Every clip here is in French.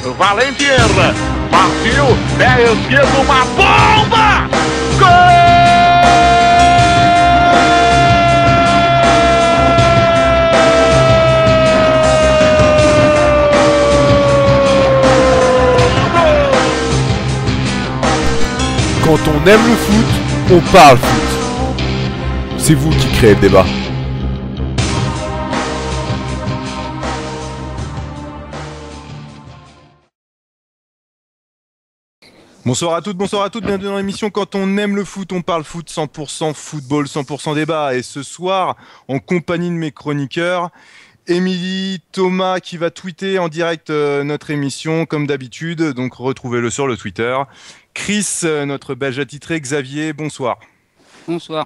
Valentin, partiu, pé esquerdo, uma bomba! Gol! Quand on aime le foot, on parle foot. C'est vous qui créez le débat. Bonsoir à toutes, bienvenue dans l'émission Quand on aime le foot, on parle foot, 100% football, 100% débat. Et ce soir, en compagnie de mes chroniqueurs, Émilie, Thomas qui va tweeter en direct notre émission comme d'habitude, donc retrouvez-le sur le Twitter. Chris, notre belge attitré, Xavier, bonsoir. Bonsoir.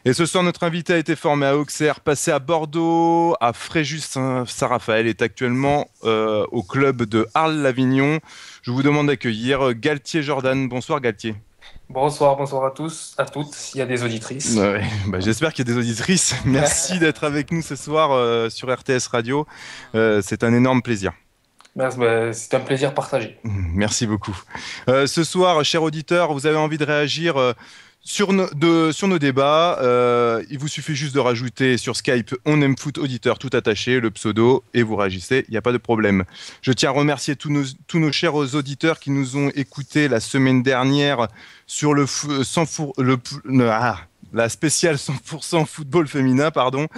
Et ce soir, notre invité a été formé à Auxerre, passé à Bordeaux, à Fréjus-Saint-Raphaël, est actuellement au club de Arles-Lavignon. Je vous demande d'accueillir Galtier Jordan. Bonsoir Galtier. Bonsoir à tous, à toutes, il y a des auditrices. Ouais, j'espère qu'il y a des auditrices. Merci d'être avec nous ce soir sur RTS Radio. C'est un énorme plaisir. C'est un plaisir partagé. Merci beaucoup. Ce soir, chers auditeurs, vous avez envie de réagir sur nos débats. Il vous suffit juste de rajouter sur Skype On aime foot auditeur tout attaché, le pseudo, et vous réagissez, il n'y a pas de problème. Je tiens à remercier tous nos chers auditeurs qui nous ont écoutés la semaine dernière sur la spéciale 100% football féminin, pardon.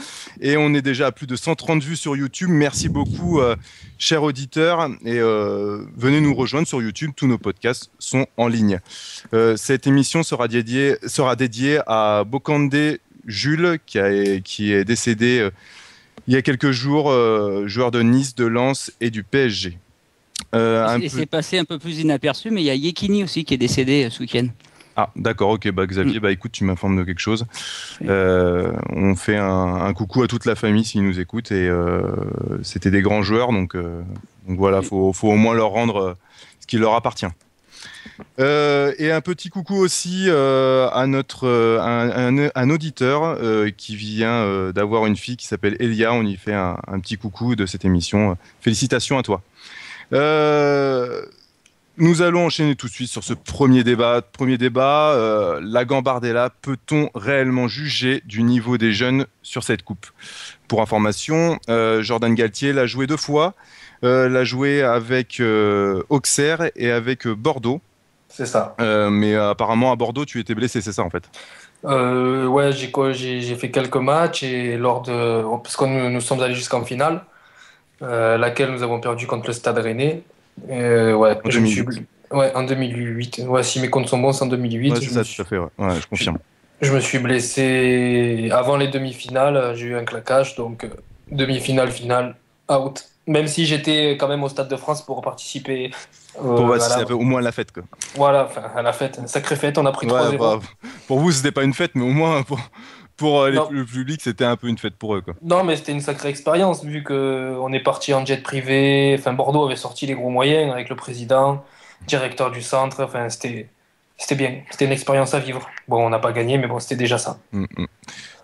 Et on est déjà à plus de 130 vues sur YouTube. Merci beaucoup, chers auditeurs. Et venez nous rejoindre sur YouTube. Tous nos podcasts sont en ligne. Cette émission sera dédiée à Bokande Jules, qui est décédé il y a quelques jours, joueur de Nice, de Lens et du PSG. C'est passé un peu plus inaperçu, mais il y a Yekini aussi qui est décédé ce week-end. Ah, d'accord, ok, Xavier, écoute, tu m'informes de quelque chose. On fait un coucou à toute la famille s'ils nous écoutent, et c'était des grands joueurs, donc voilà, faut au moins leur rendre ce qui leur appartient. Et un petit coucou aussi à un auditeur qui vient d'avoir une fille qui s'appelle Elia. On y fait un petit coucou de cette émission. Félicitations à toi. Nous allons enchaîner tout de suite sur ce premier débat. La Gambardella, peut-on réellement juger du niveau des jeunes sur cette coupe ? Pour information, Jordan Galtier l'a joué 2 fois. L'a joué avec Auxerre et avec Bordeaux. C'est ça. Mais apparemment à Bordeaux, tu étais blessé, c'est ça en fait ? Ouais, j'ai fait quelques matchs et parce que nous sommes allés jusqu'en finale, laquelle nous avons perdu contre le Stade Rennais. En 2008. Ouais, si mes comptes sont bons, c'est en 2008. Ouais, c'est ça, tout à fait. Ouais, je confirme. Je me suis blessé avant les demi-finales. J'ai eu un claquage, donc demi-finale, finale, out. Même si j'étais quand même au Stade de France pour participer. Ça fait au moins la fête, quoi. Voilà, à la fête, une sacrée fête. On a pris 3-0. Pour vous, c'était pas une fête, mais au moins pour le public, c'était un peu une fête pour eux, quoi. Non, mais c'était une sacrée expérience, vu qu'on est parti en jet privé. Enfin, Bordeaux avait sorti les gros moyens avec le président, directeur du centre. Enfin, c'était bien. C'était une expérience à vivre. Bon, on n'a pas gagné, mais bon, c'était déjà ça.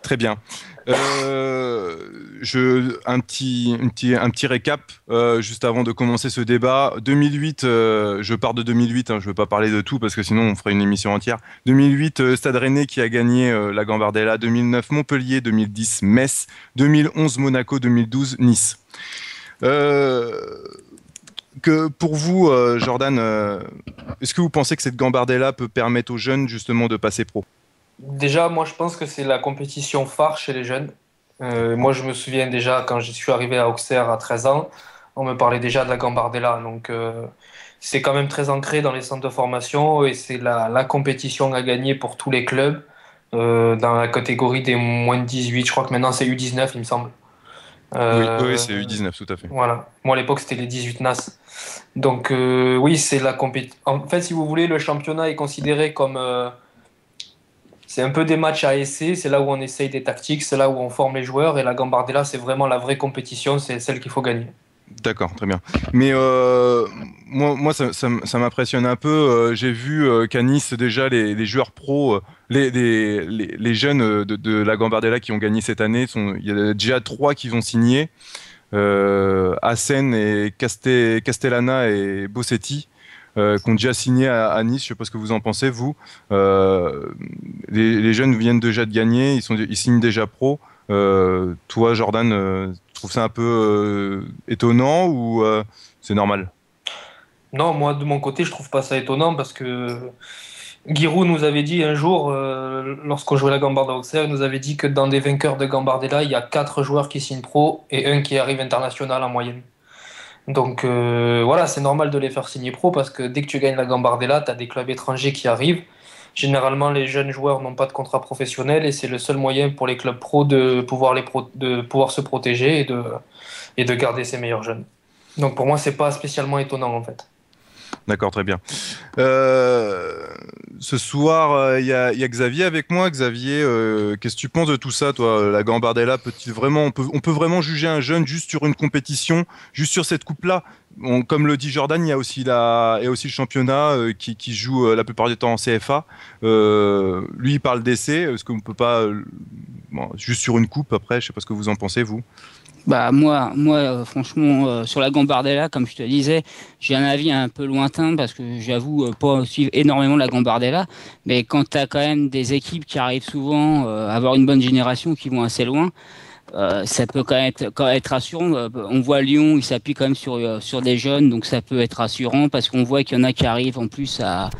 Très bien. Un petit récap juste avant de commencer ce débat. 2008, je pars de 2008, je ne veux pas parler de tout parce que sinon on ferait une émission entière. 2008, Stade Rennais qui a gagné la Gambardella. 2009, Montpellier. 2010, Metz. 2011, Monaco. 2012, Nice. Que pour vous, Jordan, est-ce que vous pensez que cette Gambardella peut permettre aux jeunes justement de passer pro ? Déjà, moi je pense que c'est la compétition phare chez les jeunes. Moi je me souviens déjà quand je suis arrivé à Auxerre à 13 ans, on me parlait déjà de la Gambardella. Donc c'est quand même très ancré dans les centres de formation et c'est la compétition à gagner pour tous les clubs. Dans la catégorie des moins de 18, je crois que maintenant c'est U19 il me semble. Oui, c'est U19, tout à fait. Voilà. Moi, à l'époque, c'était les 18 NAS. Donc, oui, c'est la compétition. En fait, si vous voulez, le championnat est considéré comme... c'est un peu des matchs à essai. C'est là où on essaye des tactiques. C'est là où on forme les joueurs. Et la Gambardella, c'est vraiment la vraie compétition. C'est celle qu'il faut gagner. D'accord, très bien. Mais moi ça m'impressionne un peu. J'ai vu qu'à Nice, déjà, les joueurs pros, les jeunes de la Gambardella qui ont gagné cette année, il y a déjà 3 qui vont signer. Hassen et Castellana et Bossetti, qui ont déjà signé à Nice. Je sais pas ce que vous en pensez, vous. Les jeunes viennent déjà de gagner, ils signent déjà pro. Toi, Jordan, tu trouves ça un peu étonnant ou c'est normal? Non, moi de mon côté, je trouve pas ça étonnant parce que Giroud nous avait dit un jour, lorsqu'on jouait la Gambardella Auxerre, il nous avait dit que dans des vainqueurs de Gambardella, il y a 4 joueurs qui signent pro et un qui arrive international en moyenne. Donc voilà, c'est normal de les faire signer pro parce que dès que tu gagnes la Gambardella, tu as des clubs étrangers qui arrivent. Généralement, les jeunes joueurs n'ont pas de contrat professionnel et c'est le seul moyen pour les clubs pro de pouvoir, de pouvoir se protéger et de garder ses meilleurs jeunes. Donc pour moi, c'est pas spécialement étonnant en fait. D'accord, très bien. Ce soir, il y a Xavier avec moi. Xavier, qu'est-ce que tu penses de tout ça, toi? La Gambardella, peut-il vraiment, on peut vraiment juger un jeune juste sur une compétition, juste sur cette coupe-là? Comme le dit Jordan, il y a aussi le championnat qui joue la plupart du temps en CFA. Lui, il parle d'essai. Est-ce qu'on peut pas, juste sur une coupe après? Je sais pas ce que vous en pensez, vous. Bah moi franchement sur la Gambardella, comme je te disais, j'ai un avis un peu lointain parce que j'avoue pas suivre énormément la Gambardella, mais quand tu as quand même des équipes qui arrivent souvent à avoir une bonne génération qui vont assez loin, ça peut quand même être rassurant. On voit Lyon, il s'appuie quand même sur des jeunes, donc ça peut être rassurant parce qu'on voit qu'il y en a qui arrivent en plus à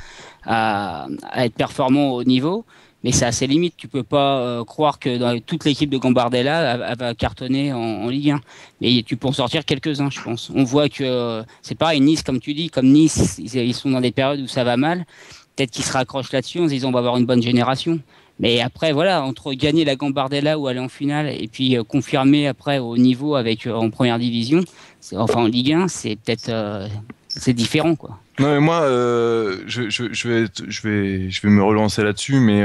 être performants au niveau. Mais c'est assez limite. Tu peux pas croire que dans toute l'équipe de Gambardella elle va cartonner en Ligue 1. Mais tu peux en sortir quelques-uns, je pense. On voit que c'est pareil. Nice, comme tu dis, comme Nice, ils sont dans des périodes où ça va mal. Peut-être qu'ils se raccrochent là-dessus en se disant on va avoir une bonne génération. Mais après, voilà, entre gagner la Gambardella ou aller en finale et puis confirmer après au niveau avec en première division, enfin en Ligue 1, c'est peut-être c'est différent, quoi. Non, mais moi, je vais me relancer là-dessus, mais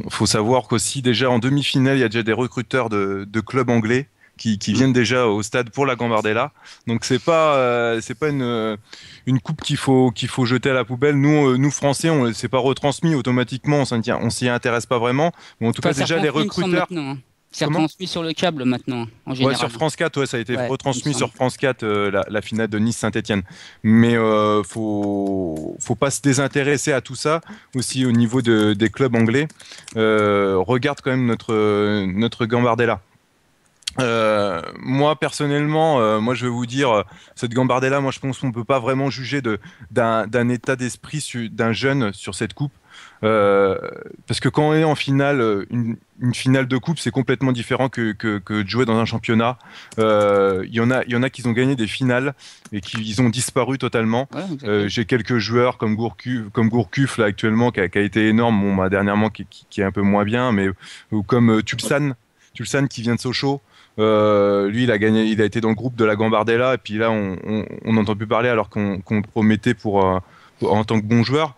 faut savoir qu'aussi déjà en demi-finale, il y a déjà des recruteurs de clubs anglais qui viennent déjà au stade pour la Gambardella. Donc c'est pas une coupe qu'il faut jeter à la poubelle. Nous Français, on s'est pas retransmis automatiquement, on s'y intéresse pas vraiment. Mais en tout cas, déjà les recruteurs. C'est retransmis sur le câble maintenant, en général. Ouais, sur France 4, ouais, ça a été retransmis sur France 4, la finale de Nice-Saint-Etienne. Mais faut pas se désintéresser à tout ça, aussi au niveau des clubs anglais. Regarde quand même notre Gambardella. Moi personnellement, moi je vais vous dire, cette Gambardella, moi je pense qu'on peut pas vraiment juger d'un état d'esprit d'un jeune sur cette coupe. Parce que quand on est en finale, une finale de coupe, c'est complètement différent que de jouer dans un championnat. Il y en a qui ont gagné des finales et qui ont disparu totalement. Ouais, j'ai quelques joueurs comme Gourcuff là actuellement qui a été énorme, bon, dernièrement qui est un peu moins bien, mais ou comme Tulsan qui vient de Sochaux. Lui, il a été dans le groupe de la Gambardella et puis là, on n'entend plus parler alors qu'on promettait en tant que bon joueur.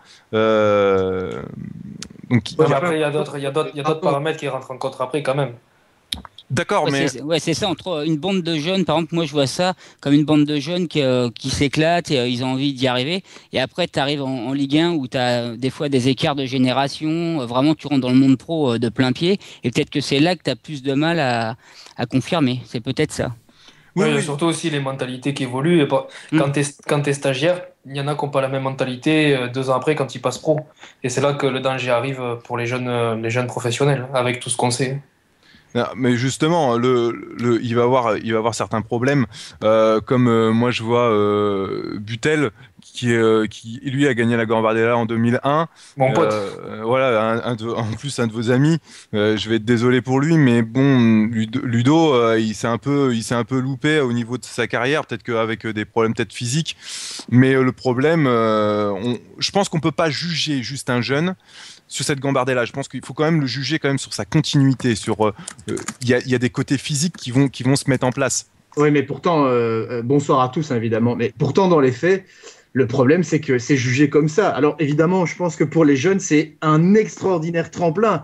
Donc, mais après, il y a d'autres paramètres qui rentrent en compte après quand même. D'accord, mais... c'est ça, entre une bande de jeunes, par exemple, moi je vois ça comme une bande de jeunes qui s'éclatent et ils ont envie d'y arriver. Et après, tu arrives en Ligue 1 où tu as des fois des écarts de génération. Vraiment, tu rentres dans le monde pro de plein pied. Et peut-être que c'est là que tu as plus de mal à confirmer. C'est peut-être ça. Oui, oui. Surtout aussi les mentalités qui évoluent. Quand tu es stagiaire, il y en a qui n'ont pas la même mentalité 2 ans après quand ils passent pro. Et c'est là que le danger arrive pour les jeunes professionnels, avec tout ce qu'on sait. Non, mais justement, il va avoir certains problèmes, comme moi je vois Butel qui lui a gagné la Gambardella en 2001. Mon pote. Voilà, en plus un de vos amis. Je vais être désolé pour lui, mais bon, Ludo, il s'est un peu loupé au niveau de sa carrière, peut-être qu'avec des problèmes peut-être physiques. Mais le problème, je pense qu'on peut pas juger juste un jeune sur cette Gambardella. Je pense qu'il faut quand même le juger quand même sur sa continuité, sur il y a des côtés physiques qui vont se mettre en place. Oui, mais pourtant, bonsoir à tous, hein, évidemment, mais pourtant dans les faits, le problème c'est que c'est jugé comme ça. Alors évidemment, je pense que pour les jeunes, c'est un extraordinaire tremplin.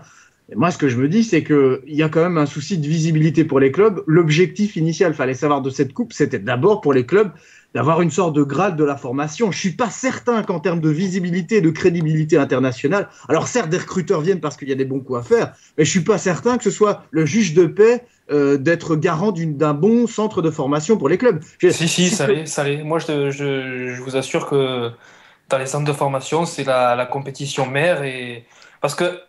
Et moi, ce que je me dis, c'est qu'il y a quand même un souci de visibilité pour les clubs. L'objectif initial, fallait savoir de cette coupe, c'était d'abord pour les clubs d'avoir une sorte de grade de la formation. Je suis pas certain qu'en termes de visibilité et de crédibilité internationale, alors certes, des recruteurs viennent parce qu'il y a des bons coups à faire, mais je suis pas certain que ce soit le juge de paix d'être garant d'un bon centre de formation pour les clubs. Si, ça l'est. Moi, je vous assure que dans les centres de formation, c'est la compétition mère. Parce que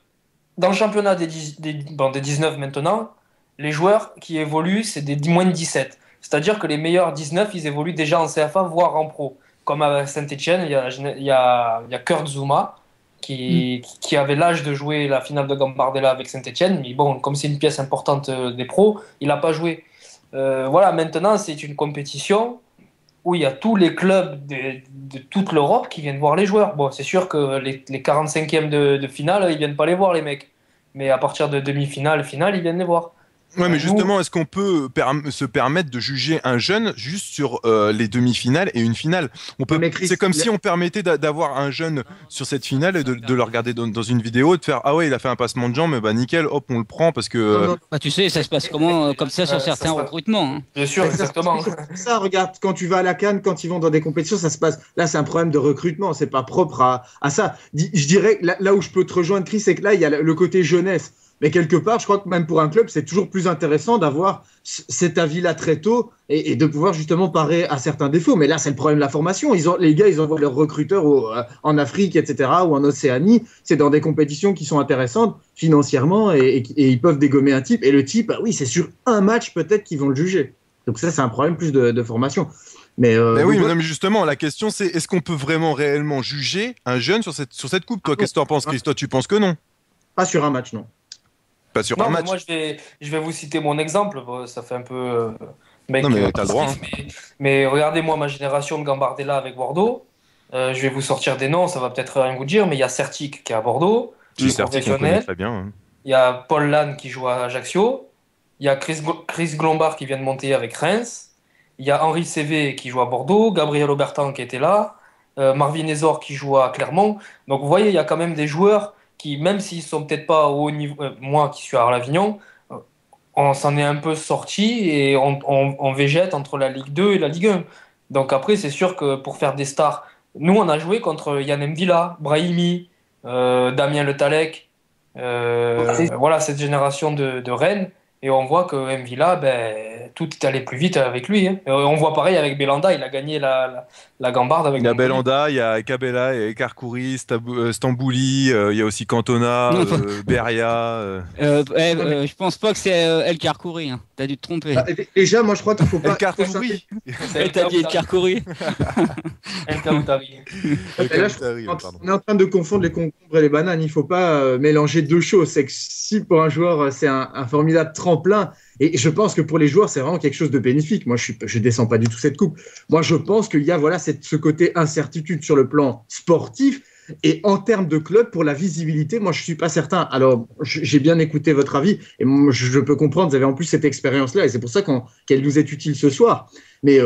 dans le championnat des 19 maintenant, les joueurs qui évoluent, c'est des moins de 17. C'est-à-dire que les meilleurs 19, ils évoluent déjà en CFA, voire en pro. Comme à Saint-Etienne, il y a Kurt Zouma qui avait l'âge de jouer la finale de Gambardella avec Saint-Etienne. Mais bon, comme c'est une pièce importante des pros, il n'a pas joué. Voilà, maintenant, c'est une compétition où il y a tous les clubs de toute l'Europe qui viennent voir les joueurs. Bon, c'est sûr que les 45e de finale, ils viennent pas les voir, les mecs. Mais à partir de demi-finale, finale, ils viennent les voir. Ouais, mais justement, est-ce qu'on peut se permettre de juger un jeune juste sur les demi-finales et une finale? C'est comme si on permettait d'avoir un jeune sur cette finale et de le regarder dans une vidéo, de faire ah ouais, il a fait un passement de jambe, bah nickel, hop, on le prend parce que. Bah, tu sais, ça se passe comme ça sur certains recrutements. Hein. Bien sûr, exactement. Ça, regarde, quand tu vas à la CAN, quand ils vont dans des compétitions, ça se passe. Là, c'est un problème de recrutement, c'est pas propre à ça. Je dirais, là où je peux te rejoindre, Chris, c'est que là, il y a le côté jeunesse. Mais quelque part, je crois que même pour un club, c'est toujours plus intéressant d'avoir cet avis-là très tôt et de pouvoir justement parer à certains défauts. Mais là, c'est le problème de la formation. Les gars, ils envoient leurs recruteurs en Afrique, etc., ou en Océanie. C'est dans des compétitions qui sont intéressantes financièrement et ils peuvent dégommer un type. Et le type, oui, c'est sur un match peut-être qu'ils vont le juger. Donc ça, c'est un problème plus de formation. Mais oui, mais justement, la question, c'est est-ce qu'on peut vraiment réellement juger un jeune sur cette coupe? Toi, qu'est-ce que tu en penses, Chris? Toi, tu penses que non? Pas sur un match, non. Pas sur un match. Moi, je vais vous citer mon exemple. Ça fait un peu mec. Non, mais t'as le droit. Mais regardez, moi, ma génération de Gambardella avec Bordeaux. Je vais vous sortir des noms, ça va peut-être rien vous dire, mais il y a Certic qui est à Bordeaux, qui est professionnel. Très bien. Hein. Il y a Paul Lannes qui joue à Ajaccio. Il y a Chris Glombard qui vient de monter avec Reims. Il y a Henri Cévé qui joue à Bordeaux. Gabriel Aubertan qui était là. Marvin Ezor qui joue à Clermont. Donc vous voyez, il y a quand même des joueurs qui, même s'ils sont peut-être pas au haut niveau, moi qui suis à Arles-Avignon, on s'en est un peu sorti et on végète entre la Ligue 2 et la Ligue 1. Donc après, c'est sûr que pour faire des stars, nous on a joué contre Yann M'Vila, Brahimi, Damien Le Tallec, voilà cette génération de Rennes. Et on voit que M'Vila, tout est allé plus vite avec lui. Hein. On voit pareil avec Belanda, il a gagné la Gambarde avec. Il y a Belanda, il y a Kabela, il y a Karkouri, Stambouli, il y a aussi Cantona, Beria. Je pense pas que c'est El Karkouri. Hein. T'as dû te tromper. Déjà, moi je crois qu'il faut pas. El Karkouri. T'as dit El Karkouri. El Kaoutari. On est en train de confondre les concombres et les bananes. Il faut pas mélanger deux choses. C'est que si pour un joueur c'est un formidable tremplin, et je pense que pour les joueurs c'est vraiment quelque chose de bénéfique. Moi je descends pas du tout cette coupe. Moi je pense qu'il y a ce côté incertitude sur le plan sportif. Et en termes de club, pour la visibilité, moi, je ne suis pas certain. Alors, j'ai bien écouté votre avis et moi, je peux comprendre, vous avez en plus cette expérience-là et c'est pour ça qu'elle nous est utile ce soir. Mais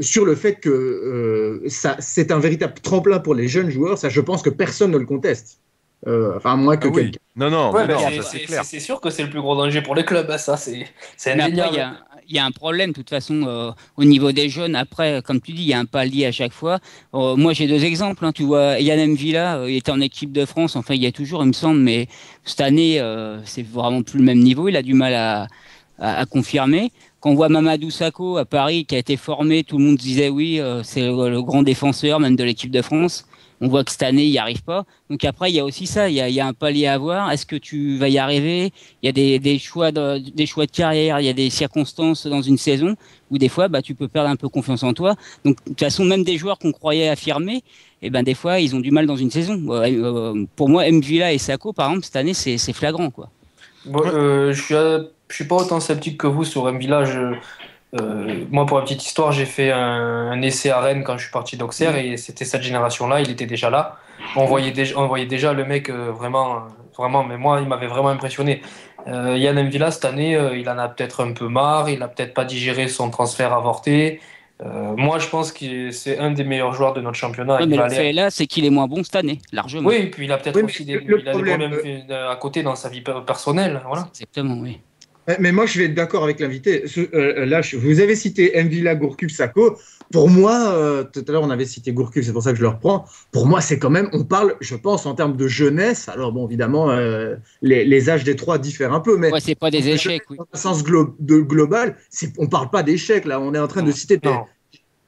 sur le fait que c'est un véritable tremplin pour les jeunes joueurs, ça, je pense que personne ne le conteste. Enfin, moins que quelqu'un. Non, c'est clair. C'est sûr que c'est le plus gros danger pour les clubs, hein, ça, c'est indéniable. Il y a un problème, de toute façon, au niveau des jeunes. Après, comme tu dis, il y a un palier à chaque fois. Moi, j'ai deux exemples. Hein. Tu vois, Yann M'Vila, il était en équipe de France. Enfin, il y a toujours, il me semble, mais cette année, c'est vraiment plus le même niveau. Il a du mal à confirmer. Quand on voit Mamadou Sakho à Paris, qui a été formé, tout le monde disait oui, c'est le grand défenseur, même de l'équipe de France. On voit que cette année, il n'y arrive pas. Donc après, il y a aussi ça. Il y a un palier à voir. Est-ce que tu vas y arriver? Il y a des choix de carrière. Il y a des circonstances dans une saison où des fois, tu peux perdre un peu confiance en toi. Donc de toute façon, même des joueurs qu'on croyait affirmés, des fois, ils ont du mal dans une saison. Pour moi, M'Vila et Sakho, par exemple, cette année, c'est flagrant, quoi. Bon, je suis pas autant sceptique que vous sur M'Vila. Moi, pour la petite histoire, j'ai fait un essai à Rennes quand je suis parti d'Auxerre et c'était cette génération-là, il était déjà là. On voyait déjà le mec vraiment, mais moi, il m'avait vraiment impressionné. Yann M'Vila, cette année, il en a peut-être un peu marre, il a peut-être pas digéré son transfert avorté. Moi, je pense que c'est un des meilleurs joueurs de notre championnat. Ouais, mais le fait là, c'est qu'il est moins bon cette année, largement. Oui, et puis il a peut-être aussi des problèmes à côté dans sa vie personnelle. Voilà. Exactement, oui. Mais moi, je vais être d'accord avec l'invité. Là, vous avez cité Mvila, Gourcuff, Sako. Pour moi, tout à l'heure, on avait cité Gourcuff, c'est pour ça que je le reprends. Pour moi, c'est quand même, on parle, je pense, en termes de jeunesse. Alors, bon, évidemment, les âges des trois diffèrent un peu, mais. Ouais, c'est pas des échecs, oui. Dans le sens global, on parle pas d'échecs, là. On est en train de citer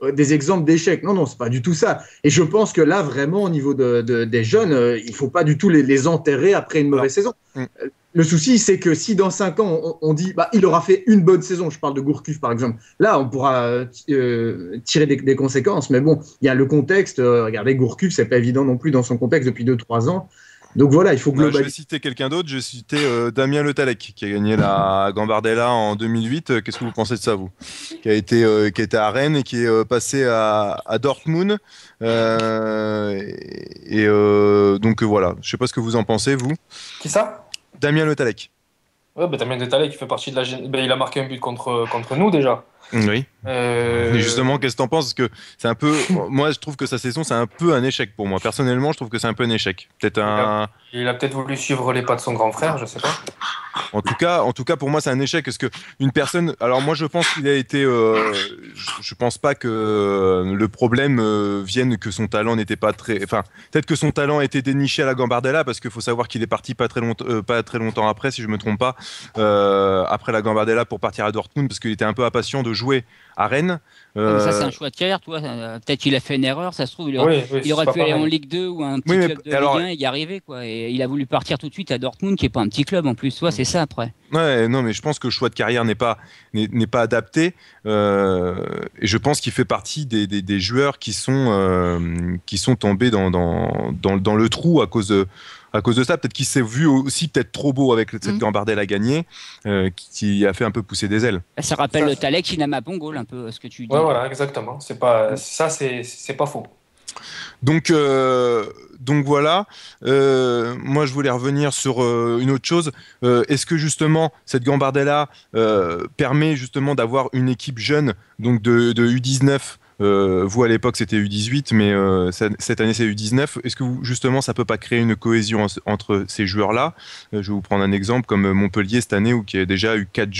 des exemples d'échecs. Non, c'est pas du tout ça. Et je pense que là, vraiment, au niveau des jeunes, il faut pas du tout les enterrer après une mauvaise saison. Le souci, c'est que si dans 5 ans, on dit il aura fait une bonne saison, je parle de Gourcuff par exemple, là, on pourra tirer des conséquences. Mais bon, il y a le contexte. Regardez, Gourcuff, c'est pas évident non plus dans son contexte depuis 2-3 ans. Donc voilà, il faut globaliser. Je vais citer quelqu'un d'autre. Je vais citer Damien Le Tallec, qui a gagné la Gambardella en 2008. Qu'est-ce que vous pensez de ça, vous ? Qui était à Rennes et qui est passé à Dortmund. Donc voilà, je sais pas ce que vous en pensez, vous. Qui ça ? Damien Le Tallec. Ouais, Damien Le Tallec, il fait partie de la. Il a marqué un but contre nous déjà. Oui. Et justement, qu'est-ce que t'en penses ? Parce que c'est un peu. Moi, je trouve que sa saison, c'est un peu un échec pour moi. Personnellement, je trouve que c'est un peu un échec. Il a peut-être voulu suivre les pas de son grand frère, je sais pas. En tout cas, pour moi, c'est un échec. Parce que une personne. Alors, moi, je pense qu'il a été. Je pense pas que le problème vienne que son talent n'était pas très. Enfin, peut-être que son talent a été déniché à la Gambardella, parce qu'il faut savoir qu'il est parti pas très longtemps après, si je me trompe pas, après la Gambardella pour partir à Dortmund, parce qu'il était un peu impatient de jouer à Rennes. Ça, c'est un choix de carrière, toi. Peut-être qu'il a fait une erreur, ça se trouve. Il aurait pu aller en Ligue 2 ou un petit club de Ligue 1 et y arriver, quoi. Et il a voulu partir tout de suite à Dortmund, qui n'est pas un petit club en plus. Toi, c'est ça après. Ouais, non, mais je pense que le choix de carrière n'est pas adapté. Et je pense qu'il fait partie des joueurs qui sont tombés dans le trou à cause de ça. Peut-être qu'il s'est vu aussi peut-être trop beau avec cette Gambardella à gagner, qui a fait un peu pousser des ailes. Ça rappelle le Tallec Inama Pongol, un peu ce que tu dis. Ouais, voilà, exactement. C'est pas faux. Donc voilà. Moi, je voulais revenir sur une autre chose. Est-ce que justement cette Gambardella permet justement d'avoir une équipe jeune, donc de U19? Vous à l'époque c'était U18, mais cette année c'est U19. Est-ce que justement ça peut pas créer une cohésion entre ces joueurs-là? Je vais vous prendre un exemple comme Montpellier cette année, où qui a déjà eu 4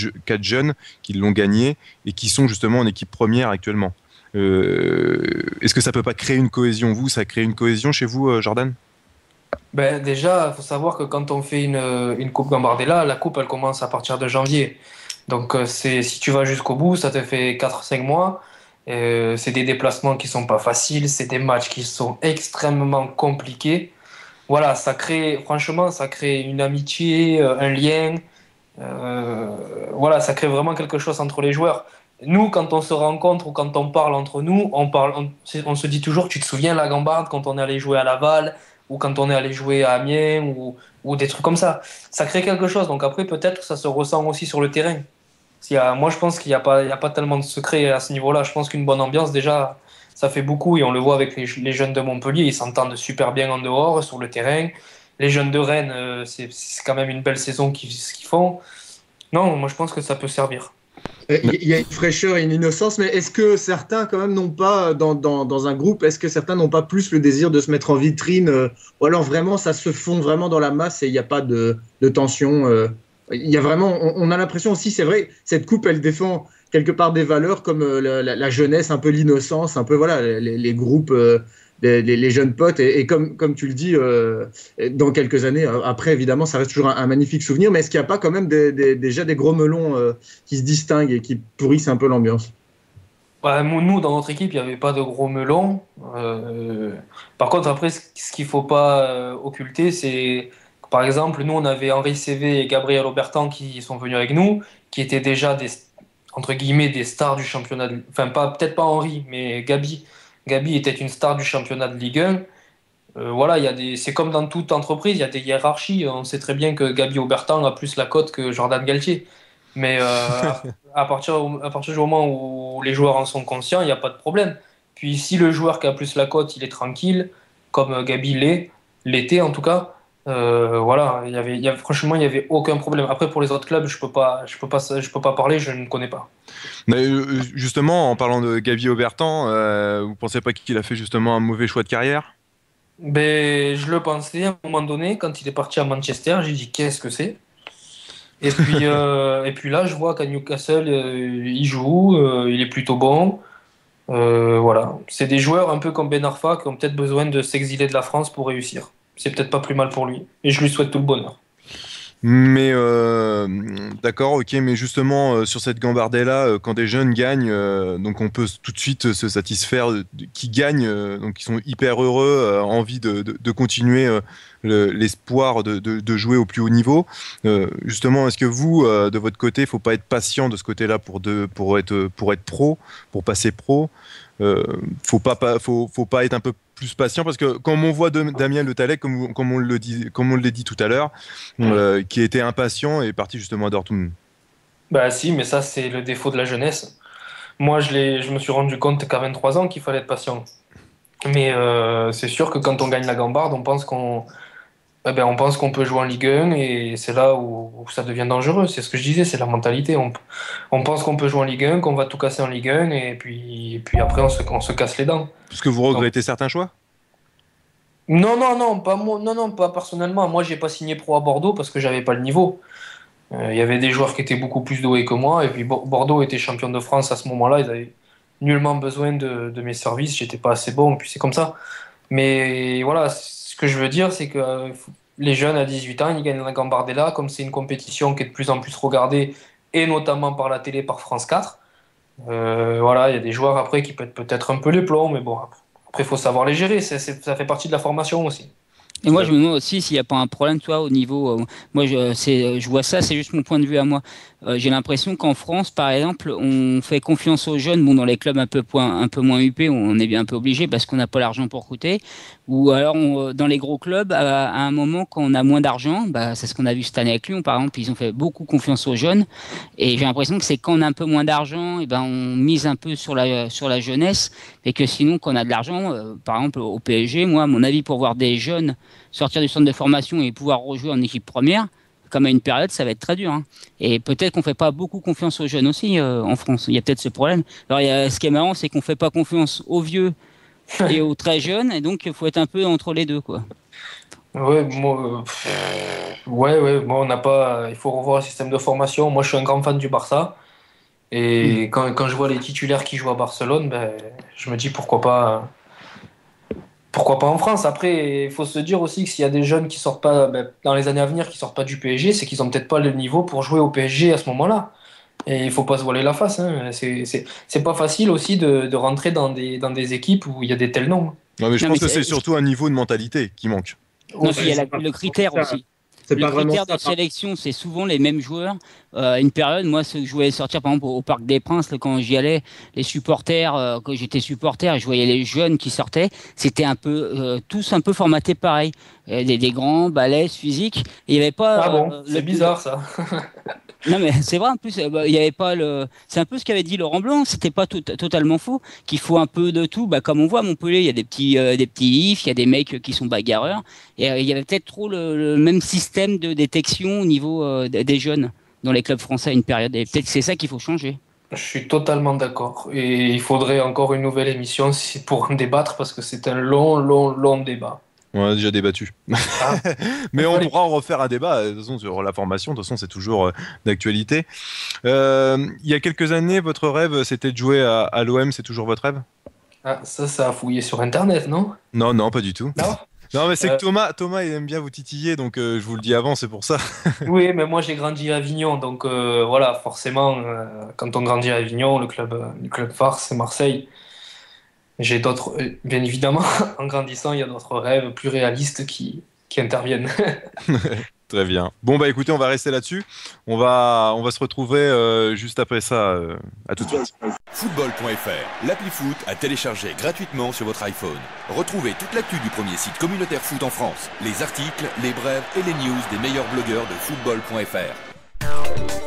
jeunes qui l'ont gagné et qui sont justement en équipe première actuellement. Est-ce que ça peut pas créer une cohésion? Ça crée une cohésion chez vous, Jordan? Ben, déjà, il faut savoir que quand on fait une Coupe Gambardella, la coupe elle commence à partir de janvier. Donc si tu vas jusqu'au bout, ça te fait 4-5 mois. C'est des déplacements qui sont pas faciles, c'est des matchs qui sont extrêmement compliqués. Voilà, ça crée une amitié, un lien. Voilà, ça crée vraiment quelque chose entre les joueurs. Nous, quand on se rencontre ou quand on parle entre nous, on se dit toujours, tu te souviens la Gambarde quand on est allé jouer à Laval ou quand on est allé jouer à Amiens ou des trucs comme ça. Ça crée quelque chose. Donc après, peut-être que ça se ressent aussi sur le terrain. Moi, je pense qu'il n'y a pas tellement de secret à ce niveau-là. Je pense qu'une bonne ambiance, déjà, ça fait beaucoup. Et on le voit avec les jeunes de Montpellier. Ils s'entendent super bien en dehors, sur le terrain. Les jeunes de Rennes, c'est quand même une belle saison qu'ils font. Non, moi, je pense que ça peut servir. Il y a une fraîcheur et une innocence, mais est-ce que certains, quand même, n'ont pas, dans un groupe, est-ce que certains n'ont pas plus le désir de se mettre en vitrine, ou alors vraiment, ça se fond vraiment dans la masse et il n'y a pas de tension il y a vraiment, on a l'impression aussi, c'est vrai, cette coupe, elle défend quelque part des valeurs comme la jeunesse, un peu l'innocence, un peu voilà, les groupes, les jeunes potes. Et comme tu le dis, dans quelques années, après, évidemment, ça reste toujours un magnifique souvenir. Mais est-ce qu'il n'y a pas quand même déjà des gros melons qui se distinguent et qui pourrissent un peu l'ambiance? Nous, dans notre équipe, il n'y avait pas de gros melons. Par contre, après, ce qu'il ne faut pas occulter, c'est... Par exemple, nous, on avait Henri Cévé et Gabriel Aubertan qui sont venus avec nous, qui étaient déjà entre guillemets, des stars du championnat. Enfin, peut-être pas Henri, mais Gabi. Gabi était une star du championnat de Ligue 1. Voilà, c'est comme dans toute entreprise, il y a des hiérarchies. On sait très bien que Gabi Aubertan a plus la cote que Jordan Galtier. Mais à partir du moment où les joueurs en sont conscients, il n'y a pas de problème. Puis si le joueur qui a plus la cote, il est tranquille, comme Gabi l'était en tout cas, Voilà, franchement, il y avait aucun problème. Après, pour les autres clubs, je peux pas parler, je ne connais pas. Mais justement, en parlant de Gavi Aubertan, vous pensez pas qu'il a fait justement un mauvais choix de carrière? Ben, je le pensais à un moment donné, quand il est parti à Manchester, j'ai dit qu'est-ce que c'est? Et puis, et puis là, je vois qu'à Newcastle, il joue, il est plutôt bon. Voilà, c'est des joueurs un peu comme Ben Arfa qui ont peut-être besoin de s'exiler de la France pour réussir. C'est peut-être pas plus mal pour lui. Et je lui souhaite tout le bonheur. Mais d'accord, ok, mais justement sur cette Gambardella, quand des jeunes gagnent, donc on peut tout de suite se satisfaire qu'ils gagnent, donc ils sont hyper heureux, envie de continuer l'espoir de jouer au plus haut niveau. Justement, est-ce que vous, de votre côté, il faut pas être patient de ce côté-là pour être pro, pour passer pro? Faut pas être un peu plus patient, parce que comme on voit Damien Le Tallec, comme on l'a dit tout à l'heure, qui était impatient et est parti justement à Dortmund. Bah si, mais ça c'est le défaut de la jeunesse. Moi je me suis rendu compte qu'à 23 ans qu'il fallait être patient. Mais c'est sûr que quand on gagne la Gambarde, on pense qu'on peut jouer en Ligue 1, et c'est là où ça devient dangereux. C'est ce que je disais, c'est la mentalité. On pense qu'on peut jouer en Ligue 1, qu'on va tout casser en Ligue 1, et puis après on se casse les dents. Parce que vous regrettez certains choix? Non, pas moi, non, pas personnellement. Moi, j'ai pas signé pro à Bordeaux parce que j'avais pas le niveau. Il y avait des joueurs qui étaient beaucoup plus doués que moi, et puis Bordeaux était champion de France à ce moment-là. Ils avaient nullement besoin de mes services. J'étais pas assez bon, et puis c'est comme ça. Mais voilà, ce que je veux dire, c'est que les jeunes à 18 ans, ils gagnent la Gambardella, comme c'est une compétition qui est de plus en plus regardée, et notamment par la télé, par France 4. Voilà, il y a des joueurs après qui peuvent peut-être un peu les plombs, mais bon, après il faut savoir les gérer, ça fait partie de la formation aussi. Et moi, je me demande aussi s'il n'y a pas un problème, toi, au niveau. Moi, je vois ça, c'est juste mon point de vue à moi. J'ai l'impression qu'en France, par exemple, on fait confiance aux jeunes. Bon, dans les clubs un peu moins huppés, on est bien un peu obligé parce qu'on n'a pas l'argent pour coûter. Ou alors, dans les gros clubs, à un moment, quand on a moins d'argent, c'est ce qu'on a vu cette année avec Lyon, par exemple, ils ont fait beaucoup confiance aux jeunes. Et j'ai l'impression que c'est quand on a un peu moins d'argent, on mise un peu sur la jeunesse. Et que sinon, quand on a de l'argent, par exemple, au PSG, moi, à mon avis, pour voir des jeunes sortir du centre de formation et pouvoir rejouer en équipe première, comme à une période, ça va être très dur. Hein. Et peut-être qu'on ne fait pas beaucoup confiance aux jeunes aussi en France. Il y a peut-être ce problème. Alors, ce qui est marrant, c'est qu'on ne fait pas confiance aux vieux et aux très jeunes. Et donc, il faut être un peu entre les deux, quoi. Ouais, moi, on n'a pas. Il faut revoir le système de formation. Moi, je suis un grand fan du Barça. Et quand je vois les titulaires qui jouent à Barcelone, je me dis pourquoi pas en France. Après, il faut se dire aussi que s'il y a des jeunes qui sortent pas, dans les années à venir, qui sortent pas du PSG, c'est qu'ils ont peut-être pas le niveau pour jouer au PSG à ce moment-là. Et il faut pas se voiler la face. Hein. C'est pas facile aussi de rentrer dans des équipes où il y a des tels noms. Non, mais je pense que c'est surtout un niveau de mentalité qui manque. Non, il y a le critère aussi. Le critère de sélection, c'est souvent les mêmes joueurs. Une période, moi, ce que je voyais sortir, par exemple, au Parc des Princes, quand j'y allais, les supporters, quand j'étais supporter, et je voyais les jeunes qui sortaient, c'était un peu tous un peu formatés pareil. Des grands, balèzes, physiques. Et il y avait pas. Ah bon, c'est bizarre ça. Non mais c'est vrai, en plus il y avait pas c'est un peu ce qu'avait dit Laurent Blanc, c'était pas totalement faux, qu'il faut un peu de tout. Comme on voit à Montpellier, il y a des petits ifs, il y a des mecs qui sont bagarreurs, et il y avait peut-être trop le même système de détection au niveau des jeunes dans les clubs français à une période, et peut-être que c'est ça qu'il faut changer. Je suis totalement d'accord, et il faudrait encore une nouvelle émission pour en débattre, parce que c'est un long débat. On a déjà débattu. Mais on pourra en refaire un débat, de toute façon, sur la formation. De toute façon, c'est toujours d'actualité. Il y a quelques années, votre rêve, c'était de jouer à l'OM. C'est toujours votre rêve? Ah, ça a fouillé sur Internet, non? Non, pas du tout. Non, mais c'est que Thomas, il aime bien vous titiller, donc je vous le dis avant, c'est pour ça. Oui, mais moi, j'ai grandi à Avignon, donc voilà, forcément, quand on grandit à Avignon, le club phare, c'est Marseille. J'ai d'autres, bien évidemment, en grandissant, il y a d'autres rêves plus réalistes qui interviennent. Très bien. Bon, écoutez, on va rester là-dessus. On va se retrouver juste après ça. À tout de suite. Football.fr, l'appli foot à télécharger gratuitement sur votre iPhone. Retrouvez toute l'actu du premier site communautaire foot en France, les articles, les brèves et les news des meilleurs blogueurs de Football.fr.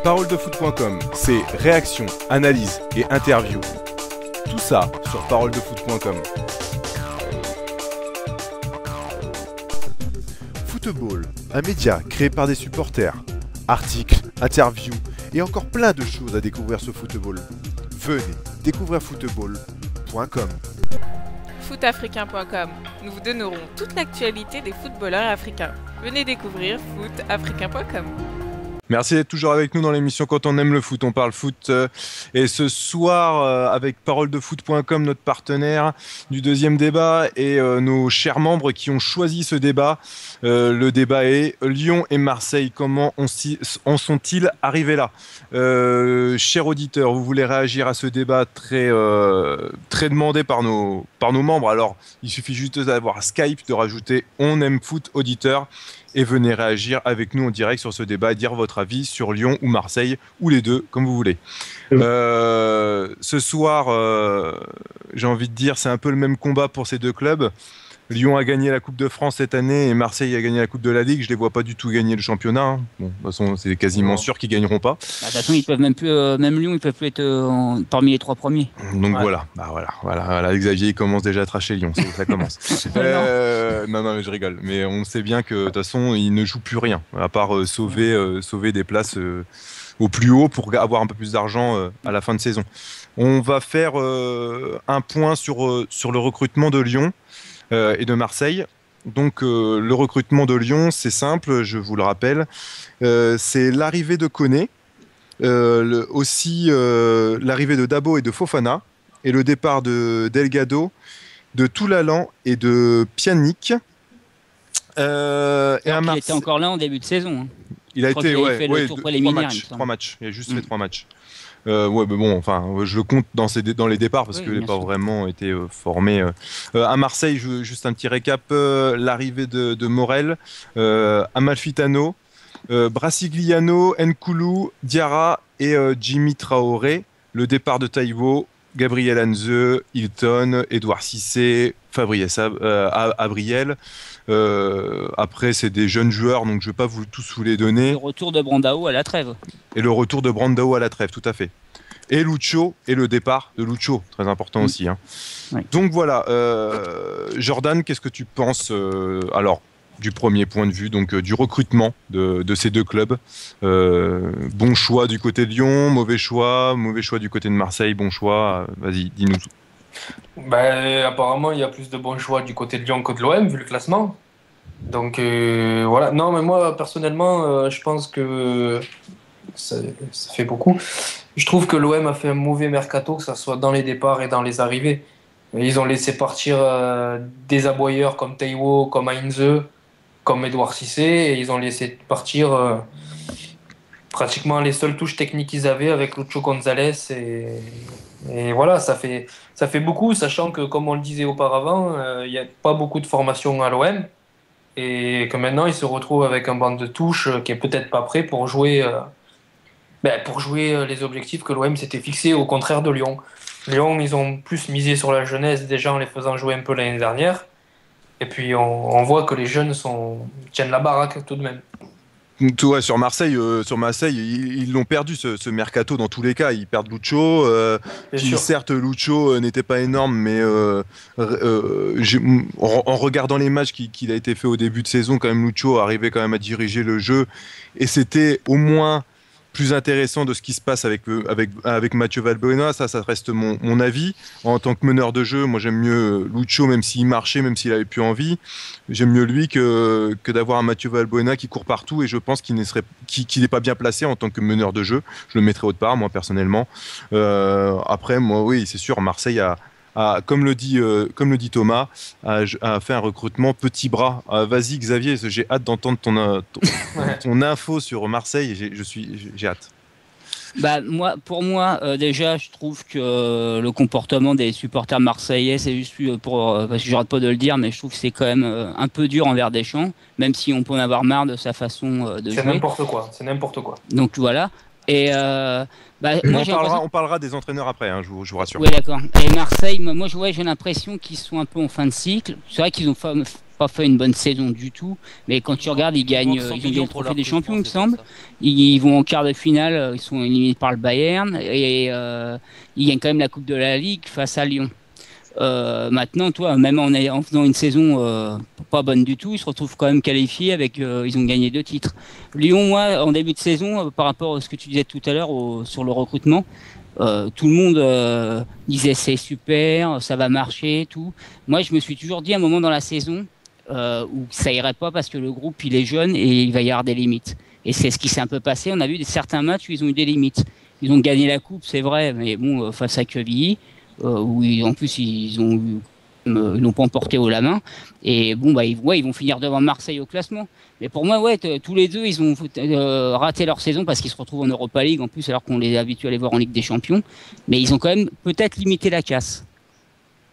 Paroledefoot.com, c'est réaction, analyse et interview. Tout ça sur paroledefoot.com. Football, un média créé par des supporters. Articles, interviews et encore plein de choses à découvrir sur Football. Venez découvrir football.com. Footafricain.com. Nous vous donnerons toute l'actualité des footballeurs africains. Venez découvrir footafricain.com. Merci d'être toujours avec nous dans l'émission Quand on aime le foot, on parle foot. Et ce soir, avec paroledefoot.com, notre partenaire du deuxième débat, et nos chers membres qui ont choisi ce débat. Le débat est Lyon et Marseille, comment en sont-ils arrivés là? Chers auditeurs, vous voulez réagir à ce débat très demandé par nos membres. Alors, il suffit juste d'avoir Skype, de rajouter On aime foot auditeur. Et venez réagir avec nous en direct sur ce débat et dire votre avis sur Lyon ou Marseille, ou les deux, comme vous voulez. Ce soir, j'ai envie de dire, c'est un peu le même combat pour ces deux clubs. Lyon a gagné la Coupe de France cette année et Marseille a gagné la Coupe de la Ligue. Je ne les vois pas du tout gagner le championnat. Bon, de toute façon, c'est quasiment sûr qu'ils ne gagneront pas. De toute façon, ils peuvent même plus, même Lyon, ils peuvent plus être parmi les trois premiers. Donc voilà. Xavier il commence déjà à tracher Lyon. Ça commence. Non, mais je rigole. Mais on sait bien que de toute façon, ils ne jouent plus rien à part sauver des places au plus haut pour avoir un peu plus d'argent à la fin de saison. On va faire un point sur le recrutement de Lyon. Et de Marseille. Donc le recrutement de Lyon, c'est simple, je vous le rappelle. C'est l'arrivée de Koné, aussi l'arrivée de Dabo et de Fofana, et le départ de Delgado, de Toulalan et de Pjanic. Il était encore là en début de saison. Il a été, fait le tour préliminaire. 3 matchs. Il a juste fait 3 matchs. Mais bon, enfin, je le compte dans les départs parce qu'il n'a pas vraiment été formé. À Marseille, juste un petit récap, l'arrivée de Morel, Amalfitano, Brasigliano, Nkoulou, Diarra et Jimmy Traoré, le départ de Taiwo, Gabriel Hanze, Hilton, Edouard Cissé, Fabrice Abriel. Après, c'est des jeunes joueurs, donc je ne vais pas tous vous les donner. Le retour de Brandao à la trêve. Et le retour de Brandao à la trêve, tout à fait. Et Lucho, et le départ de Lucho, très important aussi. Hein. Oui. Donc voilà, Jordan, qu'est-ce que tu penses alors, du premier point de vue, donc du recrutement de ces deux clubs? Bon choix du côté de Lyon, mauvais choix du côté de Marseille, bon choix, vas-y, dis-nous tout. Apparemment, il y a plus de bons choix du côté de Lyon que de l'OM, vu le classement. Donc voilà. Non, mais moi, personnellement, je pense que ça fait beaucoup. Je trouve que l'OM a fait un mauvais mercato, que ce soit dans les départs et dans les arrivées. Ils ont laissé partir des aboyeurs comme Taiwo, comme Heinze, comme Edouard Cissé, et ils ont laissé partir pratiquement les seules touches techniques qu'ils avaient avec Lucho González. Et voilà, ça fait beaucoup, sachant que, comme on le disait auparavant, il n'y a pas beaucoup de formation à l'OM, et que maintenant ils se retrouvent avec un banc de touche qui est peut-être pas prêt pour jouer les objectifs que l'OM s'était fixés, au contraire de Lyon. Lyon, ils ont plus misé sur la jeunesse déjà en les faisant jouer un peu l'année dernière, et puis on voit que les jeunes tiennent la baraque tout de même. Sur Marseille, ils l'ont perdu ce mercato dans tous les cas. Ils perdent Lucho. Certes, Lucho n'était pas énorme, mais en regardant les matchs qu'il a été fait au début de saison, quand même, Lucho arrivait quand même à diriger le jeu, et c'était au moins plus intéressant de ce qui se passe avec Mathieu Valbuena. Ça reste mon avis. En tant que meneur de jeu, moi j'aime mieux Lucho, même s'il marchait, même s'il avait plus envie. J'aime mieux lui que d'avoir un Mathieu Valbuena qui court partout, et je pense qu'il n'est pas bien placé en tant que meneur de jeu. Je le mettrais autre part, moi personnellement. Après, moi oui, c'est sûr, Marseille comme le dit Thomas, a fait un recrutement petit bras. Vas-y Xavier, j'ai hâte d'entendre ton info sur Marseille. J'ai hâte. Pour moi, déjà, je trouve que le comportement des supporters marseillais, c'est juste parce que j'arrête pas de le dire, mais je trouve que c'est quand même un peu dur envers Deschamps, même si on peut en avoir marre de sa façon de jouer. C'est n'importe quoi. Donc voilà. Et on parlera des entraîneurs après, hein, je vous rassure. Oui, d'accord. Et Marseille, moi j'ai l'impression qu'ils sont un peu en fin de cycle. C'est vrai qu'ils n'ont pas fait une bonne saison du tout, mais quand tu regardes, ils gagnent le trophée des champions, il me semble. Ils vont en quart de finale, ils sont éliminés par le Bayern, et ils gagnent quand même la Coupe de la Ligue face à Lyon. Maintenant, toi, même en faisant une saison pas bonne du tout, ils se retrouvent quand même qualifiés ils ont gagné 2 titres. Lyon, moi, en début de saison, par rapport à ce que tu disais tout à l'heure sur le recrutement, tout le monde disait c'est super, ça va marcher, tout. Moi, je me suis toujours dit à un moment dans la saison où ça irait pas parce que le groupe il est jeune et il va y avoir des limites. Et c'est ce qui s'est un peu passé. On a vu certains matchs où ils ont eu des limites. Ils ont gagné la coupe, c'est vrai, mais bon, face à Quevilly. Où en plus ils l'ont pas emporté haut la main et bon ils vont finir devant Marseille au classement, mais pour moi tous les deux ils ont raté leur saison parce qu'ils se retrouvent en Europa League en plus alors qu'on les a habitués à les voir en Ligue des Champions, mais ils ont quand même peut-être limité la casse.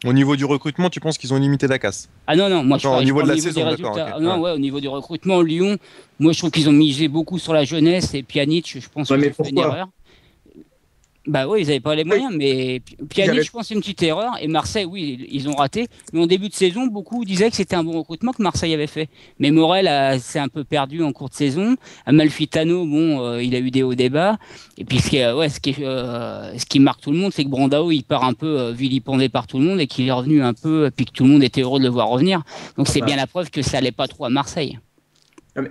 Au niveau du recrutement, tu penses qu'ils ont limité la casse? Ah non, moi au niveau de la saison, d'accord. Okay. Non, au niveau du recrutement, Lyon, moi je trouve qu'ils ont misé beaucoup sur la jeunesse et Pjanic, je pense qu'ils ont fait une erreur. Bah oui, ils n'avaient pas les moyens, mais Pjanic, je pense, c'est une petite erreur. Et Marseille, oui, ils ont raté. Mais en début de saison, beaucoup disaient que c'était un bon recrutement que Marseille avait fait. Mais Morel s'est un peu perdu en cours de saison. Amalfitano, il a eu des hauts des bas. Et puis ce qui marque tout le monde, c'est que Brandao, il part un peu vilipendé par tout le monde et qu'il est revenu un peu, puis que tout le monde était heureux de le voir revenir. Donc c'est bien la preuve que ça allait pas trop à Marseille.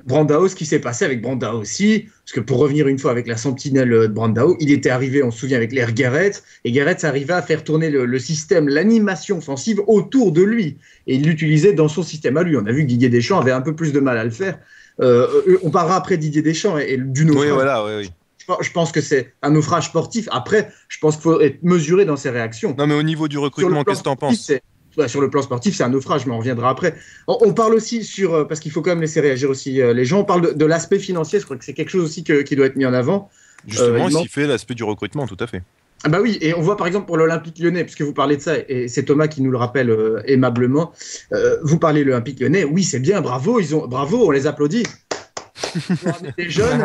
Brandao, ce qui s'est passé avec Brandao aussi, parce que pour revenir une fois avec la sentinelle de Brandao, il était arrivé, on se souvient, avec l'air Guéret, et Guéret arrivait à faire tourner le système, l'animation offensive autour de lui, et il l'utilisait dans son système à lui. On a vu que Didier Deschamps avait un peu plus de mal à le faire. On parlera après Didier Deschamps et du naufrage. Oui, voilà, oui. Je pense que c'est un naufrage sportif. Après, je pense qu'il faut être mesuré dans ses réactions. Non, mais au niveau du recrutement, qu'est-ce que tu en penses ? Sur le plan sportif, c'est un naufrage, mais on reviendra après. On parle aussi parce qu'il faut quand même laisser réagir aussi les gens, on parle de l'aspect financier, je crois que c'est quelque chose aussi qui doit être mis en avant. Justement, s'il fait l'aspect du recrutement, tout à fait. Ah bah oui, et on voit par exemple pour l'Olympique Lyonnais, puisque vous parlez de ça, et c'est Thomas qui nous le rappelle aimablement, vous parlez de l'Olympique Lyonnais, oui c'est bien, bravo, on les applaudit. Les jeunes,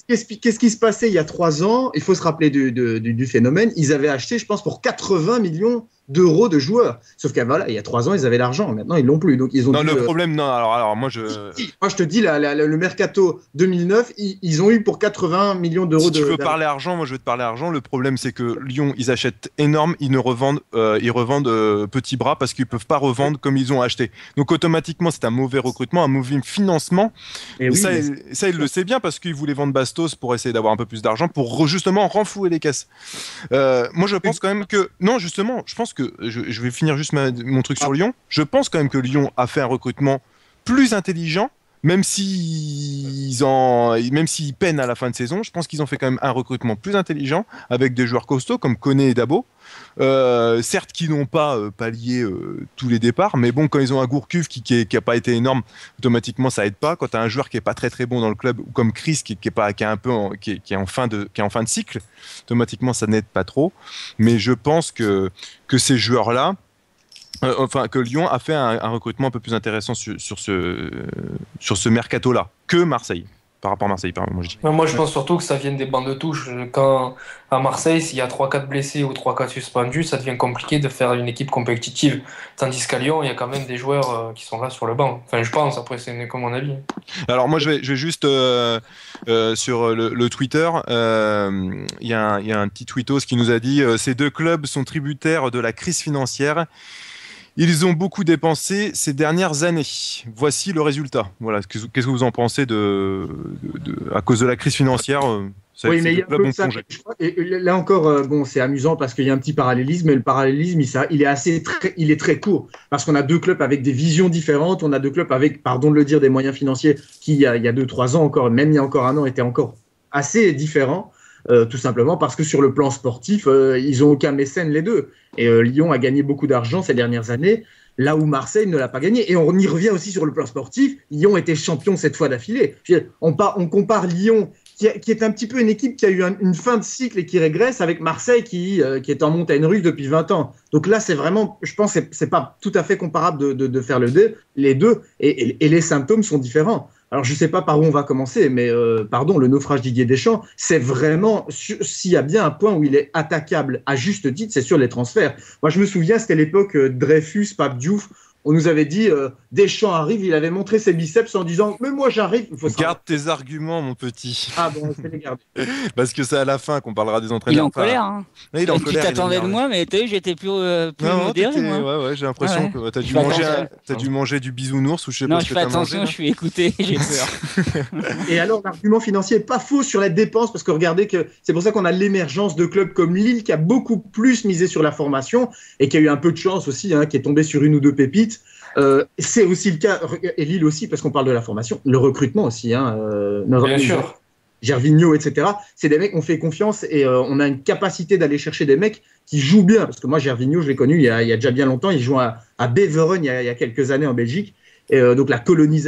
qu'est-ce qui se passait il y a 3 ans? Il faut se rappeler du phénomène. Ils avaient acheté, je pense, pour 80 millions d'euros de joueurs. Sauf qu'il y a 3 ans, ils avaient l'argent. Maintenant, ils l'ont plus. Donc, ils ont le problème, non. Alors, moi, je te dis, le mercato 2009, ils ont eu pour 80 millions d'euros. Si tu veux parler argent, moi, je vais te parler argent. Le problème, c'est que Lyon, ils achètent énorme, ils revendent petits bras parce qu'ils peuvent pas revendre comme ils ont acheté. Donc, automatiquement, c'est un mauvais recrutement, un mauvais financement. Et oui, ça, il le sait bien parce qu'il voulait vendre Bastos pour essayer d'avoir un peu plus d'argent pour justement renflouer les caisses. Moi, je pense quand même que non, justement, je pense que je vais finir juste mon truc sur Lyon. Je pense quand même que Lyon a fait un recrutement plus intelligent, même s'ils peinent à la fin de saison. Je pense qu'ils ont fait quand même un recrutement plus intelligent avec des joueurs costauds comme Koné et Dabo. Certes qui n'ont pas pallié tous les départs, mais bon, quand ils ont un Gourcuff qui a pas été énorme, automatiquement ça aide pas. Quand tu as un joueur qui est pas très très bon dans le club, ou comme Chris qui est en fin de cycle, automatiquement ça n'aide pas trop. Mais je pense que ces joueurs là, que Lyon a fait un recrutement un peu plus intéressant sur ce mercato là que Marseille. Par rapport à Marseille, moi je dis. Moi je pense surtout que ça vient des bancs de touche. Quand à Marseille, s'il y a 3-4 blessés ou 3-4 suspendus, ça devient compliqué de faire une équipe compétitive. Tandis qu'à Lyon, il y a quand même des joueurs qui sont là sur le banc. Enfin, je pense, après c'est comme mon avis. Alors moi je vais juste sur le Twitter, il y a un petit tweetos qui nous a dit ces deux clubs sont tributaires de la crise financière. Ils ont beaucoup dépensé ces dernières années. Voici le résultat. Voilà. Qu'est-ce que vous en pensez à cause de la crise financière? Oui, mais il y a un peu ça. Et là encore, c'est amusant parce qu'il y a un petit parallélisme, mais le parallélisme, il est très court parce qu'on a deux clubs avec des visions différentes. On a deux clubs avec, pardon de le dire, des moyens financiers qui, il y a 2-3 ans encore, même il y a encore 1 an, étaient encore assez différents. Tout simplement parce que sur le plan sportif, ils n'ont aucun mécène les deux. Et Lyon a gagné beaucoup d'argent ces dernières années, là où Marseille ne l'a pas gagné. Et on y revient aussi sur le plan sportif. Lyon était champion 7 fois d'affilée. On compare Lyon, qui est un petit peu une équipe qui a eu une fin de cycle et qui régresse, avec Marseille qui est en montagne russe depuis 20 ans. Donc là, c'est vraiment, je pense, c'est pas tout à fait comparable de faire les deux. Et les symptômes sont différents. Alors, je ne sais pas par où on va commencer, mais le naufrage Didier Deschamps, c'est vraiment, s'il y a bien un point où il est attaquable à juste titre, c'est sur les transferts. Moi, je me souviens, c'était l'époque Dreyfus, Pape Diouf, on nous avait dit Deschamps arrive, il avait montré ses biceps en disant mais moi j'arrive. Garde tes arguments, mon petit. Ah bon, on fait les garder. Parce que c'est à la fin qu'on parlera des entraîneurs. Il est en colère. Hein. Oui, il est en colère. Tu t'attendais de moi, mais j'étais plus modéré. Ouais, j'ai l'impression que t'as dû manger du bisounours ou je sais pas ce que t'as mangé. Non, je fais attention, je suis écouté, j'ai peur. Et alors, l'argument financier n'est pas faux sur la dépense, parce que regardez que c'est pour ça qu'on a l'émergence de clubs comme Lille qui a beaucoup plus misé sur la formation et qui a eu un peu de chance aussi, qui est tombé sur une ou deux pépites. C'est aussi le cas, et Lille aussi, parce qu'on parle de la formation, le recrutement aussi. Bien sûr. Gervinho, etc. C'est des mecs, on fait confiance et on a une capacité d'aller chercher des mecs qui jouent bien. Parce que moi, Gervinho, je l'ai connu il y a déjà bien longtemps. Il joue à Beveren il y a quelques années en Belgique. Et donc la colonie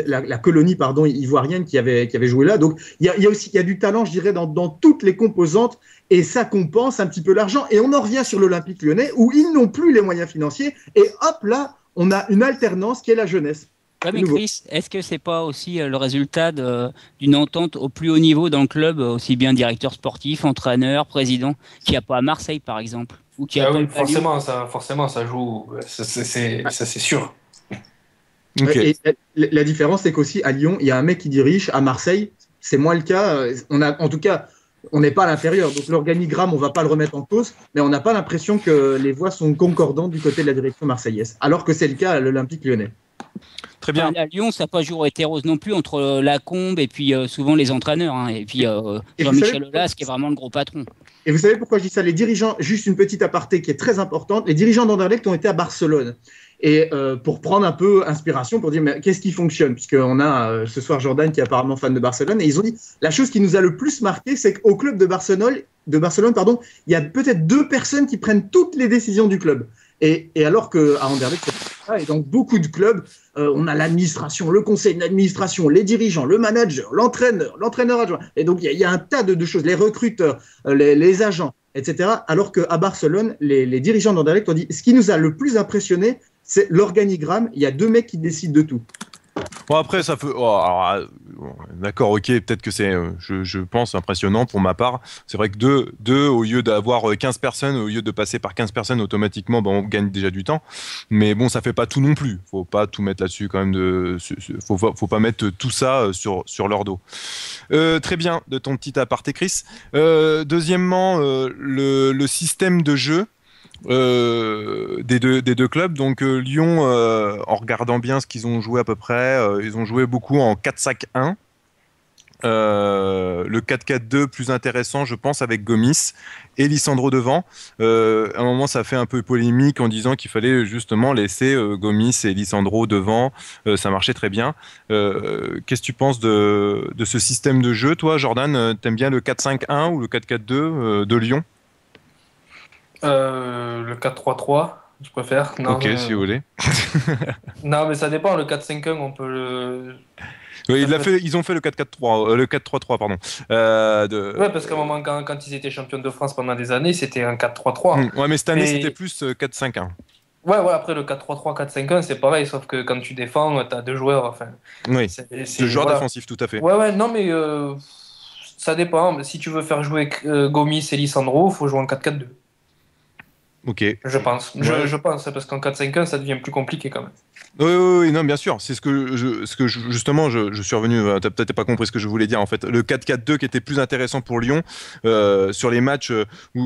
ivoirienne qui avait joué là. Donc il y a du talent, je dirais, dans toutes les composantes. Et ça compense un petit peu l'argent. Et on en revient sur l'Olympique Lyonnais où ils n'ont plus les moyens financiers. Et hop là, on a une alternance qui est la jeunesse. Ouais, mais Chris, est-ce que c'est pas aussi le résultat d'une entente au plus haut niveau dans le club, aussi bien directeur sportif, entraîneur, président, qu'il n'y a pas à Marseille par exemple, ou qui a oui, forcément ça joue, ça c'est sûr. Okay. Et la différence c'est qu'aussi à Lyon il y a un mec qui dirige, à Marseille c'est moins le cas. En tout cas on n'est pas à l'intérieur, donc l'organigramme on va pas le remettre en cause, mais on n'a pas l'impression que les voix sont concordantes du côté de la direction marseillaise, alors que c'est le cas à l'Olympique Lyonnais. Très bien. À Lyon, ça n'a pas toujours été rose non plus entre Lacombe et puis souvent les entraîneurs. Et puis Jean-Michel Aulas qui est vraiment le gros patron. Et vous savez pourquoi je dis ça? Les dirigeants, juste une petite aparté qui est très importante, les dirigeants d'Anderlecht ont été à Barcelone. Et pour prendre un peu inspiration, pour dire mais qu'est-ce qui fonctionne? Puisqu'on a ce soir Jordan qui est apparemment fan de Barcelone. Et ils ont dit la chose qui nous a le plus marqué, c'est qu'au club de Barcelone, il y a peut-être 2 personnes qui prennent toutes les décisions du club. Et alors qu'à Anderlecht, c'est pas ça. Et dans beaucoup de clubs, on a l'administration, le conseil d'administration, les dirigeants, le manager, l'entraîneur adjoint. Et donc, il y a un tas de choses, les recruteurs, les agents, etc. Alors qu'à Barcelone, les dirigeants d'Anderlecht ont dit ce qui nous a le plus impressionné, c'est l'organigramme. Il y a 2 mecs qui décident de tout. Bon, après, ça fait. D'accord, ok, peut-être que c'est, je pense, impressionnant pour ma part. C'est vrai que deux, au lieu d'avoir 15 personnes, au lieu de passer par 15 personnes automatiquement, on gagne déjà du temps. Mais bon, ça fait pas tout non plus. Faut pas tout mettre là-dessus quand même. Faut pas mettre tout ça sur leur dos. Très bien, de ton petit aparté, Chris. Deuxièmement, le système de jeu. Des deux clubs, donc Lyon, en regardant bien ce qu'ils ont joué à peu près, ils ont joué beaucoup en 4-5-1, le 4-4-2 plus intéressant je pense avec Gomis et Lisandro devant. À un moment ça fait un peu polémique en disant qu'il fallait justement laisser Gomis et Lisandro devant, ça marchait très bien. Qu'est-ce que tu penses de ce système de jeu, toi Jordan? T'aimes bien le 4-5-1 ou le 4-4-2 de Lyon? Le 4-3-3, je préfère. Non, ok, si vous voulez. Non, mais ça dépend. Le 4-5-1, on peut le. Oui, ils ont fait le 4-4-3, le 4-3-3, pardon. Ouais, parce qu'à un moment, quand ils étaient champions de France pendant des années, c'était un 4-3-3. Ouais, mais cette année, c'était plus 4-5-1. Ouais, après le 4-3-3, 4-5-1, c'est pareil, sauf que quand tu défends, t'as 2 joueurs. Enfin, oui, c'est joueur défensif, tout à fait. Ouais, non, mais ça dépend. Si tu veux faire jouer Gomis et Lisandro, il faut jouer en 4-4-2. Ok. Je pense. Ouais. Je pense, parce qu'en 4-5-1, ça devient plus compliqué quand même. Oui, non, bien sûr. C'est ce que justement, je suis revenu. T'as peut-être pas compris ce que je voulais dire en fait. Le 4-4-2 qui était plus intéressant pour Lyon sur les matchs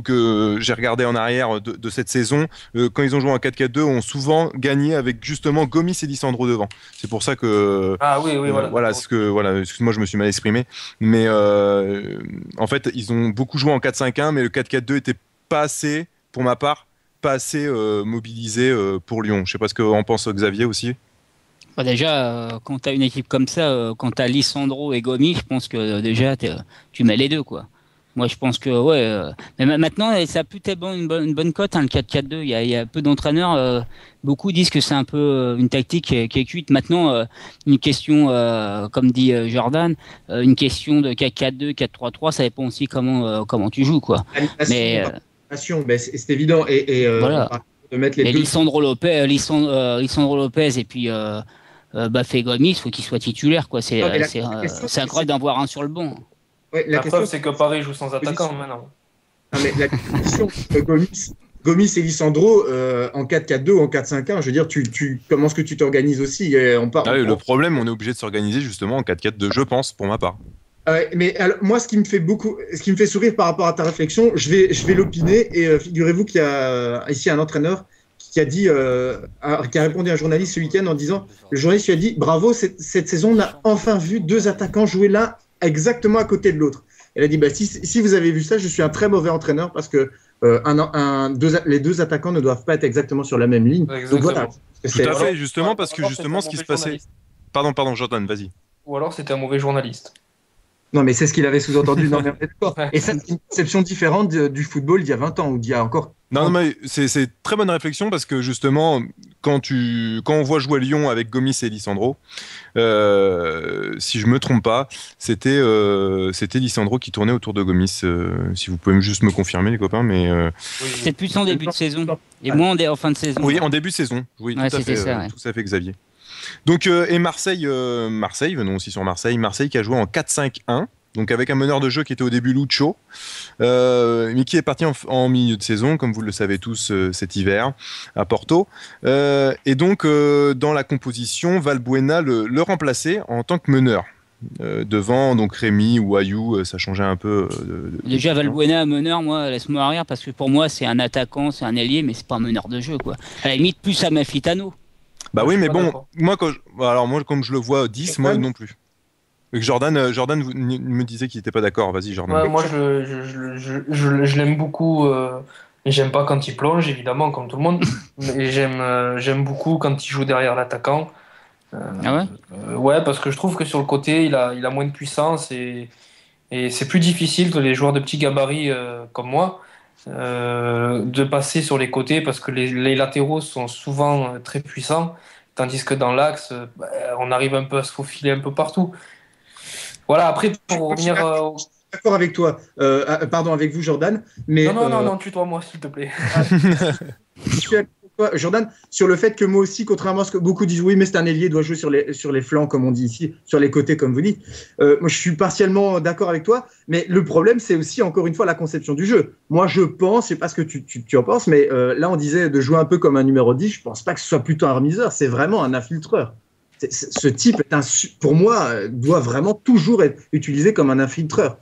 que j'ai regardé en arrière de cette saison, quand ils ont joué en 4-4-2, ont souvent gagné avec justement Gomis et Lisandro devant. C'est pour ça que. Ah oui, voilà. Voilà, excuse-moi, je me suis mal exprimé. Mais en fait, ils ont beaucoup joué en 4-5-1, mais le 4-4-2 était pas assez, pour ma part. Pas assez mobilisé pour Lyon. Je sais pas ce qu'en pense Xavier aussi. Bah déjà, quand tu as une équipe comme ça, quand tu as Lisandro et Gomis, je pense que déjà tu mets les deux, quoi. Moi, je pense que mais maintenant, ça a plus tellement une bonne cote, le 4-4-2. Il y a peu d'entraîneurs. Beaucoup disent que c'est un peu une tactique qui est cuite. Maintenant, une question, comme dit Jordan, une question de 4-4-2, 4-3-3, ça dépend aussi comment tu joues, quoi. Mais c'est évident et voilà. De mettre les deux. Lisandro Lopez et puis Bafé Gomis, il faut qu'il soit titulaire, quoi. C'est incroyable d'en voir un sur le banc. Ouais, la preuve, c'est que Paris joue sans attaquant maintenant. Non, mais la question de Gomis, Gomis et Lisandro en 4-4-2 ou en 4-5-1, je veux dire, comment est-ce que tu t'organises aussi? Le problème, on est obligé de s'organiser justement en 4-4-2, je pense, pour ma part. Mais alors, moi, ce qui me fait sourire par rapport à ta réflexion, je vais l'opiner, et figurez-vous qu'il y a ici un entraîneur qui a répondu à un journaliste ce week-end en disant, le journaliste lui a dit, bravo, cette saison, on a enfin vu 2 attaquants jouer l'un exactement à côté de l'autre. Elle a dit, si vous avez vu ça, je suis un très mauvais entraîneur parce que les 2 attaquants ne doivent pas être exactement sur la même ligne. Exactement. Donc, voilà, tout à fait, justement, parce que justement, ce qui se passait... Pardon, Jordan, vas-y. Ou alors c'était un mauvais journaliste. Non, mais c'est ce qu'il avait sous-entendu. Non, mais on est d'accord. Et ça, c'est une conception différente du football d'il y a 20 ans ou d'il y a encore. Non, mais c'est très bonne réflexion parce que justement, quand on voit jouer Lyon avec Gomis et Lisandro, si je me trompe pas, c'était Lisandro qui tournait autour de Gomis. Si vous pouvez juste me confirmer, les copains, mais c'est plus en début de saison et moins en fin de saison. Oui, en début de saison. Oui, tout à fait, Xavier. Donc, et Marseille, venons aussi sur Marseille. Marseille qui a joué en 4-5-1, donc avec un meneur de jeu qui était au début Lucho, mais qui est parti en milieu de saison, comme vous le savez tous, cet hiver, à Porto. Et donc, dans la composition, Valbuena le remplaçait en tant que meneur. Devant donc Rémi ou Ayou, ça changeait un peu. Déjà Valbuena meneur, moi laisse-moi rire parce que pour moi c'est un attaquant, c'est un ailier, mais c'est pas un meneur de jeu quoi. À la limite plus à Mafitano. Bah oui, mais bon, moi comme je le vois 10, moi non plus. Et que Jordan me disait qu'il n'était pas d'accord. Vas-y, Jordan. Ouais, moi, je l'aime beaucoup. J'aime pas quand il plonge, évidemment, comme tout le monde. Mais j'aime beaucoup quand il joue derrière l'attaquant. Ah ouais. Ouais, parce que je trouve que sur le côté, il a moins de puissance et c'est plus difficile que les joueurs de petits gabarits comme moi de passer sur les côtés parce que les latéraux sont souvent très puissants, tandis que dans l'axe, on arrive un peu à se faufiler un peu partout. Voilà, après, pour revenir... Je suis d'accord avec toi, pardon, avec vous, Jordan. Mais, non, tutoie-moi, s'il te plaît. Je suis avec toi, Jordan, sur le fait que moi aussi, contrairement à ce que beaucoup disent, oui, mais c'est un ailier, il doit jouer sur les flancs, comme on dit ici, sur les côtés, comme vous dites. Moi, je suis partiellement d'accord avec toi, mais le problème, c'est aussi, encore une fois, la conception du jeu. Moi, je pense, je ne sais pas ce que tu en penses, mais là, on disait de jouer un peu comme un numéro 10, je ne pense pas que ce soit plutôt un remiseur, c'est vraiment un infiltreur. Ce type, pour moi, doit vraiment toujours être utilisé comme un infiltreur.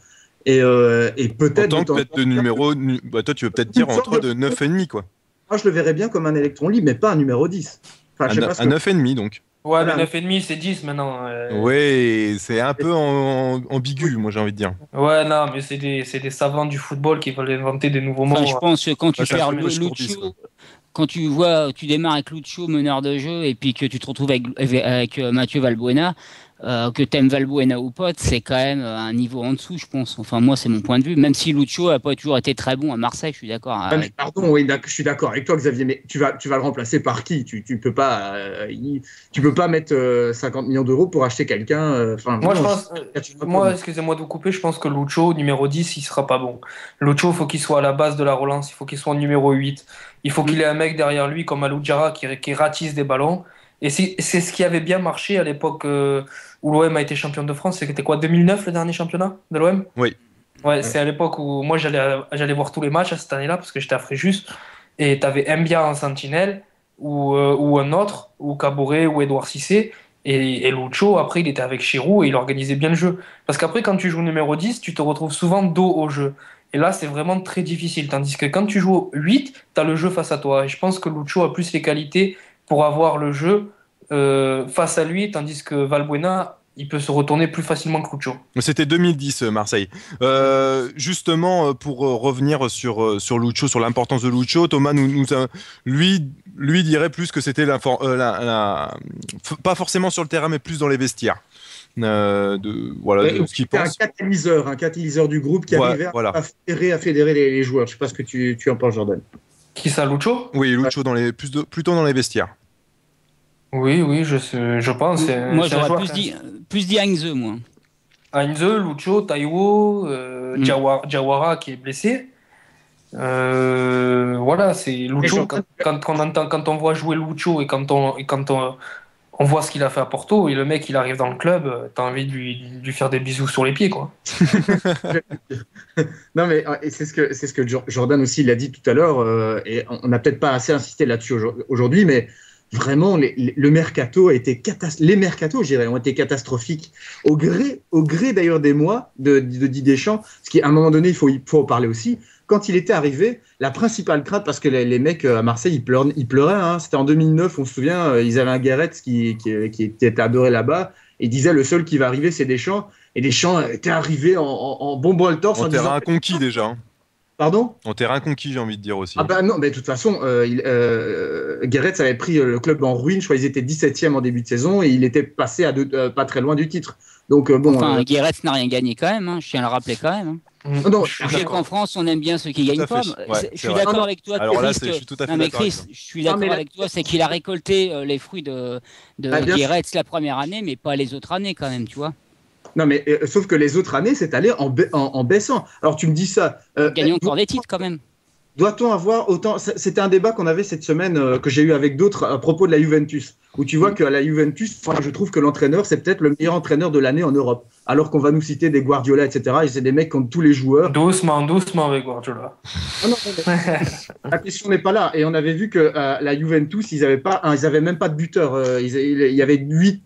Et peut-être... En tant que peut-être de numéro... toi, tu veux peut-être dire entre de 9,5, quoi. Moi, je le verrais bien comme un électron libre, mais pas un numéro 10. Enfin, un 9,5, donc. Ouais, mais 9,5, c'est 10 maintenant. Oui, c'est un peu ambigu, moi, j'ai envie de dire. Ouais, non, mais c'est des savants du football qui veulent inventer des nouveaux mots. Je pense que quand tu perds Lucho... Quand tu démarres avec Lucho, meneur de jeu, et puis que tu te retrouves avec Mathieu Valbuena, que t'aimes Valbuena ou pas, c'est quand même un niveau en dessous, je pense. Enfin, moi, c'est mon point de vue. Même si Lucho n'a pas toujours été très bon à Marseille, je suis d'accord. Pardon, oui, je suis d'accord avec toi, Xavier, mais tu vas le remplacer par qui? Tu peux pas mettre 50 millions d'euros pour acheter quelqu'un. Moi, excusez-moi de vous couper, je pense que Lucho, numéro 10, il sera pas bon. Lucho, il faut qu'il soit à la base de la relance, il faut qu'il soit en numéro 8. Il faut qu'il ait un mec derrière lui comme Aloudjara qui ratisse des ballons. Et c'est ce qui avait bien marché à l'époque où l'OM a été champion de France. C'était quoi, 2009 le dernier championnat de l'OM? Oui. Ouais, c'est à l'époque où moi j'allais voir tous les matchs à cette année-là parce que j'étais à Fréjus. Et t'avais Mbia en sentinelle ou un autre, ou Caboret ou Edouard Cissé. Et Lucho, après, il était avec Chirou et il organisait bien le jeu. Parce qu'après, quand tu joues numéro 10, tu te retrouves souvent dos au jeu. Et là, c'est vraiment très difficile. Tandis que quand tu joues 8, tu as le jeu face à toi. Et je pense que Lucho a plus les qualités pour avoir le jeu face à lui, tandis que Valbuena, il peut se retourner plus facilement que Lucho. C'était 2010, Marseille. Justement, pour revenir sur Lucho, sur l'importance de Lucho, Thomas lui dirait plus que c'était pas forcément sur le terrain, mais plus dans les vestiaires. Ce qu'il pense. Un catalyseur du groupe qui arrivait à fédérer les joueurs. Je ne sais pas ce que tu en penses, Jordan. Qui ça, Lucho? Oui, Lucho plutôt dans les vestiaires. Oui, je pense. Moi, j'aurais plus dit Heinze, moi. Heinze, Lucho, Taiwo, Diawara qui est blessé. Voilà, c'est Lucho. Quand on voit jouer Lucho et quand On voit ce qu'il a fait à Porto et le mec, il arrive dans le club, t'as envie de lui faire des bisous sur les pieds, quoi. Non, mais c'est ce que Jordan aussi l'a dit tout à l'heure, et on n'a peut-être pas assez insisté là-dessus aujourd'hui, mais vraiment, le mercato a été les mercatos, je dirais, ont été catastrophiques au gré d'ailleurs des mois de Didier Deschamps, parce qu'à un moment donné, il faut en parler aussi. Quand il était arrivé, la principale crainte, parce que les mecs à Marseille, ils pleuraient, hein, c'était en 2009, on se souvient, ils avaient un Guéret qui était adoré là-bas, et ils disaient le seul qui va arriver, c'est Deschamps, et Deschamps était arrivé en bombant le torse. En terrain conquis déjà. Hein. Pardon ? En terrain conquis, j'ai envie de dire aussi. Ah bah non, mais de toute façon, Guéret avait pris le club en ruine, je crois qu'ils étaient 17e en début de saison, et il était passé à pas très loin du titre. Donc, Guéret n'a rien gagné quand même, hein, je tiens à le rappeler quand même. Hein. Non, je sais qu'en France, on aime bien ceux qui gagnent pas. Je suis d'accord avec toi. Alors là, je suis tout à fait d'accord. Chris, je suis d'accord avec toi, c'est qu'il a récolté les fruits de Guéret la première année, mais pas les autres années quand même, tu vois. Non, mais sauf que les autres années, c'est allé en baissant. Alors tu me dis ça. Gagnons encore des titres quand même. Doit-on avoir autant. C'était un débat qu'on avait cette semaine que j'ai eu avec d'autres à propos de la Juventus, où tu vois qu'à la Juventus, je trouve que l'entraîneur, c'est peut-être le meilleur entraîneur de l'année en Europe. Alors qu'on va nous citer des Guardiola, etc. Et c'est des mecs contre tous les joueurs. Doucement avec Guardiola. Ah non, la question n'est pas là. Et on avait vu que la Juventus, ils avaient même pas de buteur. Il y avait 8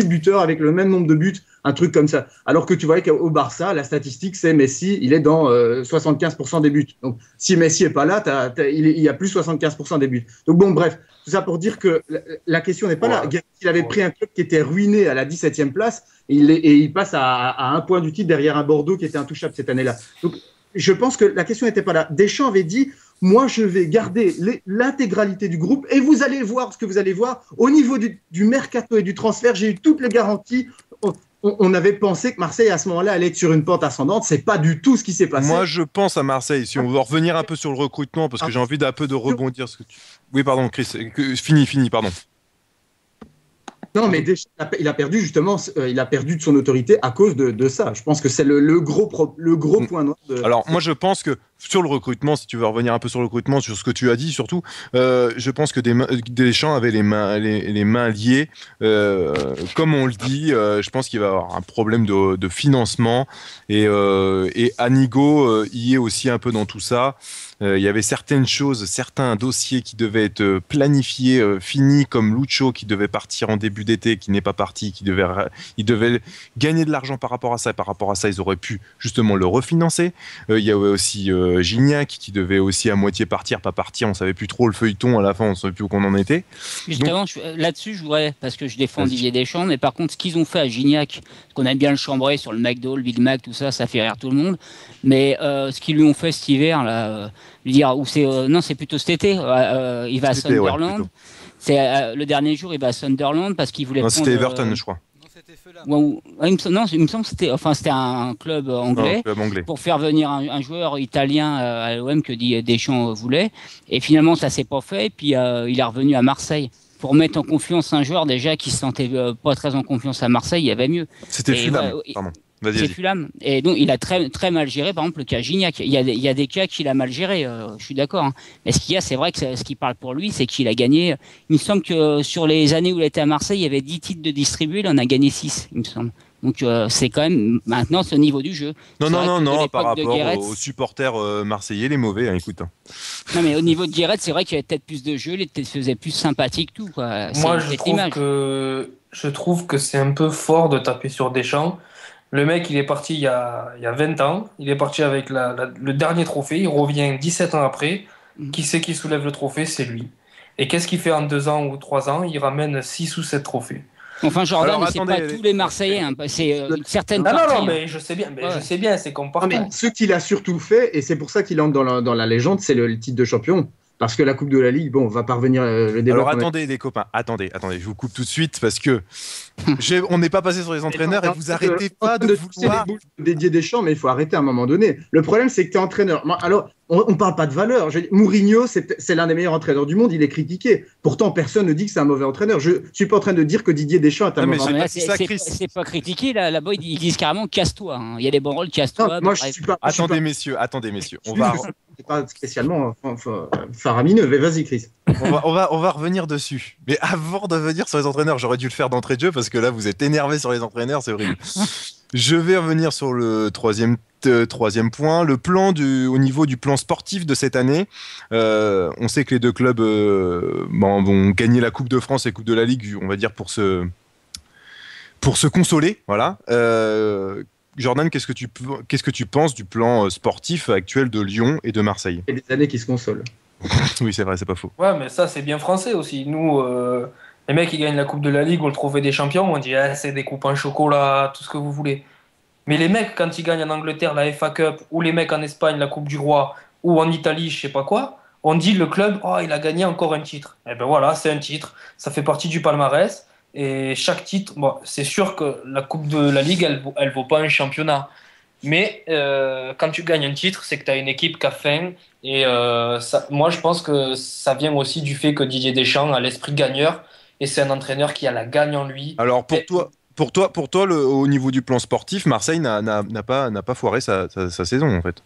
buteurs avec le même nombre de buts, un truc comme ça. Alors que tu vois qu'au Barça, la statistique, c'est Messi, il est dans 75% des buts. Donc si Messi est pas là, il y a plus 75% des buts. Donc bon, bref, tout ça pour dire que la question n'est pas là. Il avait pris un club qui était ruiné à la 17e place et il passe à un point du titre derrière un Bordeaux qui était intouchable cette année-là. Donc je pense que la question n'était pas là. Deschamps avait dit moi, je vais garder l'intégralité du groupe et vous allez voir ce que vous allez voir. Au niveau du mercato et du transfert, j'ai eu toutes les garanties. On avait pensé que Marseille, à ce moment-là, allait être sur une pente ascendante. C'est pas du tout ce qui s'est passé. Moi, je pense à Marseille. Si on veut revenir un peu sur le recrutement, parce que j'ai envie d'un peu de rebondir. Oui, pardon, Chris. Fini, pardon. Non, mais Deschamps, il a perdu justement, il a perdu de son autorité à cause de ça. Je pense que c'est le gros point noir. Alors, moi, je pense que sur le recrutement, si tu veux revenir un peu sur le recrutement, sur ce que tu as dit surtout, je pense que Deschamps avait les mains liées. Comme on le dit, je pense qu'il va y avoir un problème de financement et Anigo y est aussi un peu dans tout ça. Il y avait certaines choses, certains dossiers qui devaient être planifiés, finis, comme Lucho qui devait partir en début d'été, qui n'est pas parti, il devait gagner de l'argent par rapport à ça. Et par rapport à ça, ils auraient pu justement le refinancer. Il y avait aussi Gignac qui devait aussi à moitié partir, pas partir. On savait plus trop le feuilleton à la fin, on savait plus où qu'on en était. Justement, là-dessus, je voudrais, parce que je défends Didier Deschamps, mais par contre, ce qu'ils ont fait à Gignac, parce qu'on aime bien le chambrer sur le McDo, le Big Mac, tout ça, ça fait rire tout le monde. Mais ce qu'ils lui ont fait cet hiver, là. Dire où c'est non, c'est plutôt cet été. Il va à Sunderland. C'est le dernier jour, il va à Sunderland parce qu'il voulait. Non, c'était Everton, je crois. Non, il me semble que c'était un club anglais, pour faire venir un joueur italien à l'OM que Deschamps voulait. Et finalement, ça s'est pas fait. Et puis il est revenu à Marseille pour mettre en confiance un joueur déjà qui se sentait pas très en confiance à Marseille. Il y avait mieux. C'était Fulham. Pardon. C'est Fulham. Et donc, il a très, très mal géré, par exemple, le cas Gignac. Il y a des cas qu'il a mal géré, je suis d'accord. Hein. Mais ce qu'il y a, c'est vrai que ce qui parle pour lui, c'est qu'il a gagné. Il me semble que sur les années où il était à Marseille, il y avait 10 titres de distribués, il en a gagné 6, il me semble. Donc, c'est quand même, maintenant, c'est au niveau du jeu. Non, par rapport aux supporters marseillais, les mauvais, hein, écoute. Non, mais au niveau de Guéret, c'est vrai qu'il y avait peut-être plus de jeu, il faisait plus sympathique, tout, quoi. Moi, je trouve que c'est un peu fort de taper sur Deschamps. Le mec, il est parti il y a 20 ans. Il est parti avec le dernier trophée. Il revient 17 ans après. Qui c'est qui soulève le trophée? C'est lui. Et qu'est-ce qu'il fait en 2 ans ou 3 ans? Il ramène 6 ou 7 trophées. Enfin, Jordan, mais c'est pas tous les Marseillais. Hein. C'est une certaine partie. Non, mais je sais bien. Je sais bien, c'est comme partout. Mais ce qu'il a surtout fait, et c'est pour ça qu'il entre dans la légende, c'est le titre de champion. Parce que la Coupe de la Ligue, bon, on va parvenir le débat. Alors attendez les copains, attendez, je vous coupe tout de suite parce que on n'est pas passé sur les entraîneurs et vous arrêtez pas de vouloir dédier Deschamps, mais il faut arrêter à un moment donné. Le problème, c'est que tu es entraîneur. Alors, on parle pas de valeur. Mourinho, c'est l'un des meilleurs entraîneurs du monde, il est critiqué. Pourtant, personne ne dit que c'est un mauvais entraîneur. Je suis pas en train de dire que Didier Deschamps est un mauvais entraîneur. C'est pas critiqué, là-bas, ils disent carrément casse-toi. Hein. Il y a des bons rôles, casse-toi. Moi, je suis pas. Attendez, messieurs, c'est pas spécialement faramineux. Mais vas-y, Chris. On va revenir dessus. Mais avant de venir sur les entraîneurs, j'aurais dû le faire d'entrée de jeu parce que là, vous êtes énervé sur les entraîneurs, c'est horrible. Je vais revenir sur le troisième point, le plan au niveau du plan sportif de cette année. On sait que les deux clubs vont gagner la Coupe de France et Coupe de la Ligue, on va dire pour se consoler, voilà. Jordan, qu'est-ce que tu penses du plan sportif actuel de Lyon et de Marseille? Il y a des années qui se consolent. Oui, c'est vrai, c'est pas faux. Ouais, mais ça, c'est bien français aussi. Nous, les mecs qui gagnent la Coupe de la Ligue ou le Trophée des Champions, on dit c'est des coupes en chocolat, tout ce que vous voulez. Mais les mecs, quand ils gagnent en Angleterre la FA Cup, ou les mecs en Espagne la Coupe du Roi, ou en Italie, je sais pas quoi, on dit le club, il a gagné encore un titre. Et ben voilà, c'est un titre. Ça fait partie du palmarès. Et chaque titre, c'est sûr que la Coupe de la Ligue, elle vaut pas un championnat. Mais quand tu gagnes un titre, c'est que tu as une équipe qui a faim. Et moi, je pense que ça vient aussi du fait que Didier Deschamps a l'esprit gagneur. Et c'est un entraîneur qui a la gagne en lui. Alors pour toi, au niveau du plan sportif, Marseille n'a pas foiré sa saison, en fait.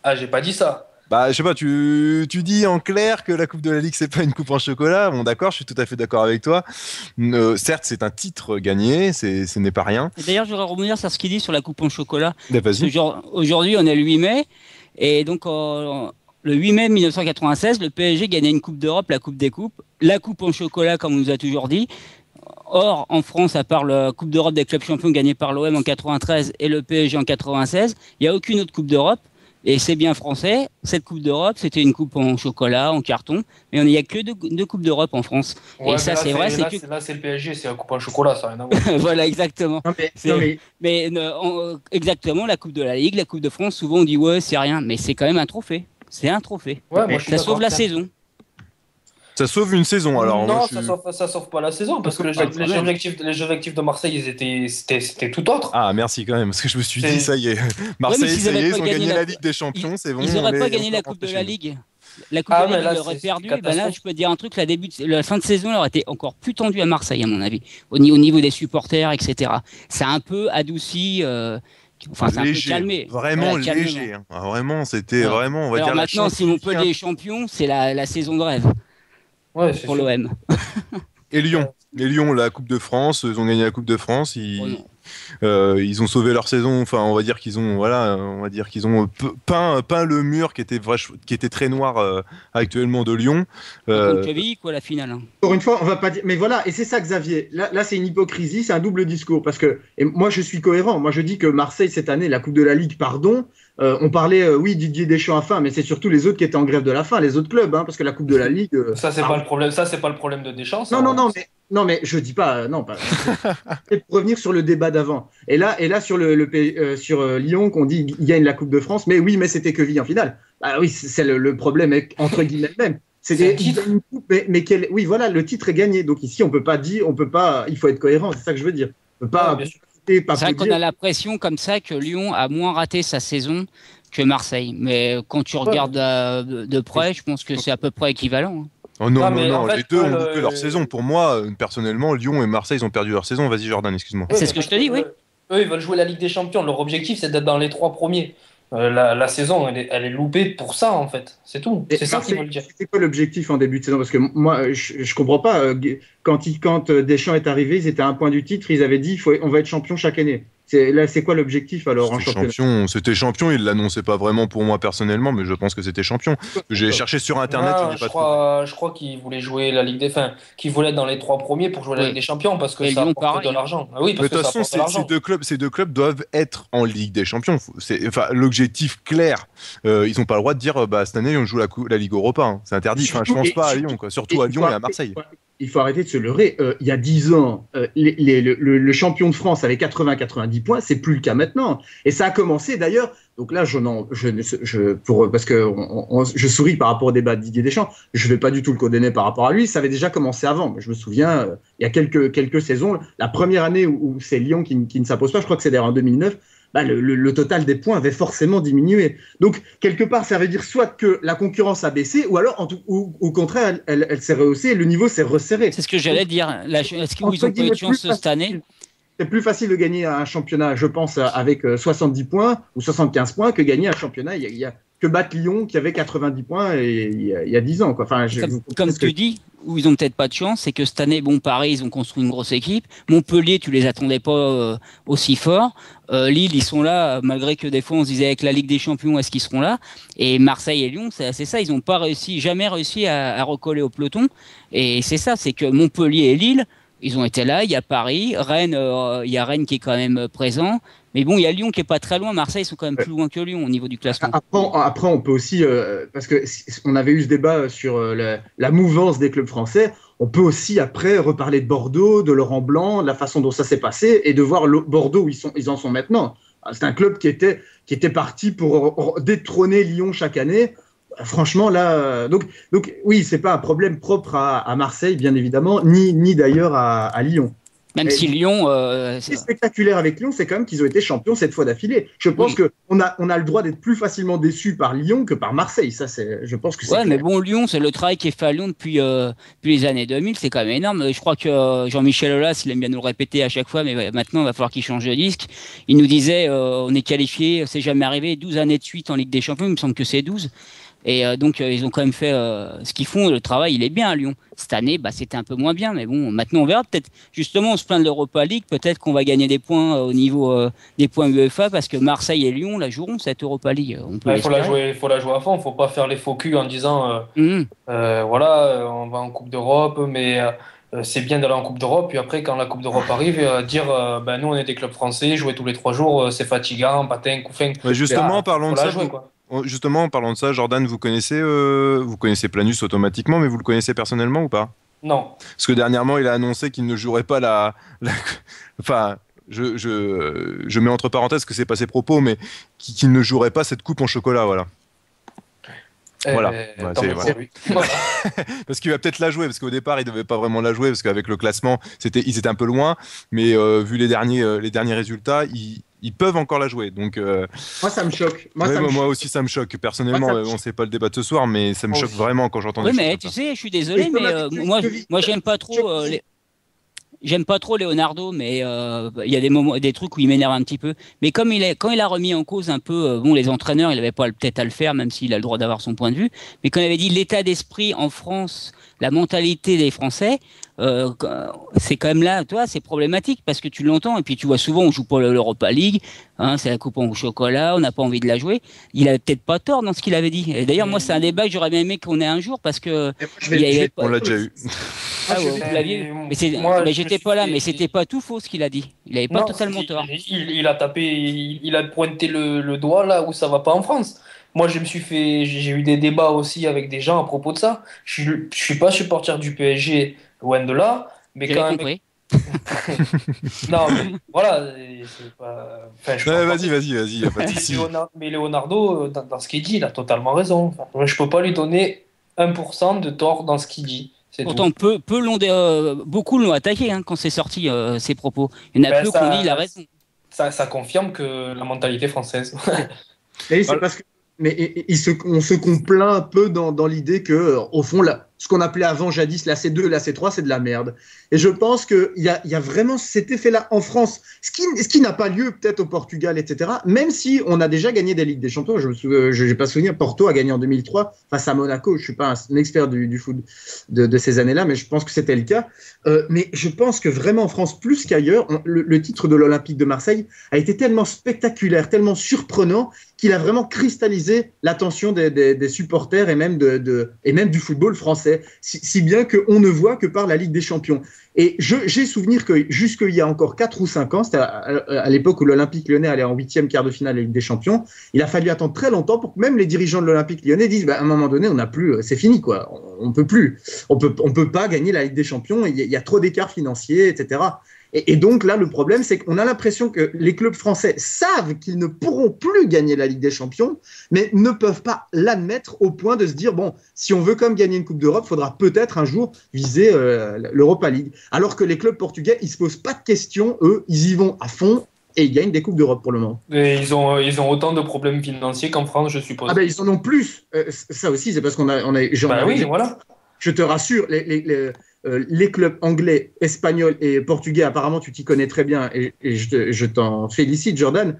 Ah, j'ai pas dit ça. Bah, je sais pas, tu dis en clair que la Coupe de la Ligue, c'est pas une coupe en chocolat. Bon, d'accord, je suis tout à fait d'accord avec toi. Certes, c'est un titre gagné, ce n'est pas rien. Et d'ailleurs, je voudrais revenir sur ce qu'il dit sur la coupe en chocolat. Vas-y. Aujourd'hui, on est le 8 mai. Et donc, le 8 mai 1996, le PSG gagnait une Coupe d'Europe, la Coupe des Coupes. La coupe en chocolat, comme on nous a toujours dit. Or, en France, à part la Coupe d'Europe des clubs champions gagnée par l'OM en 93 et le PSG en 96, il n'y a aucune autre Coupe d'Europe. Et c'est bien français. Cette Coupe d'Europe, c'était une coupe en chocolat, en carton. Mais il n'y a que deux Coupes d'Europe en France. Ouais, et ça, c'est vrai. Là, c'est le PSG, c'est la coupe en chocolat, ça n'a rien à voir. Voilà, exactement. Exactement, la Coupe de la Ligue, la Coupe de France, souvent on dit ouais, c'est rien. Mais c'est quand même un trophée. C'est un trophée. Ouais, moi, ça sauve la saison. Ça sauve une saison, alors. Non, ça sauve pas la saison, parce que les objectifs de Marseille, c'était tout autre. Ah, merci quand même, parce que je me suis dit, ça y est, Marseille, ça y est, ils ont gagné la Ligue des Champions, c'est bon. Ils n'auraient pas gagné la Coupe de la Ligue. La Coupe de la Ligue, ils l'auraient perdu. Là, je peux te dire un truc, la fin de saison, elle aurait été encore plus tendue à Marseille, à mon avis, au niveau des supporters, etc. Ça a un peu adouci... Enfin, c'est léger, un peu calmé. Vraiment léger. Hein. Vraiment, c'était vraiment, on va dire. Alors maintenant, si Montpellier est champion, c'est la saison de rêve. Ouais, pour l'OM. Et Lyon. La Coupe de France, ils ont gagné la Coupe de France. Ils ont sauvé leur saison. Enfin, on va dire qu'ils ont, peint le mur qui était très noir actuellement de Lyon. Quoi, la finale. Hein. Encore une fois, on va pas dire. Mais voilà, et c'est ça, Xavier. Là, c'est une hypocrisie, c'est un double discours. Parce que moi, je suis cohérent. Moi, je dis que Marseille cette année, la Coupe de la Ligue, pardon. On parlait, Didier Deschamps a faim, mais c'est surtout les autres qui étaient en grève de la faim, les autres clubs, parce que la Coupe de la Ligue. Ça, c'est pas le problème. Ça, c'est pas le problème de Deschamps. Ça, Non, mais je dis pas. Non, pas. Et pour revenir sur le débat d'avant. Et là, sur sur Lyon, qu'on dit qu'il gagne la Coupe de France, mais oui, mais c'était que vie en finale. Bah oui, c'est le problème entre guillemets même. C'est une coupe, mais oui, voilà, le titre est gagné. Donc ici, on peut pas. Il faut être cohérent. C'est ça que je veux dire. On peut pas. C'est vrai qu'on a l'impression comme ça que Lyon a moins raté sa saison que Marseille. Mais quand tu regardes de près, je pense que c'est à peu près équivalent. Oh non, les deux ont loupé leur saison. Pour moi, personnellement, Lyon et Marseille, ils ont perdu leur saison. Vas-y, Jordan, excuse-moi. C'est ce que je te dis, oui. Eux, ils veulent jouer la Ligue des Champions. Leur objectif, c'est d'être dans les 3 premiers. La saison, elle est loupée pour ça, en fait. C'est tout. C'est ça qu'ils veulent dire. C'est quoi l'objectif en début de saison? Parce que moi, je comprends pas. Quand Deschamps est arrivé, ils étaient à un point du titre. Ils avaient dit on va être champion chaque année. C'est quoi l'objectif alors en championnat? C'était champion, il l'annonçait pas vraiment pour moi personnellement, mais je pense que c'était champion. J'ai cherché sur internet, je crois qu'il voulait jouer la Ligue des Fins, qu'il voulait être dans les 3 premiers pour jouer la Ligue des Champions parce que ça apporte de l'argent. Oui, parce de toute façon, ces deux clubs doivent être en Ligue des Champions. L'objectif clair, ils n'ont pas le droit de dire cette année on joue la Ligue Europa. Hein. C'est interdit. Je pense pas à Lyon, quoi. Surtout à Lyon et à Marseille. Il faut arrêter de se leurrer. Il y a 10 ans, le champion de France avait 80-90 points. C'est plus le cas maintenant. Et ça a commencé d'ailleurs. Donc là, parce que je souris par rapport au débat de Didier Deschamps. Je ne vais pas du tout le condamner par rapport à lui. Ça avait déjà commencé avant. Je me souviens, il y a quelques saisons, la première année où c'est Lyon qui ne s'impose pas, je crois que c'est d'ailleurs en 2009. Le total des points avait forcément diminué. Donc, quelque part, ça veut dire soit que la concurrence a baissé, ou alors, au contraire, elle s'est rehaussée et le niveau s'est resserré. C'est ce que j'allais dire. Est-ce qu'ils ont pas eu de chance cette année? C'est plus facile de gagner un championnat, je pense, avec 70 points ou 75 points que gagner un championnat il y a que battre Lyon qui avait 90 points il y a 10 ans. Quoi. Enfin, comme tu dis, où ils ont peut-être pas de chance, c'est que cette année, Paris, ils ont construit une grosse équipe. Montpellier, tu les attendais pas aussi forts. Lille, ils sont là, malgré que des fois on se disait avec la Ligue des Champions, est-ce qu'ils seront là? Et Marseille et Lyon, c'est ça, ils n'ont pas jamais réussi à recoller au peloton. Et c'est ça, c'est que Montpellier et Lille, ils ont été là. Il y a Paris, Rennes, il y a Rennes qui est quand même présent. Mais bon, il y a Lyon qui est pas très loin. Marseille, ils sont quand même plus loin que Lyon au niveau du classement. Après on peut aussi, parce que on avait eu ce débat sur la mouvance des clubs français. On peut aussi après reparler de Bordeaux, de Laurent Blanc, de la façon dont ça s'est passé et de voir Bordeaux où ils en sont maintenant. C'est un club qui était parti pour détrôner Lyon chaque année. Franchement, là, donc oui, c'est pas un problème propre à Marseille, bien évidemment, ni d'ailleurs à Lyon. Même si Lyon, ce qui est spectaculaire avec Lyon, c'est quand même qu'ils ont été champions 7 fois d'affilée. Je pense qu'on a le droit d'être plus facilement déçu par Lyon que par Marseille. Ça, je pense que c'est. Ouais, clair. mais bon, Lyon, c'est le travail qui est fait à Lyon depuis les années 2000, c'est quand même énorme. Je crois que Jean-Michel Aulas, il aime bien nous le répéter à chaque fois, mais maintenant, il va falloir qu'il change de disque. Il nous disait, on est qualifié, c'est jamais arrivé, 12 années de suite en Ligue des Champions, il me semble que c'est 12. Et donc, ils ont quand même fait ce qu'ils font. Le travail, il est bien à Lyon. Cette année, c'était un peu moins bien. Mais bon, maintenant, on verra. Peut-être, justement, on se plaint de l'Europa League. Peut-être qu'on va gagner des points au niveau des points UEFA parce que Marseille et Lyon la joueront, cette Europa League. Il faut la jouer à fond. Il ne faut pas faire les faux culs en disant voilà, on va en Coupe d'Europe, mais c'est bien d'aller en Coupe d'Europe. Puis après, quand la Coupe d'Europe arrive, dire nous, on est des clubs français, jouer tous les 3 jours, c'est fatigant, patin, coup fin. Ouais, justement, parlons de ça. Justement, en parlant de ça, Jordan, vous connaissez Planus automatiquement, mais vous le connaissez personnellement ou pas? Non. Parce que dernièrement, il a annoncé qu'il ne jouerait pas Enfin, je mets entre parenthèses que c'est pas ses propos, mais qu'il ne jouerait pas cette coupe en chocolat, voilà. Voilà. Parce qu'il va peut-être la jouer, parce qu'au départ, il devait pas vraiment la jouer, parce qu'avec le classement, ils étaient un peu loin, mais vu les derniers résultats, ils peuvent encore la jouer. Donc, moi, ça me choque. Moi aussi, ça me choque. Personnellement, on sait pas le débat de ce soir, mais ça me choque vraiment quand j'entends des choses. Oui, mais tu sais, je suis désolé, mais moi, j'aime pas trop. J'aime pas trop Leonardo, mais il y a des trucs où il m'énerve un petit peu. Mais quand il a remis en cause un peu, les entraîneurs, il avait pas peut-être à le faire, même s'il a le droit d'avoir son point de vue. Mais quand il avait dit l'état d'esprit en France, la mentalité des Français, c'est quand même là, toi, c'est problématique parce que tu l'entends et puis tu vois souvent on joue pas l'Europa League, c'est la coupe au chocolat, on n'a pas envie de la jouer. Il avait peut-être pas tort dans ce qu'il avait dit. Et d'ailleurs, moi, c'est un débat que j'aurais bien aimé qu'on ait un jour parce que on l'a déjà eu. Ah ouais, vous l'aviez eu. Mais j'étais pas là, mais c'était pas tout faux ce qu'il a dit. Il avait pas totalement tort. Il a tapé, il a pointé le doigt là où ça va pas en France. Moi, j'ai eu des débats aussi avec des gens à propos de ça. Je suis pas supporter du PSG, loin de là, mais quand même. Compris. Non, mais voilà, c'est pas. Vas-y. Mais Leonardo, dans ce qu'il dit, il a totalement raison. Enfin, je peux pas lui donner 1% de tort dans ce qu'il dit. Pourtant, beaucoup l'ont attaqué quand c'est sorti ses propos. Il y en a peu qui ont dit il a raison. Ça confirme que la mentalité française. Et c'est parce que on se complaint un peu dans l'idée que, au fond, ce qu'on appelait avant jadis la C2 et la C3, c'est de la merde. Et je pense qu'il y a vraiment cet effet-là en France, ce qui n'a pas lieu peut-être au Portugal, etc. Même si on a déjà gagné des Ligues des Champions, je n'ai pas souvenir, Porto a gagné en 2003 face à Monaco. Je ne suis pas un expert du foot de ces années-là, mais je pense que c'était le cas. Mais je pense que vraiment en France, plus qu'ailleurs, le titre de l'Olympique de Marseille a été tellement spectaculaire, tellement surprenant, qu'il a vraiment cristallisé l'attention des supporters et même du football français, si bien qu'on ne voit que par la Ligue des Champions. Et j'ai souvenir que jusqu'il y a encore 4 ou 5 ans, c'était à l'époque où l'Olympique lyonnais allait en 8e quart de finale de la Ligue des Champions, il a fallu attendre très longtemps pour que même les dirigeants de l'Olympique lyonnais disent à un moment donné, on n'a plus, c'est fini, quoi. On peut plus. On peut pas gagner la Ligue des Champions, il y a trop d'écarts financiers, etc. Et donc là, le problème, c'est qu'on a l'impression que les clubs français savent qu'ils ne pourront plus gagner la Ligue des Champions, mais ne peuvent pas l'admettre au point de se dire, bon, si on veut comme gagner une Coupe d'Europe, il faudra peut-être un jour viser l'Europa League. Alors que les clubs portugais, ils ne se posent pas de questions, eux, ils y vont à fond et ils gagnent des Coupes d'Europe pour le moment. Et ils ont autant de problèmes financiers qu'en France, je suppose. Ah ben, ils en ont plus. Ça aussi, c'est parce qu'on a oui, voilà. Je te rassure, les clubs anglais, espagnols et portugais, apparemment tu t'y connais très bien et je t'en félicite Jordan,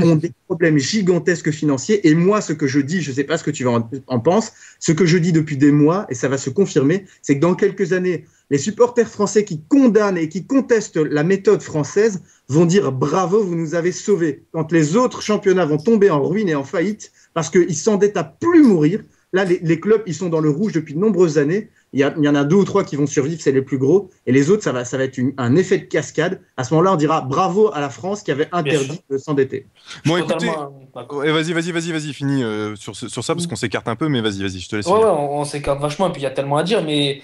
ont des problèmes gigantesques financiers. Et moi, ce que je dis, je ne sais pas ce que tu en penses, ce que je dis depuis des mois, et ça va se confirmer, c'est que dans quelques années, les supporters français qui condamnent et qui contestent la méthode française vont dire bravo, vous nous avez sauvés. Quand les autres championnats vont tomber en ruine et en faillite parce qu'ils s'endettent à plus mourir, là les clubs ils sont dans le rouge depuis de nombreuses années. Il y en a 2 ou 3 qui vont survivre, c'est les plus gros, et les autres ça va être un effet de cascade. À ce moment-là, on dira bravo à la France qui avait interdit de s'endetter. Bon, écoutez, vas-y, finis sur ça parce qu'on s'écarte un peu, mais vas-y, je te laisse. Ouais, on s'écarte vachement, et puis il y a tellement à dire, mais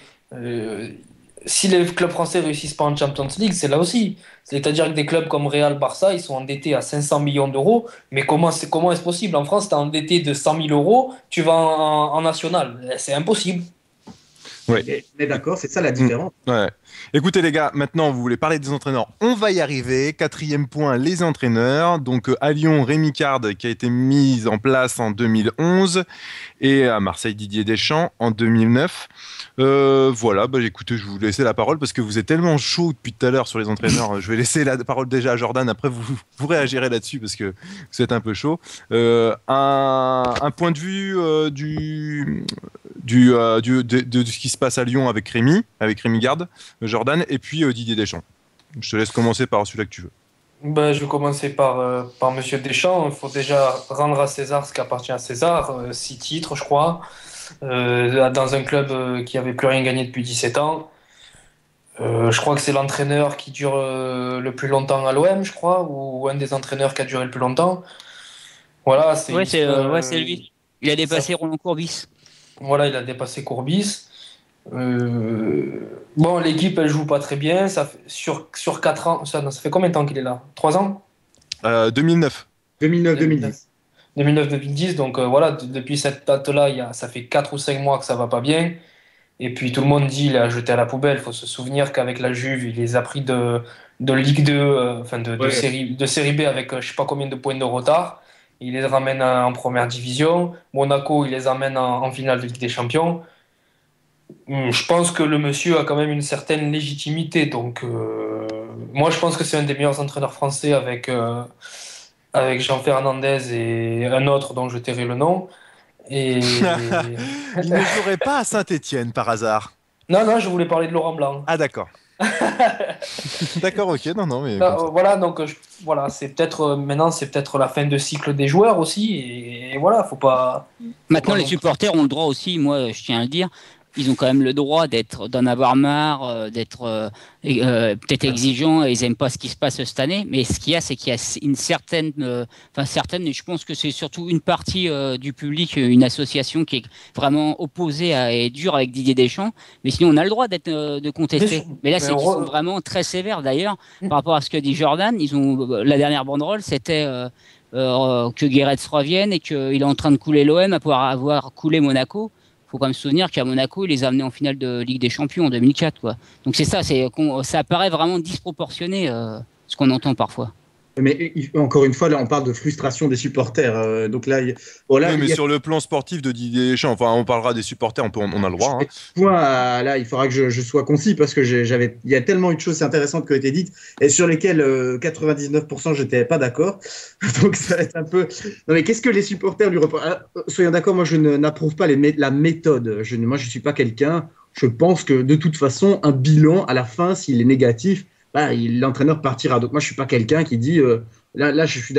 si les clubs français réussissent pas en Champions League, c'est là aussi. C'est-à-dire que des clubs comme Real, Barça, ils sont endettés à 500 millions d'euros. Mais comment est-ce possible? En France, tu es endetté de 100 000 euros, tu vas en national. C'est impossible. Ouais. Mais d'accord, c'est ça la différence. Ouais. Écoutez les gars, maintenant vous voulez parler des entraîneurs, on va y arriver. 4e point, les entraîneurs. Donc à Lyon, Rémi Card qui a été mis en place en 2011 et à Marseille, Didier Deschamps en 2009. Voilà, écoutez, je vais vous laisser la parole parce que vous êtes tellement chaud depuis tout à l'heure sur les entraîneurs. Je vais laisser la parole déjà à Jordan, après vous réagirez là-dessus parce que vous êtes un peu chaud. Un point de vue de ce qui se passe à Lyon avec Rémi Garde, Jordan, et puis Didier Deschamps. Je te laisse commencer par celui-là que tu veux. Je vais commencer par Monsieur Deschamps. Il faut déjà rendre à César ce qui appartient à César. 6 titres, je crois, dans un club qui n'avait plus rien gagné depuis 17 ans. Je crois que c'est l'entraîneur qui dure le plus longtemps à l'OM, je crois, ou un des entraîneurs qui a duré le plus longtemps. Voilà, c'est lui. Il a dépassé Roland Courbis. Voilà, il a dépassé Courbis. Bon, l'équipe, elle joue pas très bien. Ça fait, sur 4 ans, ça fait combien de temps qu'il est là? 3 ans 2009. 2009-2010. 2009-2010, donc voilà, depuis cette date-là, ça fait 4 ou 5 mois que ça va pas bien. Et puis tout le monde dit il a jeté à la poubelle. Il faut se souvenir qu'avec la Juve, il les a pris de Ligue 2, de série B avec je sais pas combien de points de retard. Il les ramène en première division. Monaco, il les amène en finale de Ligue des Champions. Je pense que le monsieur a quand même une certaine légitimité. Donc, moi, je pense que c'est un des meilleurs entraîneurs français avec Jean Fernandez et un autre dont je tairai le nom. Et... il ne jouerait pas à Saint-Étienne par hasard? Non, je voulais parler de Laurent Blanc. Ah, d'accord. D'accord, ok, non, mais voilà, donc voilà, c'est peut-être la fin de cycle des joueurs aussi, et voilà, faut pas. Maintenant, les supporters ont le droit aussi, moi, je tiens à le dire. Ils ont quand même le droit d'en avoir marre, d'être peut-être exigeants, et ils n'aiment pas ce qui se passe cette année. Mais ce qu'il y a, c'est qu'il y a une certaine, et je pense que c'est surtout une partie du public, une association qui est vraiment opposée et dure avec Didier Deschamps. Mais sinon, on a le droit de contester. Mais là, c'est qu'ils sont vraiment très sévères d'ailleurs par rapport à ce que dit Jordan. Ils ont la dernière banderole, c'était que Guéret revienne et qu'il est en train de couler l'OM après avoir coulé Monaco. Il faut quand même se souvenir qu'à Monaco, il les a amenés en finale de Ligue des Champions en 2004. Quoi. Donc c'est ça, ça paraît vraiment disproportionné ce qu'on entend parfois. Mais encore une fois, là, on parle de frustration des supporters. Donc là, sur le plan sportif de Didier Deschamps, enfin, on parlera des supporters, on a le droit. Là, il faudra que je sois concis parce que il y a tellement eu de choses intéressantes qui ont été dites et sur lesquelles 99% j'étais pas d'accord. Donc ça va être un peu. Non, mais qu'est-ce que les supporters lui reprochent? Soyons d'accord, moi je n'approuve pas la méthode. Moi je suis pas quelqu'un. Je pense que de toute façon, un bilan à la fin, s'il est négatif, l'entraîneur partira. Donc moi, je suis pas quelqu'un qui dit là, je suis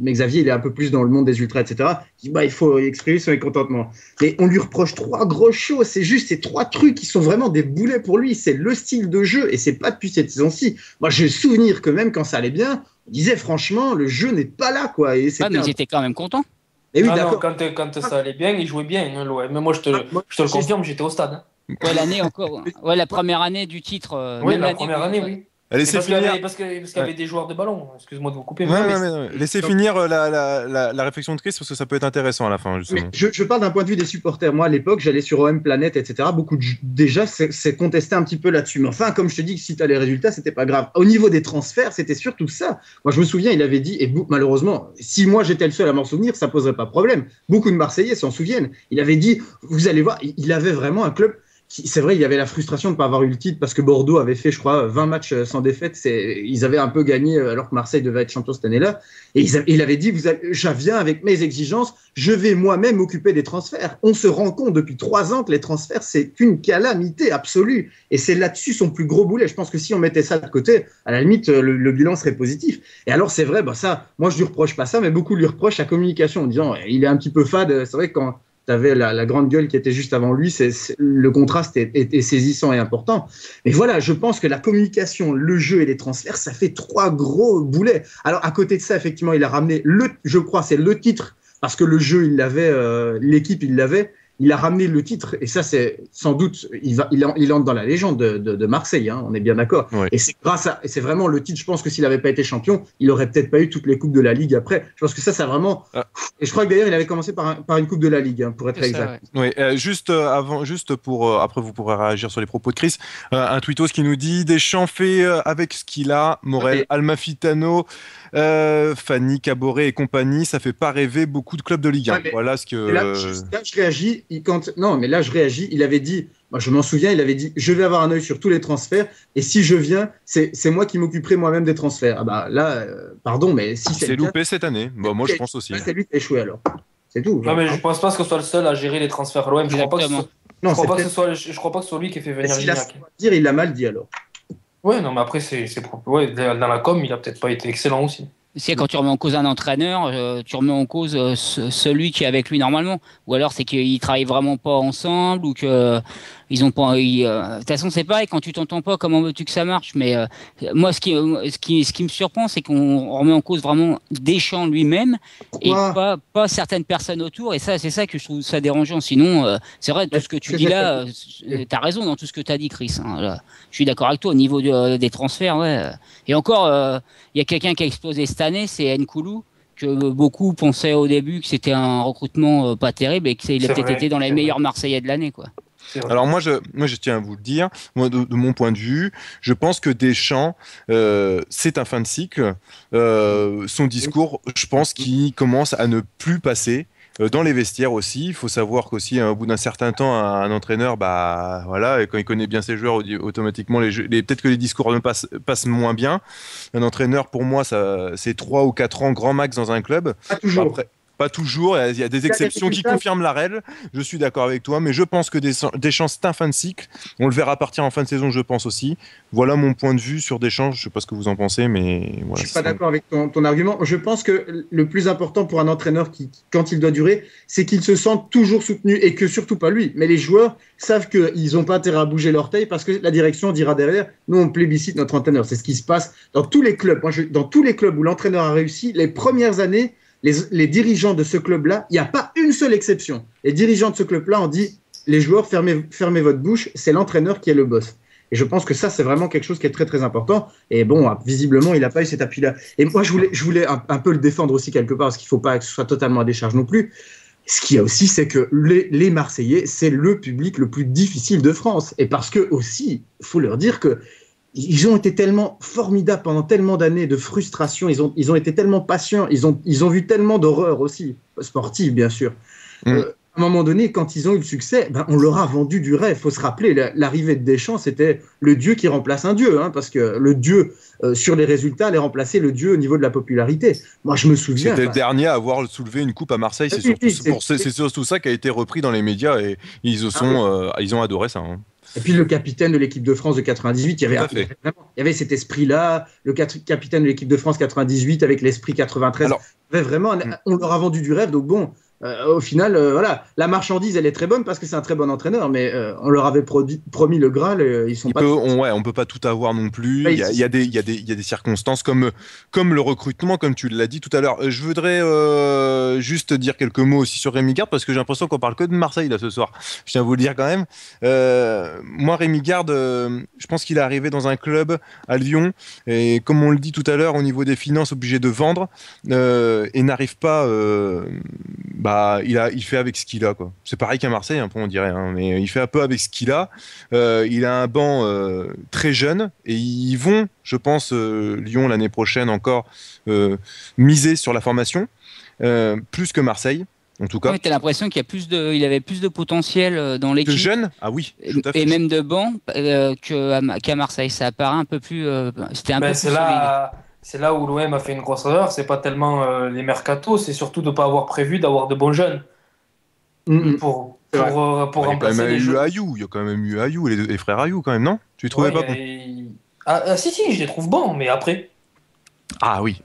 mais Xavier, il est un peu plus dans le monde des ultras, etc. Il dit il faut exprimer son mécontentement. Mais on lui reproche 3 grosses choses. C'est juste ces 3 trucs qui sont vraiment des boulets pour lui. C'est le style de jeu et c'est pas depuis cette saison-ci. Moi, j'ai le souvenir que même quand ça allait bien, on disait franchement, le jeu n'est pas là, quoi. Et mais ils étaient quand même contents. Et oui, d'accord. Quand ça allait bien, il jouait bien. Mais moi, je te le confirme, j'étais au stade. Ouais, l'année encore. Ouais, la première année du titre. Oui, la première année, oui. Laissez finir. Parce qu'il y avait des joueurs de ballon. Excuse-moi de vous couper. Laissez finir la réflexion de Chris parce que ça peut être intéressant à la fin. Justement. Je parle d'un point de vue des supporters. Moi, à l'époque, j'allais sur OM Planète, etc. Beaucoup déjà c'est contesté un petit peu là-dessus. Mais enfin, comme je te dis, si tu as les résultats, c'était pas grave. Au niveau des transferts, c'était surtout ça. Moi, je me souviens, il avait dit, et malheureusement, si moi j'étais le seul à m'en souvenir, ça poserait pas de problème. Beaucoup de Marseillais s'en souviennent. Il avait dit, vous allez voir, il avait vraiment un club c'est vrai, il y avait la frustration de ne pas avoir eu le titre parce que Bordeaux avait fait, je crois, 20 matchs sans défaite. Ils avaient un peu gagné alors que Marseille devait être champion cette année-là. Et il avait dit, je viens avec mes exigences, je vais moi-même m'occuper des transferts. On se rend compte depuis 3 ans que les transferts, c'est une calamité absolue. Et c'est là-dessus son plus gros boulet. Je pense que si on mettait ça de côté, à la limite, le bilan serait positif. Et alors, c'est vrai, ça, moi, je lui reproche pas ça, mais beaucoup lui reprochent la communication en disant, il est un petit peu fade. C'est vrai que quand tu avais la grande gueule qui était juste avant lui, le contraste est saisissant et important. Mais voilà, je pense que la communication, le jeu et les transferts, ça fait 3 gros boulets. Alors, à côté de ça, effectivement, il a ramené, je crois, c'est le titre, parce que le jeu, il l'avait, l'équipe, il l'avait. Il a ramené le titre, et ça, c'est sans doute, il entre dans la légende de Marseille, hein, on est bien d'accord. Ouais. Et c'est vraiment le titre. Je pense que s'il n'avait pas été champion, il aurait peut-être pas eu toutes les coupes de la Ligue après. Je pense que ça vraiment. Et je crois que d'ailleurs, il avait commencé par une coupe de la Ligue, hein, pour être exact. Ouais. Juste pour après, vous pourrez réagir sur les propos de Chris. Un tweetos qui nous dit Deschamps fait avec ce qu'il a, Morel, Almafitano, Fanny, Caboret et compagnie, ça fait pas rêver beaucoup de clubs de Ligue 1. Voilà ce que. Là, je réagis. Là, je réagis. Il avait dit, je m'en souviens, il avait dit, je vais avoir un œil sur tous les transferts, et si je viens, c'est moi qui m'occuperai moi-même des transferts. Pardon, mais si c'est loupé cette année. Moi, je pense aussi. C'est lui qui a échoué alors. C'est tout. Non, mais je pense pas que ce soit le seul à gérer les transferts à l'OM. Je crois pas que ce soit lui qui fait venir Gignac. Il l'a mal dit alors. Ouais, non, mais après, dans la com, il a peut-être pas été excellent aussi. C'est quand tu remets en cause un entraîneur, tu remets en cause celui qui est avec lui normalement, ou alors c'est qu'ils travaillent vraiment pas ensemble, ou que ils ont pas. De toute façon, c'est pareil quand tu t'entends pas. Comment veux-tu que ça marche? Mais moi, ce qui me surprend, c'est qu'on remet en cause vraiment Deschamps lui-même et pas certaines personnes autour. Et ça, c'est ça que je trouve ça dérangeant. Sinon, c'est vrai, tout ce que tu dis là, t'as raison dans tout ce que t'as dit, Chris. Hein, là. Je suis d'accord avec toi au niveau des transferts. Ouais. Et encore, il y a quelqu'un qui a explosé cette année, c'est Nkoulou, que beaucoup pensaient au début que c'était un recrutement pas terrible et qu'il a peut-être été dans les meilleurs Marseillais de l'année, quoi. Alors moi je tiens à vous le dire, moi de mon point de vue, je pense que Deschamps c'est un fin de cycle. Son discours, je pense qu'il commence à ne plus passer. Dans les vestiaires aussi, il faut savoir qu'aussi au bout d'un certain temps, un entraîneur, voilà, et quand il connaît bien ses joueurs, automatiquement peut-être que les discours passent moins bien. Un entraîneur, pour moi, c'est 3 ou 4 ans grand max dans un club. Pas toujours. Après, pas toujours, il y a des exceptions qui confirment la règle, je suis d'accord avec toi, mais je pense que Deschamps c'est un fin de cycle, on le verra partir en fin de saison, je pense aussi. Voilà mon point de vue sur Deschamps, je ne sais pas ce que vous en pensez, mais voilà. Je suis pas d'accord avec ton argument. Je pense que le plus important pour un entraîneur quand il doit durer, c'est qu'il se sente toujours soutenu, et que surtout pas lui, mais les joueurs savent qu'ils n'ont pas intérêt à bouger l'orteil parce que la direction dira derrière, nous on plébiscite notre entraîneur. C'est ce qui se passe dans tous les clubs. Dans tous les clubs où l'entraîneur a réussi, les premières années, les dirigeants de ce club-là, il n'y a pas une seule exception. Les dirigeants de ce club-là ont dit, les joueurs, fermez votre bouche, c'est l'entraîneur qui est le boss. Et je pense que ça, c'est vraiment quelque chose qui est très, très important. Et bon, visiblement, il n'a pas eu cet appui-là. Et moi, je voulais un peu le défendre aussi quelque part, parce qu'il ne faut pas que ce soit totalement à décharge non plus. Ce qu'il y a aussi, c'est que les Marseillais, c'est le public le plus difficile de France. Et parce que aussi, il faut leur dire que ils ont été tellement formidables pendant tellement d'années de frustration, ils ont été tellement patients, ils ont vu tellement d'horreurs aussi, sportives bien sûr. À un moment donné, quand ils ont eu le succès, on leur a vendu du rêve. Il faut se rappeler, l'arrivée de Deschamps, c'était le dieu qui remplace un dieu, hein, parce que le dieu, sur les résultats, allait remplacer le dieu au niveau de la popularité. Moi, je me souviens... C'était le dernier à avoir soulevé une coupe à Marseille, c'est surtout ça qui a été repris dans les médias, et ils ont adoré ça. Hein. Et puis le capitaine de l'équipe de France de 98, il y avait cet esprit-là, le capitaine de l'équipe de France 98 avec l'esprit 93. Alors, on leur a vendu du rêve, donc bon, au final, voilà, la marchandise, elle est très bonne parce que c'est un très bon entraîneur, mais on leur avait promis le Graal, ils sont pas... on peut pas tout avoir non plus, il y a des circonstances comme le recrutement, comme tu l'as dit tout à l'heure. Je voudrais juste dire quelques mots aussi sur Rémi Garde, parce que j'ai l'impression qu'on parle que de Marseille là ce soir, je tiens à vous le dire quand même. Moi, Rémi Garde, je pense qu'il est arrivé dans un club à Lyon, et comme on le dit tout à l'heure, au niveau des finances, obligé de vendre, et n'arrive pas... il fait avec ce qu'il a, quoi. C'est pareil qu'à Marseille, un peu on dirait, hein, mais il fait un peu avec ce qu'il a. Il a un banc très jeune, et ils vont, je pense, Lyon l'année prochaine encore miser sur la formation, plus que Marseille. En tout cas. Ouais, t'as l'impression il avait plus de potentiel dans l'équipe. De jeunes ? Ah oui, tout à fait. Et même de banc qu'à Marseille. Ça apparaît un peu plus. C'était un peu plus solide. C'est là où l'OM a fait une grosse erreur. C'est pas tellement les mercatos, c'est surtout de ne pas avoir prévu d'avoir de bons jeunes pour remplacer les jeunes. Il y a quand même eu Ayou, les frères Ayou quand même, non ? Tu les trouvais pas bons ? Si, je les trouve bons, mais après. Ah oui,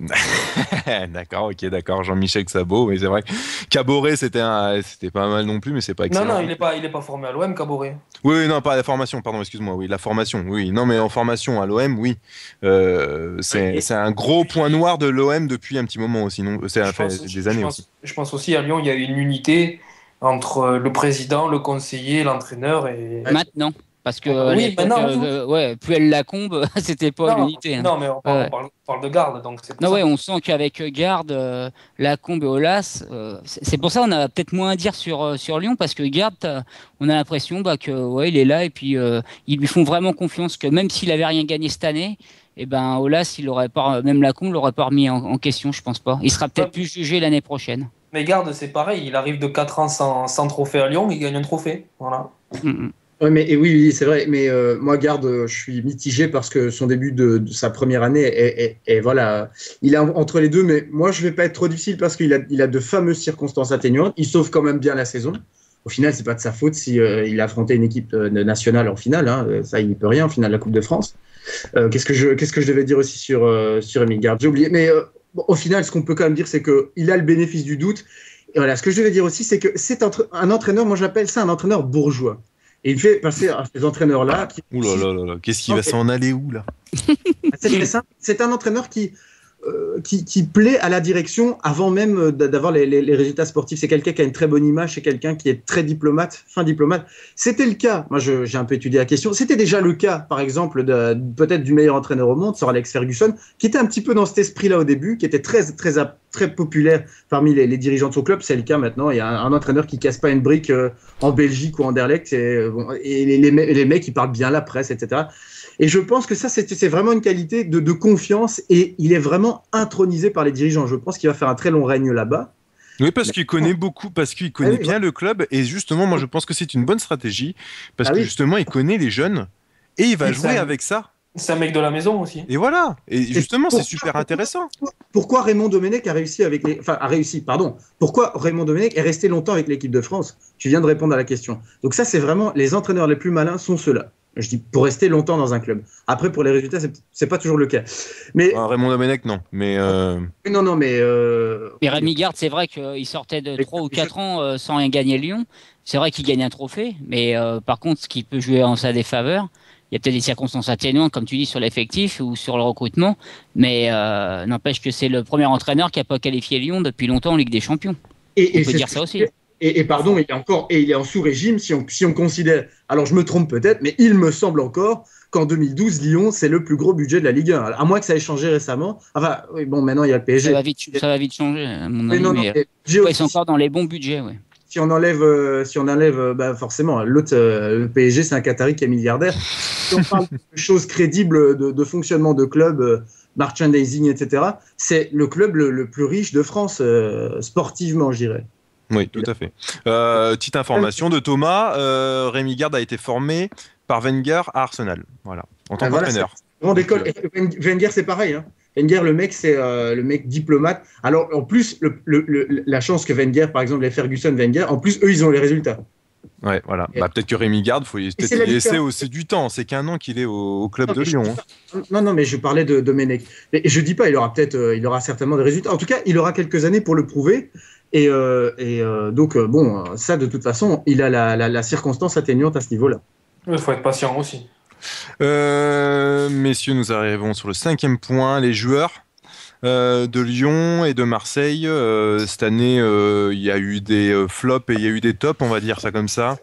d'accord, Jean-Michel Sabot, mais c'est vrai que Caboret c'était pas mal non plus, mais c'est pas excellent. Non, il est pas formé à l'OM, Caboret. Oui, non, pas la formation, pardon, excuse-moi, oui, la formation, oui, non, mais en formation à l'OM, oui, c'est un gros point noir de l'OM depuis un petit moment aussi, non ? C'est des années aussi. Je pense aussi à Lyon, il y a une unité entre le président, le conseiller, l'entraîneur et. Maintenant. Parce que plus elle Lacombe, c'était pas l'unité. Non, mais on parle de Garde, donc c'est pour ça. On sent qu'avec Garde, Lacombe et Aulas, c'est pour ça qu'on a peut-être moins à dire sur Lyon, parce que Garde, on a l'impression il est là et puis ils lui font vraiment confiance que même s'il avait rien gagné cette année, Aulas, même Lacombe l'aurait pas remis en question, je pense pas. Il sera peut-être plus jugé l'année prochaine. Mais Garde, c'est pareil, il arrive de 4 ans sans trophée à Lyon, il gagne un trophée, voilà. Oui, c'est vrai. Mais moi, Garde, je suis mitigé parce que son début de sa première année est voilà, il est entre les deux. Mais moi, je vais pas être trop difficile parce qu'il a de fameuses circonstances atténuantes. Il sauve quand même bien la saison. Au final, c'est pas de sa faute si il a affronté une équipe nationale en finale. Hein. Ça, il n'y peut rien en finale de la Coupe de France. Qu'est-ce que je devais dire aussi sur Rémi Garde ? J'ai oublié. Mais au final, ce qu'on peut quand même dire, c'est qu'il a le bénéfice du doute. Et voilà, ce que je devais dire aussi, c'est que c'est un entraîneur. Moi, je l'appelle ça un entraîneur bourgeois. Et il fait passer à ces entraîneurs-là. Ouh là là, qu'est-ce qu'il va s'en aller où là ? C'est très simple. C'est un entraîneur qui plaît à la direction avant même d'avoir les résultats sportifs. C'est quelqu'un qui a une très bonne image, c'est quelqu'un qui est très diplomate, fin diplomate. C'était le cas, moi j'ai un peu étudié la question, c'était déjà le cas, par exemple, peut-être du meilleur entraîneur au monde, Sir Alex Ferguson, qui était un petit peu dans cet esprit-là au début, qui était très populaire parmi les dirigeants de son club. C'est le cas maintenant. Il y a un entraîneur qui casse pas une brique en Belgique ou en Anderlecht, et les mecs, ils parlent bien la presse, etc. Et je pense que ça, c'est vraiment une qualité de confiance, et il est vraiment intronisé par les dirigeants. Je pense qu'il va faire un très long règne là-bas. Oui, parce qu'il connaît bien le club, et justement, moi je pense que c'est une bonne stratégie, parce que justement, il connaît les jeunes, et il va jouer avec ça. C'est un mec de la maison aussi. Et voilà. Et justement, c'est super intéressant. Pourquoi Raymond Domenech Pourquoi Raymond Domenech est resté longtemps avec l'équipe de France ? Tu viens de répondre à la question. Donc ça, c'est vraiment les entraîneurs les plus malins sont ceux-là. Je dis pour rester longtemps dans un club. Après, pour les résultats, c'est pas toujours le cas. Mais Raymond Domenech, non. Mais Mais Rémi Garde, c'est vrai qu'il sortait de 3 ou 4 ans sans rien gagner Lyon. C'est vrai qu'il gagne un trophée, mais par contre, ce qui peut jouer en sa défaveur, il y a peut-être des circonstances atténuantes, comme tu dis, sur l'effectif ou sur le recrutement, mais n'empêche que c'est le premier entraîneur qui n'a pas qualifié Lyon depuis longtemps en Ligue des Champions. On peut dire ça aussi. Et pardon, il est en sous-régime si on considère. Alors je me trompe peut-être, mais il me semble encore qu'en 2012, Lyon, c'est le plus gros budget de la Ligue 1. À moins que ça ait changé récemment. Enfin, oui, bon, maintenant il y a le PSG. Ça va vite changer, à mon avis. Ils sont encore dans les bons budgets, ouais. Si on enlève, forcément, l'autre, le PSG, c'est un Qatari qui est milliardaire. Si on parle de choses crédibles de fonctionnement de club, merchandising, etc., c'est le club le plus riche de France, sportivement, je dirais. Oui, tout à fait. Petite information de Thomas, Rémi Garde a été formé par Wenger à Arsenal, voilà, en tant qu'entraîneur. Grande école. Wenger, c'est pareil, hein. Wenger, le mec, c'est le mec diplomate. Alors, en plus, la chance que Wenger, par exemple, les Ferguson, Wenger, en plus, eux, ils ont les résultats. Ouais, voilà. Peut-être que Rémi Garde, il faut peut-être laisser aussi du temps. C'est qu'un an qu'il est au club de Lyon. Non, mais je parlais de Domenech. Et je dis pas, il aura certainement des résultats. En tout cas, il aura quelques années pour le prouver. Donc, ça, de toute façon, il a la circonstance atténuante à ce niveau-là. Il faut être patient aussi. Messieurs, nous arrivons sur le 5e point. Les joueurs de Lyon et de Marseille. Cette année, il y a eu des flops et il y a eu des tops, on va dire ça comme ça.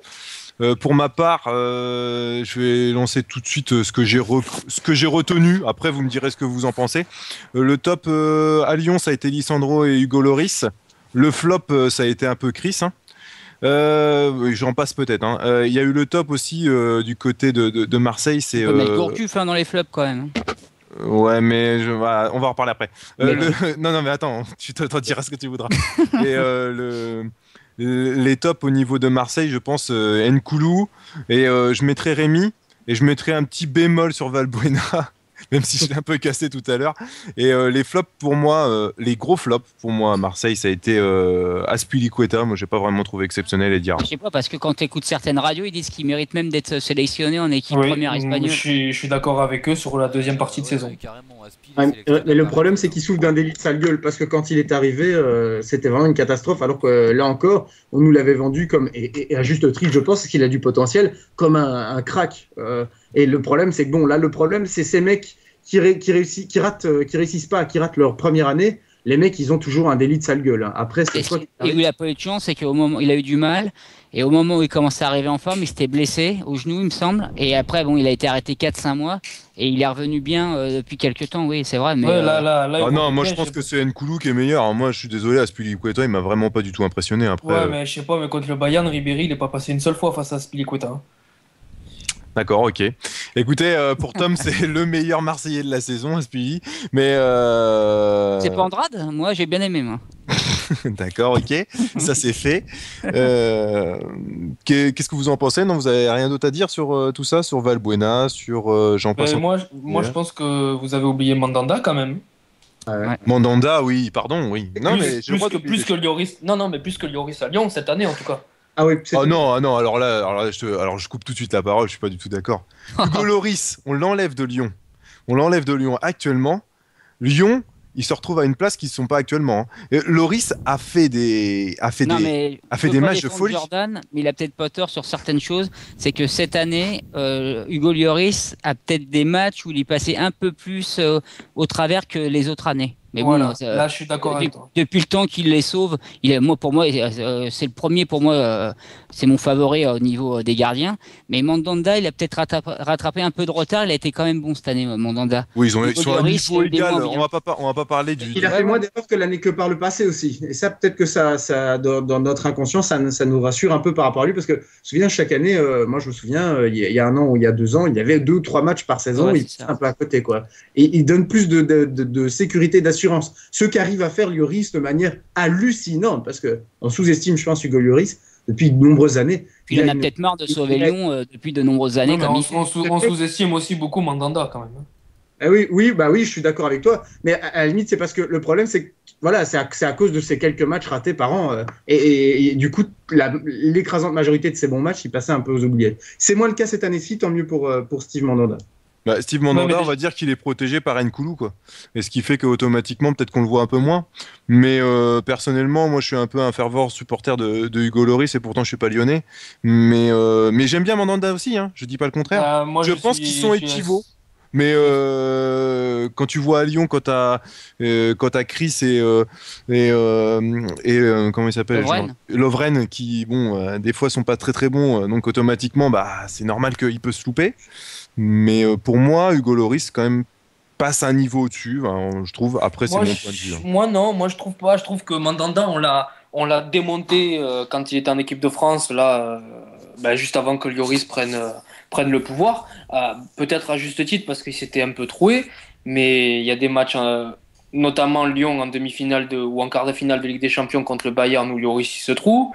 Pour ma part, je vais lancer tout de suite ce que j'ai retenu. Après, vous me direz ce que vous en pensez. Le top à Lyon, ça a été Lisandro et Hugo Lloris. Le flop, ça a été un peu Chris. Hein. J'en passe peut-être. Hein. Il y a eu le top aussi du côté de Marseille. C'est mettre Gourcuff dans les flops quand même. Ouais, mais voilà, on va en reparler après. Non, mais attends, tu t'en diras ce que tu voudras. Et les tops au niveau de Marseille, je pense Nkoulou, et je mettrais Rémi, et je mettrais un petit bémol sur Valbuena. Même si je l'ai un peu cassé tout à l'heure. Et les flops pour moi, les gros flops pour moi à Marseille, ça a été Azpilicueta. Moi, j'ai pas vraiment trouvé exceptionnel et dire. Je sais pas, parce que quand tu écoutes certaines radios, ils disent qu'il mérite même d'être sélectionné en équipe première espagnole. Je suis d'accord avec eux sur la deuxième partie de saison. Mais le problème, c'est qu'il souffre d'un délit de sale gueule, parce que quand il est arrivé, c'était vraiment une catastrophe, alors que là encore, on nous l'avait vendu comme, et à juste titre, je pense qu'il a du potentiel, comme un crack. Et le problème, c'est que bon, là, le problème, c'est ces mecs qui réussissent pas, qui ratent leur première année. Les mecs, ils ont toujours un délit de sale gueule. Après, c'est quoi et où il a pas eu de chance, c'est qu'au moment, il a eu du mal. Et au moment où il commençait à arriver en forme, il s'était blessé au genou, il me semble. Et après, bon, il a été arrêté 4-5 mois. Et il est revenu bien depuis quelques temps, oui, c'est vrai. Mais non, moi je pense que c'est Nkoulou qui est meilleur. Moi, je suis désolé, Azpilicueta, il m'a vraiment pas du tout impressionné. Après, ouais, mais je sais pas, mais contre le Bayern, Ribéry, il est pas passé une seule fois face à Azpilicueta. D'accord, ok. Écoutez, pour Tom, c'est le meilleur Marseillais de la saison, Azpili. Mais c'est pas Andrade. Moi, j'ai bien aimé, moi. D'accord, ok. Ça, c'est fait. Qu'est-ce que vous en pensez? Non, vous avez rien d'autre à dire sur tout ça, sur Valbuena, sur Jean-Paul? Moi, je pense que vous avez oublié Mandanda quand même. Ouais. Mandanda, oui, pardon, oui. Non, mais plus que Lloris. Non, mais plus que Lloris à Lyon cette année en tout cas. Ah oui, non, alors là, je coupe tout de suite la parole, je suis pas du tout d'accord. Hugo Lloris, on l'enlève de Lyon. Actuellement. Lyon, il se retrouve à une place qu'ils ne sont pas actuellement. Lloris a fait des matchs de folie. Jordan, mais il a peut-être pas tort sur certaines choses. C'est que cette année, Hugo Lloris a peut-être des matchs où il est passé un peu plus au travers que les autres années. Mais voilà, bon, là je suis d'accord avec toi. Depuis le temps qu'il les sauve, pour moi, c'est le premier, pour moi, c'est mon favori au niveau des gardiens. Mais Mandanda, il a peut-être rattrapé un peu de retard. Il a été quand même bon cette année, Mandanda. Oui, ils sont à un niveau égal. On va pas parler du. Il a fait moins d'efforts que par le passé aussi. Et ça, peut-être que ça dans notre inconscient, ça nous rassure un peu par rapport à lui, parce que je me souviens chaque année, moi je me souviens, il y a 1 an ou il y a 2 ans, il y avait 2 ou 3 matchs par saison, il était un peu à côté, quoi. Et il donne plus de sécurité, d'assurance. Ce qu'arrive à faire Lloris de manière hallucinante, parce qu'on sous-estime, je pense, Hugo Lloris depuis de nombreuses années. Puis il en a peut-être marre de sauver Lyon depuis de nombreuses années. On sous-estime aussi beaucoup Mandanda quand même. Oui, je suis d'accord avec toi. Mais à la limite, c'est parce que le problème, c'est que voilà, c'est à cause de ces quelques matchs ratés par an. Et du coup, l'écrasante majorité de ces bons matchs, ils passaient un peu aux oubliettes. C'est moins le cas cette année-ci, tant mieux pour Steve Mandanda. Steve Mandanda, on va dire qu'il est protégé par Nkoulou, quoi. Et ce qui fait qu'automatiquement, peut-être qu'on le voit un peu moins. Mais personnellement, moi, je suis un peu un fervent supporter de Hugo Lloris, et pourtant, je suis pas lyonnais. Mais j'aime bien Mandanda aussi, hein. Je dis pas le contraire. Je pense qu'ils sont équivaux. Mais quand tu vois à Lyon, quand t'as Chris et comment il s'appelle, Lovren, qui des fois sont pas très très bons, donc automatiquement c'est normal qu'il peut se louper. Mais pour moi, Hugo Lloris quand même passe un niveau au-dessus, je trouve. Après, c'est mon point de vue. Moi je trouve pas. Je trouve que Mandanda, on l'a démonté quand il était en équipe de France, là, juste avant que Lloris prenne le pouvoir. Peut-être à juste titre parce qu'il s'était un peu troué, mais il y a des matchs, notamment Lyon en demi-finale ou en quart de finale de Ligue des Champions contre le Bayern où Lloris se trouve.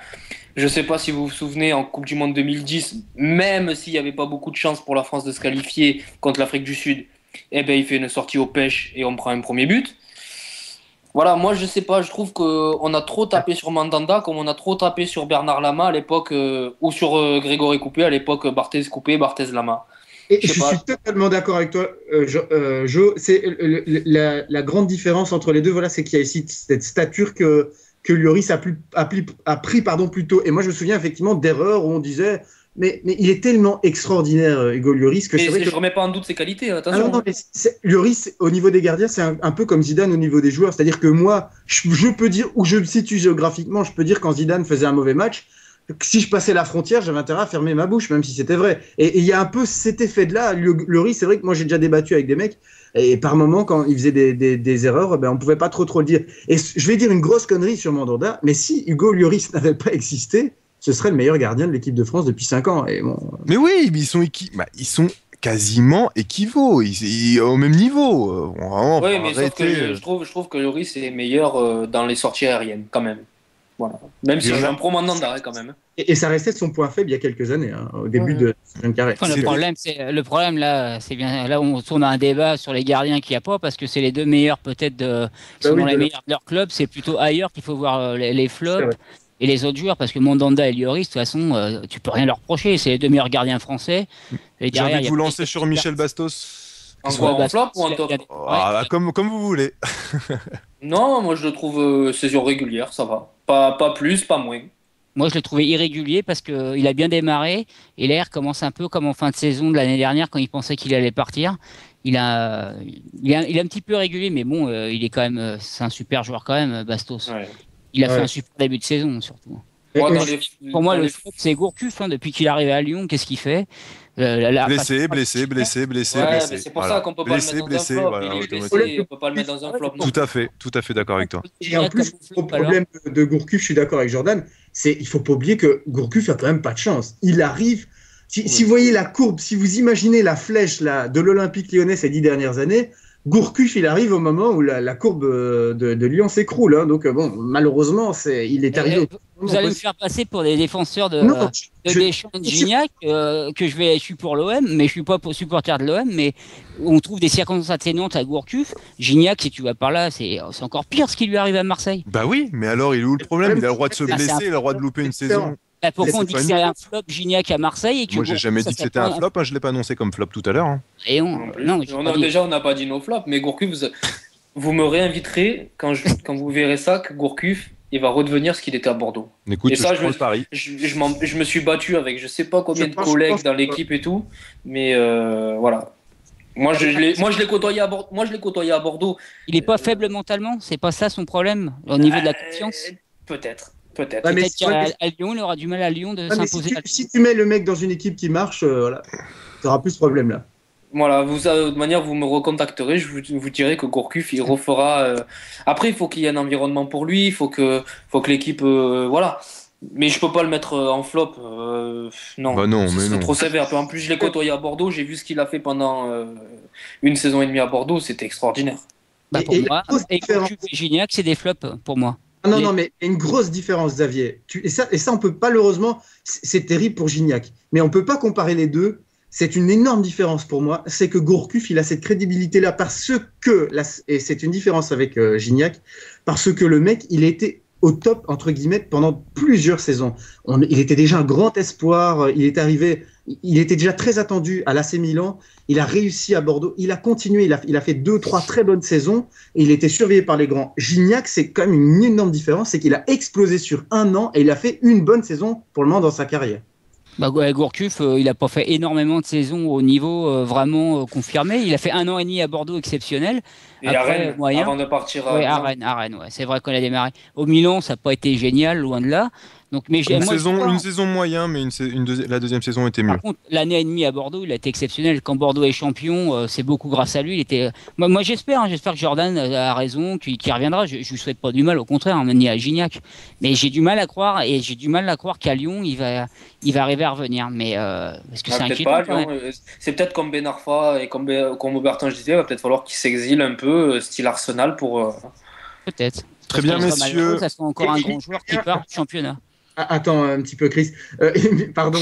Je ne sais pas si vous vous souvenez, en Coupe du Monde 2010, même s'il n'y avait pas beaucoup de chance pour la France de se qualifier contre l'Afrique du Sud, il fait une sortie au pêche et on prend un premier but. Voilà, moi je sais pas, je trouve qu'on a trop tapé sur Mandanda comme on a trop tapé sur Bernard Lama à l'époque, ou sur Grégory Coupé à l'époque, Barthez Coupé, Barthez Lama. Et je suis totalement d'accord avec toi, Jo. C'est la grande différence entre les deux, voilà, c'est qu'il y a ici cette stature que Lloris a pris plutôt. Et moi, je me souviens effectivement d'erreurs où on disait, mais il est tellement extraordinaire, Hugo Lloris, que c'est vrai que je remets pas en doute ses qualités. Attention. Non, mais Lloris, au niveau des gardiens, c'est un peu comme Zidane au niveau des joueurs. C'est-à-dire que moi, je peux dire où je me situe géographiquement. Je peux dire quand Zidane faisait un mauvais match, si je passais la frontière, j'avais intérêt à fermer ma bouche, même si c'était vrai. Et il y a un peu cet effet de là. Lloris, c'est vrai que moi, j'ai déjà débattu avec des mecs. Et par moments, quand il faisait des erreurs, on pouvait pas trop le dire. Et je vais dire une grosse connerie sur Mandanda, mais si Hugo Lloris n'avait pas existé, ce serait le meilleur gardien de l'équipe de France depuis 5 ans. Et bon... Mais oui, ils sont quasiment équivaux, au même niveau. Oui, mais sauf que je trouve que Lloris est meilleur dans les sorties aériennes, quand même. Voilà. Même si j'ai un pro Mandanda quand même. Et ça restait son point faible il y a quelques années, au début de ce jeune carré. Enfin, le problème là, c'est bien là où on tourne à un débat sur les gardiens qu'il n'y a pas, parce que c'est les deux meilleurs peut-être les meilleurs de leur club. C'est plutôt ailleurs qu'il faut voir les flops et les autres joueurs, parce que Mandanda et Lloris, de toute façon, tu peux rien leur reprocher. C'est les deux meilleurs gardiens français. Et j'ai envie de vous lancer sur Michel Bastos. En flop ou en top? Comme vous voulez. Non, moi je le trouve saison régulière, ça va. Pas plus, pas moins. Moi, je l'ai trouvé irrégulier parce qu'il a bien démarré et l'air commence un peu comme en fin de saison de l'année dernière quand il pensait qu'il allait partir. Il est un petit peu régulier, mais bon, il est quand même, c'est un super joueur quand même, Bastos. Ouais. Il a fait un super début de saison surtout. Pour moi, le flop, c'est Gourcuff. Depuis qu'il est arrivé à Lyon, qu'est-ce qu'il fait? Blessé. C'est pour ça qu'on peut pas le mettre dans un flop. Il est blessé, on peut pas le mettre dans un flop. Tout à fait d'accord avec toi. Et en plus, le problème de Gourcuff, je suis d'accord avec Jordan, il faut pas oublier que Gourcuff a quand même pas de chance. Il arrive. Si vous voyez la courbe, si vous imaginez la flèche là, de l'Olympique Lyonnais ces 10 dernières années, Gourcuff, il arrive au moment où la courbe de Lyon s'écroule. Donc, malheureusement, il est arrivé. Vous allez me faire passer pour des défenseurs de Deschamps et de Gignac, je suis pour l'OM, mais je suis pas supporter de l'OM, mais on trouve des circonstances atténuantes à Gourcuff. Gignac, si tu vas par là, c'est encore pire ce qui lui arrive à Marseille. Bah oui, mais alors, il est où le problème? Il a le droit de se blesser, il a le droit de louper une saison. Pourquoi on dit que c'est un flop Gignac à Marseille? Moi, j'ai jamais dit que c'était un flop, je l'ai pas annoncé comme flop tout à l'heure. Et déjà, on n'a pas dit nos flops, mais Gourcuff, vous me réinviterez quand vous verrez ça, que Gourcuff, il va redevenir ce qu'il était à Bordeaux. Écoute, et ça, je me suis battu avec je sais pas combien de collègues dans l'équipe et tout, mais voilà. Moi, je l'ai côtoyé à Bordeaux. Il n'est pas faible mentalement, c'est pas ça son problème au niveau de la confiance. Peut-être. Peut-être qu'à Lyon, il aura du mal à Lyon de s'imposer. Si tu mets le mec dans une équipe qui marche, tu n'auras plus ce problème-là. Voilà, de toute manière, vous me recontacterez, je vous dirai que Gourcuff, il refera. Après, il faut qu'il y ait un environnement pour lui, il faut que l'équipe. Voilà. Mais je peux pas le mettre en flop. Non, bah non, c'est trop sévère. En plus, je l'ai côtoyé à Bordeaux, j'ai vu ce qu'il a fait pendant une saison et demie à Bordeaux, c'était extraordinaire. Pour moi, et Gourcuff et Gignac, c'est des flops pour moi. Non, mais une grosse différence, Xavier. Et ça, on peut malheureusement, c'est terrible pour Gignac, mais on peut pas comparer les deux. C'est une énorme différence pour moi. C'est que Gourcuff, il a cette crédibilité-là parce que, et c'est une différence avec Gignac, parce que le mec, il était au top, entre guillemets, pendant plusieurs saisons. Il était déjà un grand espoir. Il était déjà très attendu à l'AC Milan. Il a réussi à Bordeaux. Il a continué. Il a fait 2-3 très bonnes saisons et il était surveillé par les grands. Gignac, c'est quand même une énorme différence. C'est qu'il a explosé sur un an et il a fait une bonne saison pour le moment dans sa carrière. Gourcuff, il n'a pas fait énormément de saisons au niveau vraiment confirmé. Il a fait 1 an et demi à Bordeaux exceptionnel. Et après, à Rennes, moyen. Avant de partir à Rennes, ouais. C'est vrai qu'on a démarré. Au Milan, ça n'a pas été génial, loin de là. Donc, mais une saison moyen, mais la deuxième saison était mieux. Par contre, l'année et demie à Bordeaux, il a été exceptionnel. Quand Bordeaux est champion, c'est beaucoup grâce à lui. Moi j'espère que Jordan a raison, qu'il reviendra. Je lui souhaite pas du mal, au contraire, ni à Gignac. Mais j'ai du mal à croire, qu'à Lyon, il va arriver à revenir. Mais parce que c'est inquiétant. C'est peut-être comme Ben Arfa et comme Aubertin, je disais, il va peut-être falloir qu'il s'exile un peu, style Arsenal pour. Peut-être. Très bien, messieurs. Ça sera encore un grand joueur qui part du championnat. Attends un petit peu, Chris. Pardon,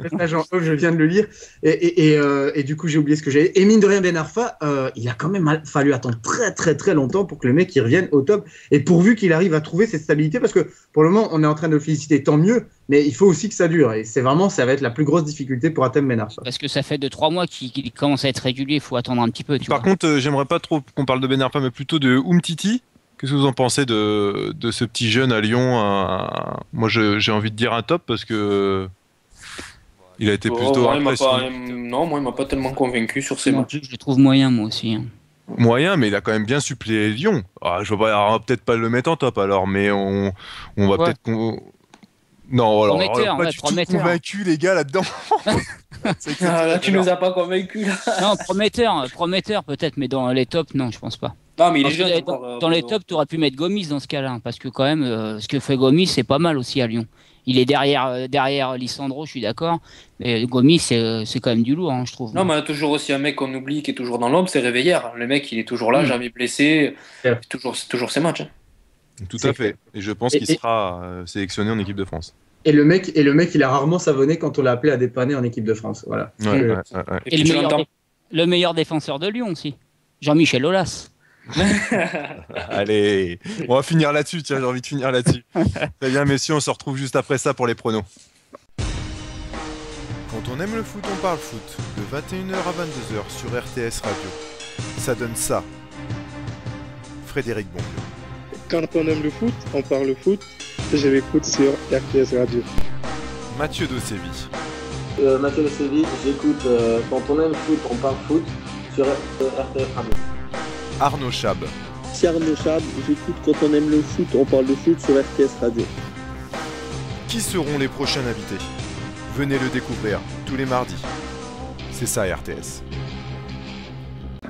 message en off, je viens de le lire. Et du coup, j'ai oublié ce que j'ai. Et mine de rien, Ben Arfa, il a quand même fallu attendre très, très, très longtemps pour que le mec il revienne au top. Et pourvu qu'il arrive à trouver cette stabilité, parce que pour le moment, on est en train de le féliciter, tant mieux. Mais il faut aussi que ça dure. Et ça va être la plus grosse difficulté pour Hatem Ben Arfa. Parce que ça fait 2-3 mois qu'il commence à être régulier. Il faut attendre un petit peu. Par contre, j'aimerais pas trop qu'on parle de Ben Arfa, mais plutôt de Umtiti. Qu'est-ce que vous en pensez de ce petit jeune à Lyon? Moi, j'ai envie de dire un top parce que il a été plutôt impressionnant. Moi, il m'a pas tellement convaincu sur ces matchs. Je le trouve moyen, moi aussi. Moyen, mais il a quand même bien suppléé Lyon. Je on va peut-être pas le mettre en top alors, mais on va peut-être non, alors, on pas du tout convaincu les gars là-dedans. Là, tu nous as pas convaincu là. Non, prometteur peut-être, mais dans les tops, non, je pense pas. Non, mais il est jeune. Dans les tops, tu aurais pu mettre Gomis dans ce cas-là, parce que quand même, ce que fait Gomis, c'est pas mal aussi à Lyon. Il est derrière Lisandro, je suis d'accord, mais Gomis, c'est quand même du lourd, je trouve. Non, mais il y a toujours aussi un mec qu'on oublie qui est toujours dans l'ombre, c'est Réveillère. Le mec, il est toujours là, jamais blessé. C'est toujours ses matchs. Tout à fait. Et je pense qu'il sera sélectionné en équipe de France. Et le mec, il a rarement savonné quand on l'a appelé à dépanner en équipe de France. Voilà. Et le meilleur défenseur de Lyon aussi, Jean-Michel Aulas. Allez, on va finir là-dessus. Tiens, j'ai envie de finir là-dessus. Très bien, messieurs, on se retrouve juste après ça pour les pronos. Quand on aime le foot, on parle foot. De 21h à 22h sur RTS Radio. Ça donne ça. Frédéric Bondieu. Quand on aime le foot, on parle foot. Je l'écoute sur RTS Radio. Mathieu Dosevi. Mathieu Dosevi, j'écoute Quand on aime le foot, on parle foot sur RTS Radio. Arnaud Chab. C'est Arnaud Chab, j'écoute Quand on aime le foot, on parle de foot sur RTS Radio. Qui seront les prochains invités ? Venez le découvrir tous les mardis. C'est ça RTS.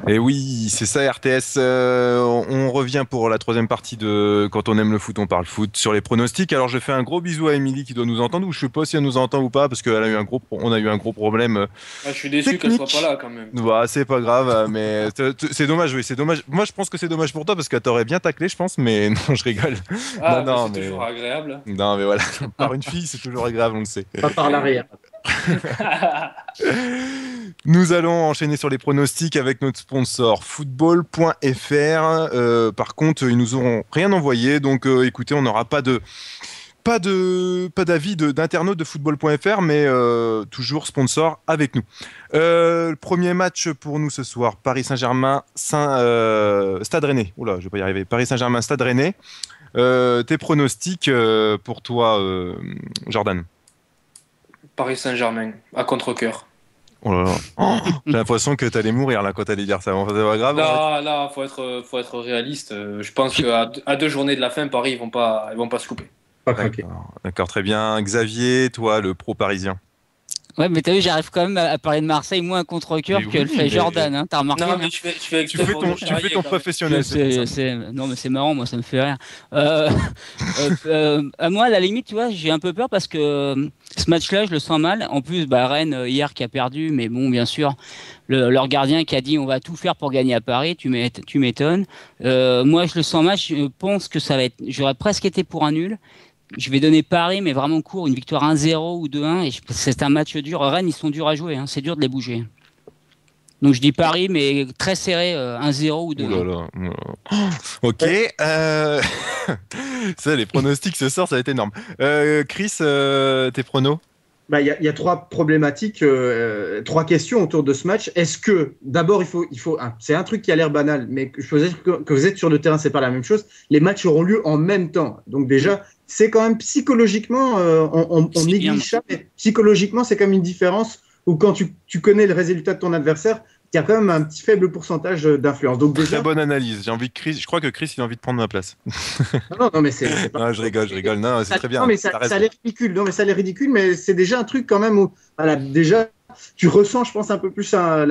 Et oui, c'est ça RTS. On revient pour la troisième partie de Quand on aime le foot, on parle foot sur les pronostics. Alors je fais un gros bisou à Émilie qui doit nous entendre, ou je sais pas si elle nous entend ou pas parce qu'on a eu un gros problème. Je suis déçu qu'elle soit pas là quand même. Bah, c'est pas grave, mais c'est dommage, oui, c'est dommage. Moi je pense que c'est dommage pour toi parce que t'aurais bien taclé, je pense, mais non, je rigole. Non, c'est toujours agréable. Non, mais voilà, par une fille, c'est toujours agréable, on le sait. Pas par l'arrière. Nous allons enchaîner sur les pronostics avec notre sponsor football.fr. Par contre, ils nous auront rien envoyé, donc écoutez, on n'aura pas d'avis d'internautes de football.fr, mais toujours sponsor avec nous. Le premier match pour nous ce soir, Paris Saint-Germain, Stade Rennais. Oula, je vais pas y arriver. Paris Saint-Germain, Stade Rennais. Tes pronostics pour toi, Jordan? Paris Saint-Germain, à contre-cœur. Oh là là. J'ai l'impression que t'allais mourir là quand t'allais dire ça. C'est pas grave. Là, faut être réaliste. Je pense qu'à 2 journées de la fin, Paris, ils vont pas se couper. D'accord, très bien. Xavier, toi, le pro parisien. Ouais, mais t'as vu, j'arrive quand même à parler de Marseille moins à contre-cœur que le fait Jordan. Hein, t'as remarqué? Non, mais tu fais ton professionnel. Non, mais c'est marrant, moi, ça me fait rire. À moi, à la limite, tu vois, j'ai un peu peur parce que ce match-là, je le sens mal. En plus, Rennes, hier, qui a perdu, mais bon, bien sûr, leur gardien qui a dit on va tout faire pour gagner à Paris, tu m'étonnes. Moi, je le sens mal, je pense que ça va être. J'aurais presque été pour un nul. Je vais donner Paris, mais vraiment court, une victoire 1-0 ou 2-1. Et c'est un match dur. Rennes, ils sont durs à jouer. Hein. C'est dur de les bouger. Donc je dis Paris, mais très serré, 1-0 ou 2-1. Ok. Ça, les pronostics ce soir, ça va être énorme. Chris, tes pronos? Il y a 3 problématiques, 3 questions autour de ce match. Est-ce que, d'abord, c'est un truc qui a l'air banal, mais que vous êtes sur le terrain, c'est pas la même chose. Les matchs auront lieu en même temps. Donc déjà, c'est quand même psychologiquement, on néglige ça, mais psychologiquement, c'est quand même une différence où quand tu connais le résultat de ton adversaire, il y a quand même un petit faible pourcentage d'influence. Donc déjà, très bonne analyse. Je crois que Chris, il a envie de prendre ma place. Non, mais c'est pas. Non, je rigole. Non, c'est très bien. Non, mais ça a l'air ridicule. Non, mais ça a l'air ridicule, mais c'est déjà un truc quand même où, voilà, déjà, tu ressens, je pense, un peu plus. Ça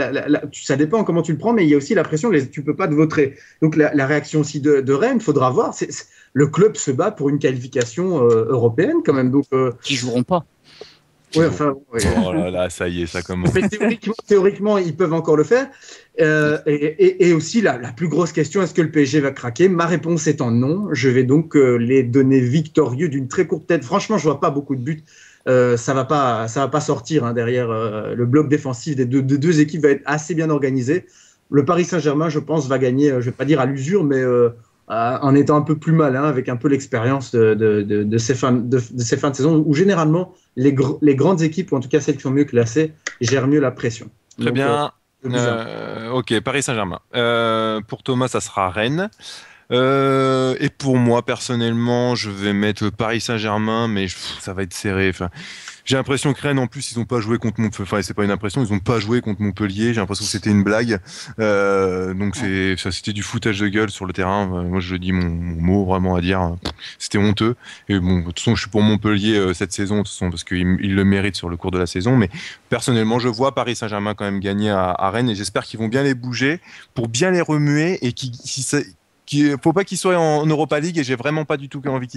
dépend comment tu le prends, mais il y a aussi la pression. Tu peux pas te vautrer. Donc la réaction aussi de Rennes, il faudra voir. Le club se bat pour une qualification européenne quand même. Donc qui joueront pas. Oui, enfin. Ouais. Oh là là, ça y est, ça commence. Mais théoriquement, ils peuvent encore le faire. Et aussi, la plus grosse question, est-ce que le PSG va craquer? Ma réponse étant non. Je vais donc les donner victorieux d'une très courte tête. Franchement, je vois pas beaucoup de buts. Ça va pas sortir hein, derrière le bloc défensif des deux équipes va être assez bien organisé. Le Paris Saint-Germain, je pense, va gagner. Je vais pas dire à l'usure, mais en étant un peu plus malin, avec un peu l'expérience de ces fins de saison, où généralement les grandes équipes, ou en tout cas celles qui sont mieux classées, gèrent mieux la pression. Très bien. Ok, Paris Saint-Germain. Pour Thomas, ça sera Rennes. Et pour moi, personnellement, je vais mettre Paris Saint-Germain, mais ça va être serré. Enfin, j'ai l'impression que Rennes, en plus, ils n'ont pas joué contre Montpellier. Enfin, c'est pas une impression, ils n'ont pas joué contre Montpellier. J'ai l'impression que c'était une blague. Donc, c'était du foutage de gueule sur le terrain. Moi, je dis mon mot vraiment à dire. C'était honteux. Et bon, de toute façon, je suis pour Montpellier cette saison, de toute façon, parce qu'ils le méritent sur le cours de la saison. Mais personnellement, je vois Paris Saint-Germain quand même gagner à Rennes, et j'espère qu'ils vont bien les bouger pour bien les remuer et faut pas qu'ils soient en Europa League, et j'ai vraiment pas du tout envie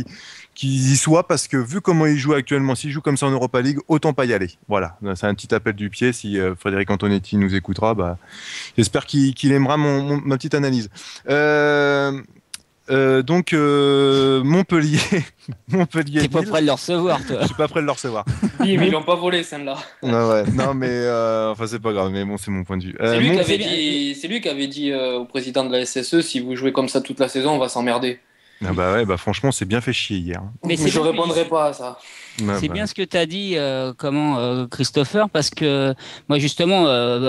qu'ils y soient, parce que vu comment ils jouent actuellement, s'ils jouent comme ça en Europa League, autant pas y aller. Voilà, c'est un petit appel du pied. Si Frédéric Antonetti nous écoutera, j'espère qu'il aimera ma petite analyse. Donc Montpellier. T'es pas prêt de le recevoir, toi. Je suis pas prêt de le recevoir. Oui, mais ils l'ont pas volé, celle-là. Ouais. Non, mais enfin, c'est pas grave, mais bon, c'est mon point de vue. C'est lui qui avait dit au président de la SSE, si vous jouez comme ça toute la saison, on va s'emmerder. Ah bah ouais, franchement, c'est bien fait chier hier. Mais je répondrai pas à ça. C'est bien ce que tu as dit, Christopher, parce que moi justement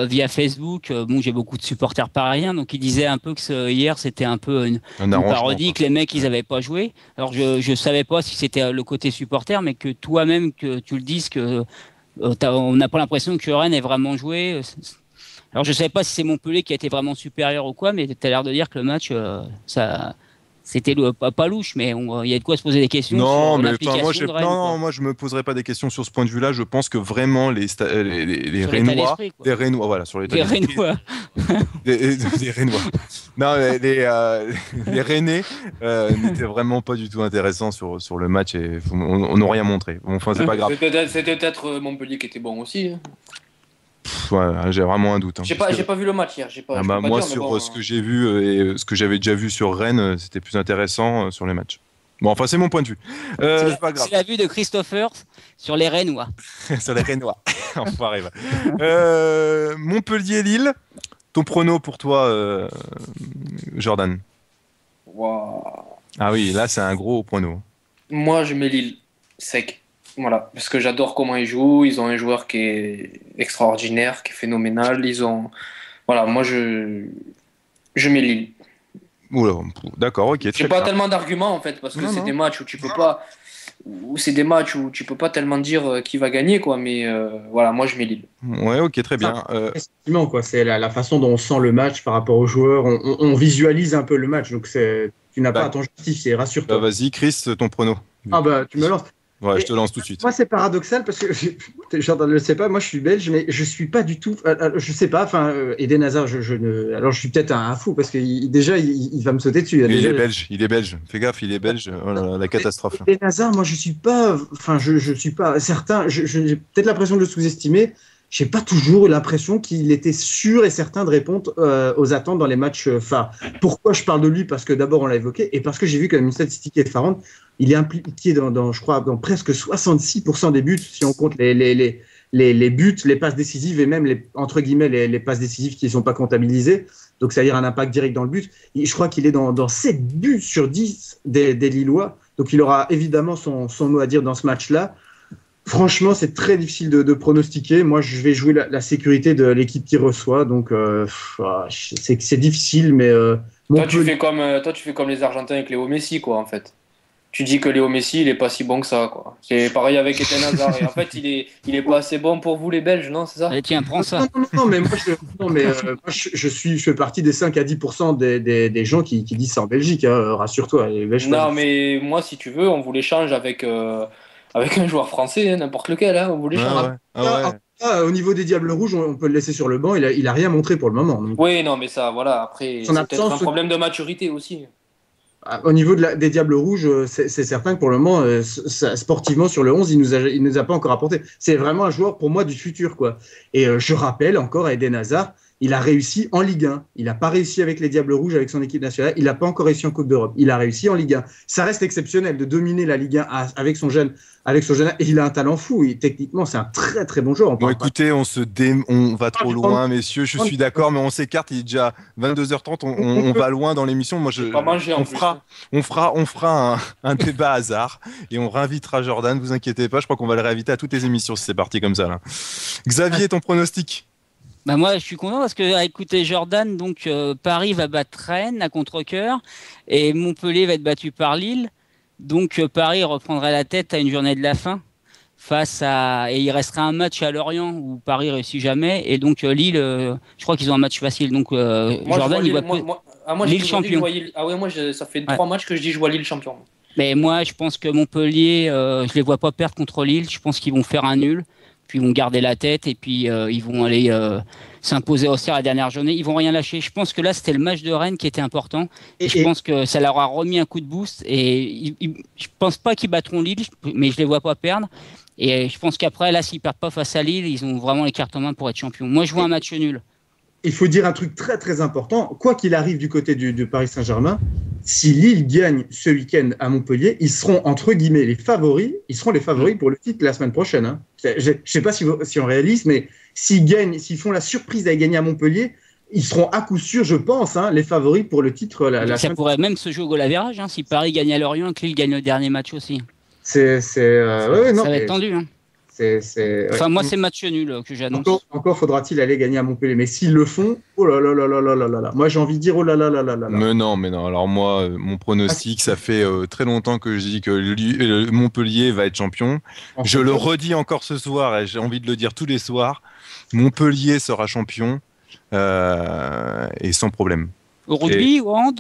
via Facebook, j'ai beaucoup de supporters parisiens, donc ils disaient un peu que hier c'était un peu une parodie, que les mecs ils avaient pas joué. Alors je savais pas si c'était le côté supporter, mais que toi-même que tu le dises que on n'a pas l'impression que Rennes ait vraiment joué. Alors je savais pas si c'est Montpellier qui a été vraiment supérieur ou quoi, mais tu as l'air de dire que le match c'était pas louche, mais il y a de quoi se poser des questions. Non, mais moi je me poserai pas des questions sur ce point de vue-là. Je pense que vraiment les Rennois, des Rennois, voilà, sur l'état d'esprit. Des Rennois. Non, les Rennais n'étaient vraiment pas du tout intéressants sur le match et on n'a rien montré. Enfin, c'est pas grave. C'était peut-être Montpellier qui était bon aussi. Hein. Ouais, j'ai vraiment un doute. J'ai pas vu le match hier. Moi, sur ce que j'ai vu et ce que j'avais déjà vu sur Rennes, c'était plus intéressant sur les matchs. Bon, enfin, c'est mon point de vue. C'est pas grave. C'est la vue de Christopher sur les Rennois. Sur les Rennois. Enfoiré, Montpellier-Lille. Ton prono pour toi, Jordan. Wow. Ah oui, là, c'est un gros prono. Moi, je mets Lille sec. Voilà, parce que j'adore comment ils jouent. Ils ont un joueur qui est extraordinaire, qui est phénoménal. Voilà, moi je mets Lille. Oula, d'accord, ok. J'ai pas tellement d'arguments en fait, parce que c'est des matchs où tu peux pas, tellement dire qui va gagner, quoi. Mais voilà, moi je mets Lille. Ouais, ok, très bien. Effectivement, quoi. C'est la façon dont on sent le match par rapport aux joueurs. On visualise un peu le match, donc tu n'as pas à t'en justifier, rassure-toi. Vas-y, Chris, ton prono. Ah bah tu me lances. Ouais, je te lance tout de suite. Moi, c'est paradoxal parce que Jordan ne le sait pas. Moi, je suis belge, mais je suis pas du tout. Je sais pas. Enfin, Eden Hazard, alors je suis peut-être un fou parce que déjà, il va me sauter dessus. Il est belge. Fais gaffe, il est belge. Oh là là, la catastrophe. Eden Hazard, moi, je suis pas. Enfin, je suis pas certain. J'ai peut-être l'impression de le sous-estimer. J'ai pas toujours eu l'impression qu'il était sûr et certain de répondre aux attentes dans les matchs phares. Pourquoi je parle de lui? Parce que d'abord, on l'a évoqué, et parce que j'ai vu quand même une statistique effarante. Il est impliqué je crois, dans presque 66% des buts, si on compte les buts, les passes décisives et même entre guillemets les passes décisives qui ne sont pas comptabilisées. Donc, c'est-à-dire un impact direct dans le but. Je crois qu'il est dans 7 buts sur 10 des Lillois. Donc, il aura évidemment son mot à dire dans ce match-là. Franchement, c'est très difficile de pronostiquer. Moi, je vais jouer la sécurité de l'équipe qui reçoit. Donc, c'est difficile, mais... Toi, tu fais comme les Argentins avec Léo Messi, quoi, en fait. Tu dis que Léo Messi, il est pas si bon que ça, quoi. C'est pareil avec Eden Hazard. Et en fait, il est pas assez bon pour vous, les Belges, non? C'est ça? Allez, tiens, prends ça. Non, mais moi, je fais partie des 5 à 10% des gens qui disent ça en Belgique, hein, rassure-toi. Mais moi, si tu veux, on vous l'échange avec un joueur français, n'importe lequel, hein, on vous l'échange. Au niveau des Diables Rouges, on peut le laisser sur le banc, il a rien montré pour le moment. Donc. Oui, non, mais ça, voilà, après, c'est peut-être un problème de maturité aussi. Au niveau des Diables Rouges, c'est certain que pour le moment, sportivement, sur le 11, il nous a pas encore apporté. C'est vraiment un joueur, pour moi, du futur, quoi. Et je rappelle encore à Eden Hazard, il a réussi en Ligue 1. Il n'a pas réussi avec les Diables Rouges, avec son équipe nationale. Il n'a pas encore réussi en Coupe d'Europe. Il a réussi en Ligue 1. Ça reste exceptionnel de dominer la Ligue 1 avec son jeune. Et il a un talent fou. Techniquement, c'est un très très bon joueur. Bon, écoutez, on va trop loin, messieurs. Je suis d'accord, mais on s'écarte. Il est déjà 22h30. On va loin dans l'émission. Moi, on fera un débat hasard et on réinvitera Jordan. Vous inquiétez pas. Je crois qu'on va le réinviter à toutes les émissions si c'est parti comme ça. Là. Xavier, ton pronostic? Bah moi, je suis content parce que, écoutez, Jordan, donc Paris va battre Rennes à contre-cœur et Montpellier va être battu par Lille. Donc Paris reprendrait la tête à une journée de la fin et il restera un match à Lorient où Paris réussit jamais et donc Lille, je crois qu'ils ont un match facile. Donc Jordan, il voit Lille champion. Ça fait 3 matchs que je dis je vois Lille champion. Mais moi, je pense que Montpellier, je les vois pas perdre contre Lille. Je pense qu'ils vont faire un nul. Puis ils vont garder la tête et puis ils vont aller s'imposer au Auxerre la dernière journée. Ils vont rien lâcher. Je pense que là, c'était le match de Rennes qui était important. Et je pense que ça leur a remis un coup de boost. Et je pense pas qu'ils battront Lille, mais je les vois pas perdre. Et je pense qu'après, là, s'ils perdent pas face à Lille, ils ont vraiment les cartes en main pour être champions. Moi, je vois un match nul. Il faut dire un truc très très important. Quoi qu'il arrive du côté du Paris Saint-Germain, si Lille gagne ce week-end à Montpellier, ils seront entre guillemets les favoris. Ils seront les favoris pour le titre la semaine prochaine. Hein. Je ne sais pas si on réalise, mais s'ils font la surprise d'aller gagner à Montpellier, ils seront à coup sûr, je pense, les favoris pour le titre. Ça pourrait même se jouer au goal average, si Paris gagne à Lorient et que Lille gagne le dernier match aussi. Ça va être tendu. Hein. Moi, c'est match nul que j'annonce. Encore faudra-t-il aller gagner à Montpellier. Mais s'ils le font, oh là là là là là là là là. Moi, j'ai envie de dire oh là là là là là. Mais non. Alors moi, mon pronostic, ça fait très longtemps que je dis que Montpellier va être champion. Je le redis encore ce soir et j'ai envie de le dire tous les soirs. Montpellier sera champion et sans problème. Au rugby, au hand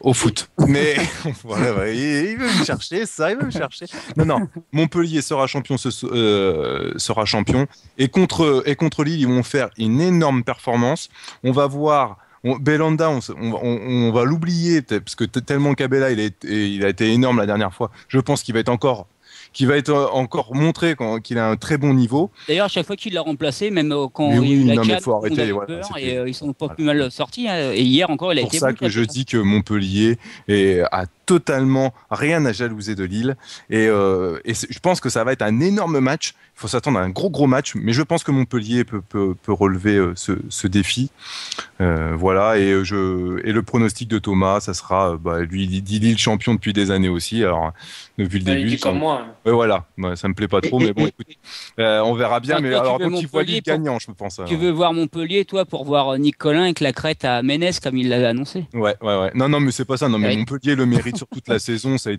Au foot. Mais voilà, il veut me chercher, ça, il veut me chercher. Non, Montpellier sera champion, sera champion. Et contre Lille, ils vont faire une énorme performance. On va voir. Belhanda, on va l'oublier, parce que tellement Cabella, il a été énorme la dernière fois. Je pense qu'il va être encore montré qu'il a un très bon niveau. D'ailleurs, à chaque fois qu'il l'a remplacé, même quand il y a eu la CAN, faut arrêter, ils sont pas plus mal sortis. Et hier encore, il a été bon. C'est pour ça que je dis que Montpellier a totalement rien à jalouser de Lille. Et je pense que ça va être un énorme match. Il faut s'attendre à un gros match, mais je pense que Montpellier peut relever ce défi. Voilà, et le pronostic de Thomas, ça sera, lui, il dit Lille champion depuis des années aussi. Alors, depuis le début. Il dit comme moi. Voilà, ça me plaît pas trop, mais bon, écoute, on verra bien. Mais alors, donc, il voit Lille gagnant, je pense. Tu veux voir Montpellier, toi, pour voir Nick Collin avec la crête à Ménès, comme il l'avait annoncé. Ouais. Non, mais c'est pas ça. Non, mais Montpellier le mérite sur toute la saison. C'est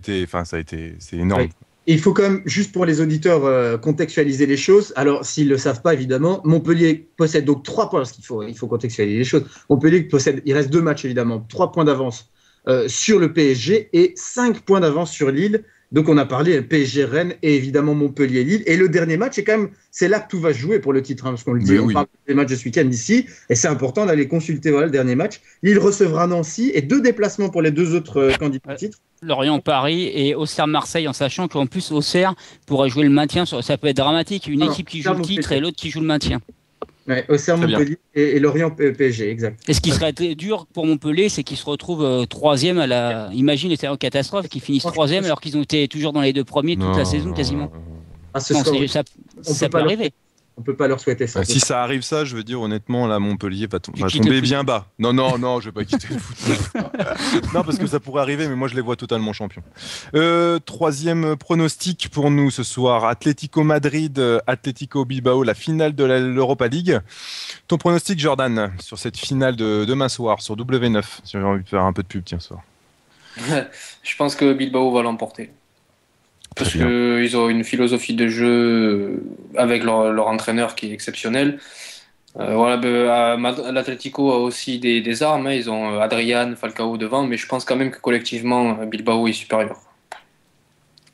énorme. Ouais. Il faut quand même, juste pour les auditeurs, contextualiser les choses. Alors, s'ils ne le savent pas, évidemment, Montpellier possède donc 3 points, parce qu'il faut contextualiser les choses. Montpellier il reste 2 matchs, évidemment, 3 points d'avance sur le PSG et 5 points d'avance sur Lille. Donc, on a parlé PSG Rennes et évidemment Montpellier-Lille. Et le dernier match, c'est là que tout va se jouer pour le titre, parce qu'on le dit, on parle des matchs de ce week-end ici, et c'est important d'aller consulter le dernier match. Lille recevra Nancy et 2 déplacements pour les 2 autres candidats au titre. Lorient-Paris et Auxerre-Marseille, en sachant qu'en plus Auxerre pourrait jouer le maintien. Ça peut être dramatique, une équipe qui joue le titre et l'autre qui joue le maintien. Ouais, Auxerre, Montpellier et Lorient PSG, exact. Et ce qui serait dur pour Montpellier, c'est qu'ils se retrouvent troisième imagine les scénarios catastrophes, qu'ils finissent troisième alors qu'ils ont été toujours dans les 2 premiers toute la saison quasiment. Ça peut arriver. On peut pas leur souhaiter ça. Si ça arrive ça, je veux dire honnêtement, là Montpellier va tomber bien bas. Non, je vais pas quitter le foot. Non, parce que ça pourrait arriver, mais moi je les vois totalement champions. 3e pronostic pour nous ce soir, Atlético Madrid, Atlético Bilbao, la finale de l'Europa League. Ton pronostic, Jordan, sur cette finale de demain soir sur W9, si j'ai envie de faire un peu de pub ce soir. Je pense que Bilbao va l'emporter. Parce qu'ils ont une philosophie de jeu avec leur entraîneur qui est exceptionnel. L'Atlético a aussi des armes. Ils ont Adrian, Falcao devant, mais je pense quand même que collectivement, Bilbao est supérieur.